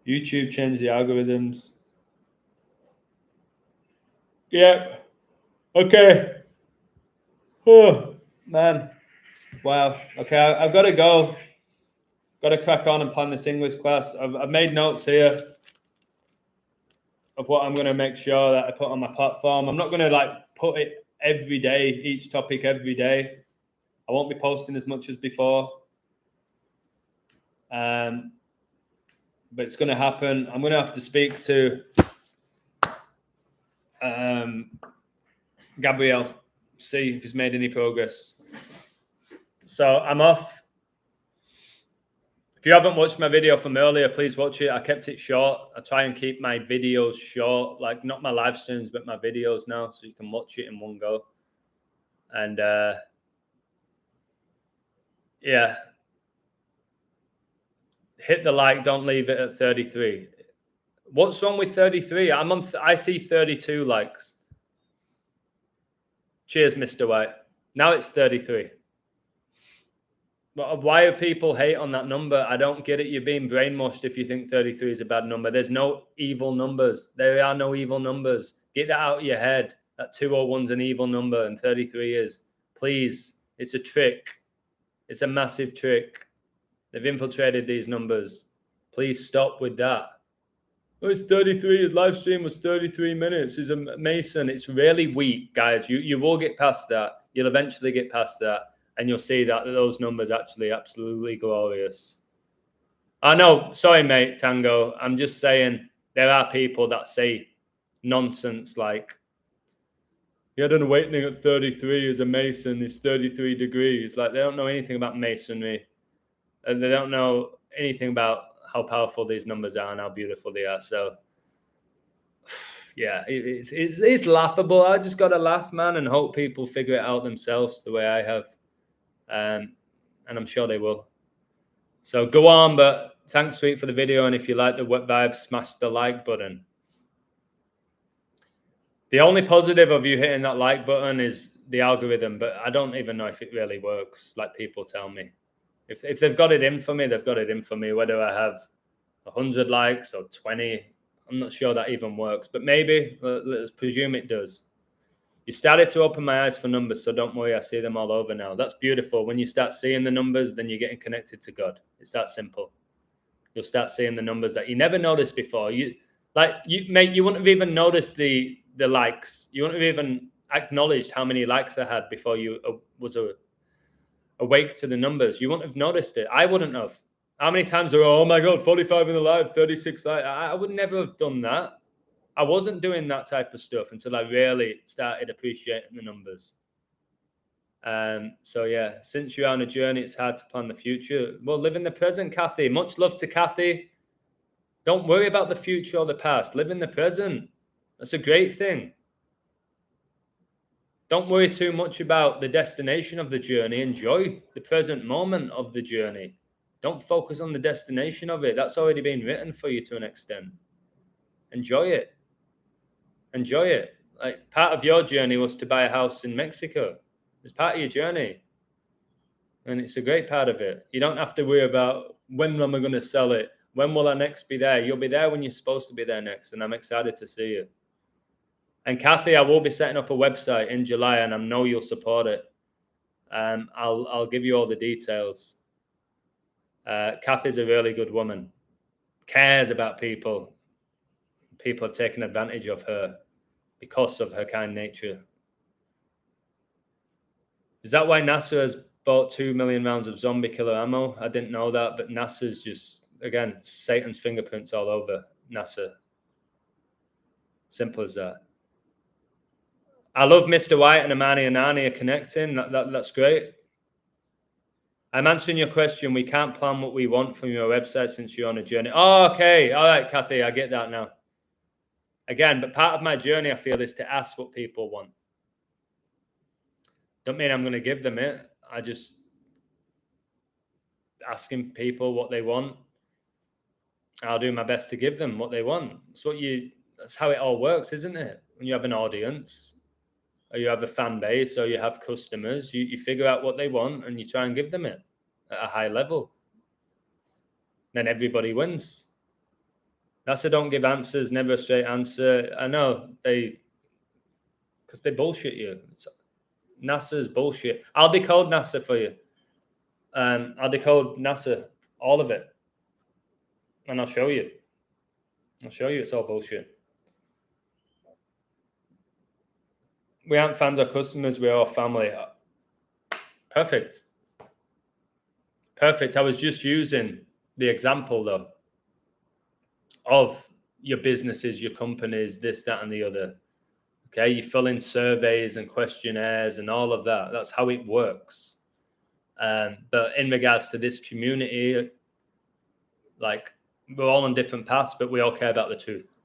YouTube changed the algorithms. Yep. Okay. Oh, man. Wow. Okay, I've got to go. Got to crack on and plan this English class. I've made notes here of what I'm going to make sure that I put on my platform. I'm not going to like put it every day, each topic every day. I won't be posting as much as before. But it's going to happen. I'm going to have to speak to Gabriel, see if he's made any progress. So I'm off. If you haven't watched my video from earlier, please watch it. I kept it short. I try and keep my videos short, like not my live streams, but my videos now, so you can watch it in one go. And yeah, hit the like. Don't leave it at 33. What's wrong with 33? I see 32 likes. Cheers, Mr. White. Now it's 33. Why do people hate on that number? I don't get it. You're being brainwashed if you think 33 is a bad number. There's no evil numbers. There are no evil numbers. Get that out of your head. That 201's an evil number and 33 is. Please, it's a trick. It's a massive trick. They've infiltrated these numbers. Please stop with that. Oh, it's 33. His live stream was 33 minutes. He's a Mason. It's really weak, guys. You will get past that. You'll eventually get past that. And you'll see that those numbers actually absolutely glorious. I know, sorry, mate, Tango. I'm just saying there are people that say nonsense like, he had an awakening at 33 as a Mason. It's 33 degrees. Like, they don't know anything about Masonry. And they don't know anything about how powerful these numbers are and how beautiful they are. So, yeah, it's laughable. I just got to laugh, man, and hope people figure it out themselves the way I have. And I'm sure they will. So go on, but thanks, Sweet, for the video. And if you like the vibe, smash the like button. The only positive of you hitting that like button is the algorithm, but I don't even know if it really works like people tell me. If they've got it in for me, they've got it in for me. Whether I have 100 likes or 20, I'm not sure that even works, but maybe. Let's presume it does. You started to open my eyes for numbers, so don't worry, I see them all over now. That's beautiful. When you start seeing the numbers, then you're getting connected to God. It's that simple. You'll start seeing the numbers that you never noticed before. You wouldn't have even noticed the likes. You wouldn't have even acknowledged how many likes I had before you was awake to the numbers. You wouldn't have noticed it. I wouldn't have. How many times are, oh my God, 45 in the live, 36 live. I would never have done that. I wasn't doing that type of stuff until I really started appreciating the numbers. So yeah, since you're on a journey, it's hard to plan the future. Well, live in the present, Kathy. Much love to Kathy. Don't worry about the future or the past. Live in the present. That's a great thing. Don't worry too much about the destination of the journey. Enjoy the present moment of the journey. Don't focus on the destination of it. That's already been written for you to an extent. Enjoy it. Enjoy it. Like, part of your journey was to buy a house in Mexico. It's part of your journey. And it's a great part of it. You don't have to worry about when am I going to sell it? When will I next be there? You'll be there when you're supposed to be there next. And I'm excited to see you. And Kathy, I will be setting up a website in July, and I know you'll support it. I'll give you all the details. Kathy's a really good woman. Cares about people. People have taken advantage of her because of her kind nature. Is that why NASA has bought 2 million rounds of zombie killer ammo? I didn't know that, but NASA's just, again, Satan's fingerprints all over NASA. Simple as that. I love Mr. White and Amani and Nani are connecting. That's great. I'm answering your question. We can't plan what we want from your website since you're on a journey. Oh, okay. All right, Kathy, I get that now. Again, but part of my journey, I feel, is to ask what people want. Don't mean I'm going to give them it. I just asking people what they want. I'll do my best to give them what they want. That's how it all works, isn't it? When you have an audience, or you have a fan base, or you have customers, you figure out what they want and you try and give them it at a high level. Then everybody wins. NASA don't give answers, never a straight answer. I know because they bullshit you. NASA's bullshit. I'll decode NASA for you. I'll decode NASA, all of it. And I'll show you. It's all bullshit. We aren't fans or customers, we're all family. Perfect. I was just using the example, though, of your businesses, your companies, this, that, and the other. Okay, you fill in surveys and questionnaires and all of that. That's how it works. But in regards to this community, like, we're all on different paths, but we all care about the truth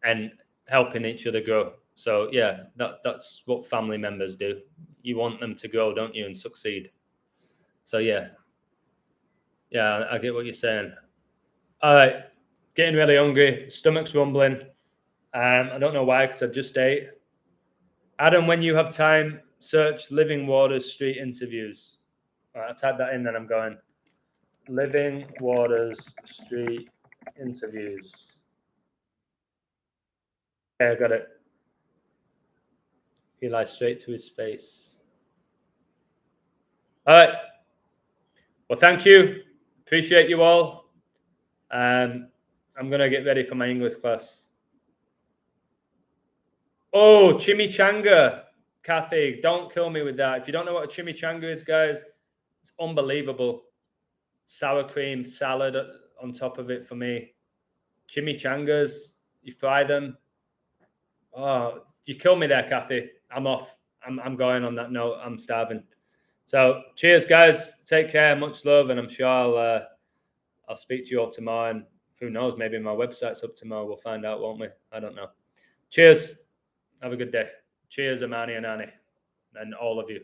and helping each other grow. So yeah, that's what family members do. You want them to grow, don't you, and succeed. So yeah, I get what you're saying. All right, getting really hungry, stomach's rumbling. I don't know why, because I just ate. Adam, when you have time, search Living Waters street interviews. All right, I type that in, then I'm going. Living Waters street interviews. Okay, I got it. He lies straight to his face. All right. Well, thank you. Appreciate you all. I'm going to get ready for my English class. Oh, chimichanga. Kathy, don't kill me with that. If you don't know what a chimichanga is, guys, it's unbelievable. Sour cream, salad on top of it for me. Chimichangas, you fry them. Oh, you kill me there, Kathy. I'm off. I'm going on that note. I'm starving. So cheers, guys. Take care. Much love. And I'm sure I'll speak to you all tomorrow. And who knows, maybe my website's up tomorrow. We'll find out, won't we? I don't know. Cheers. Have a good day. Cheers, Amani and Annie, and all of you.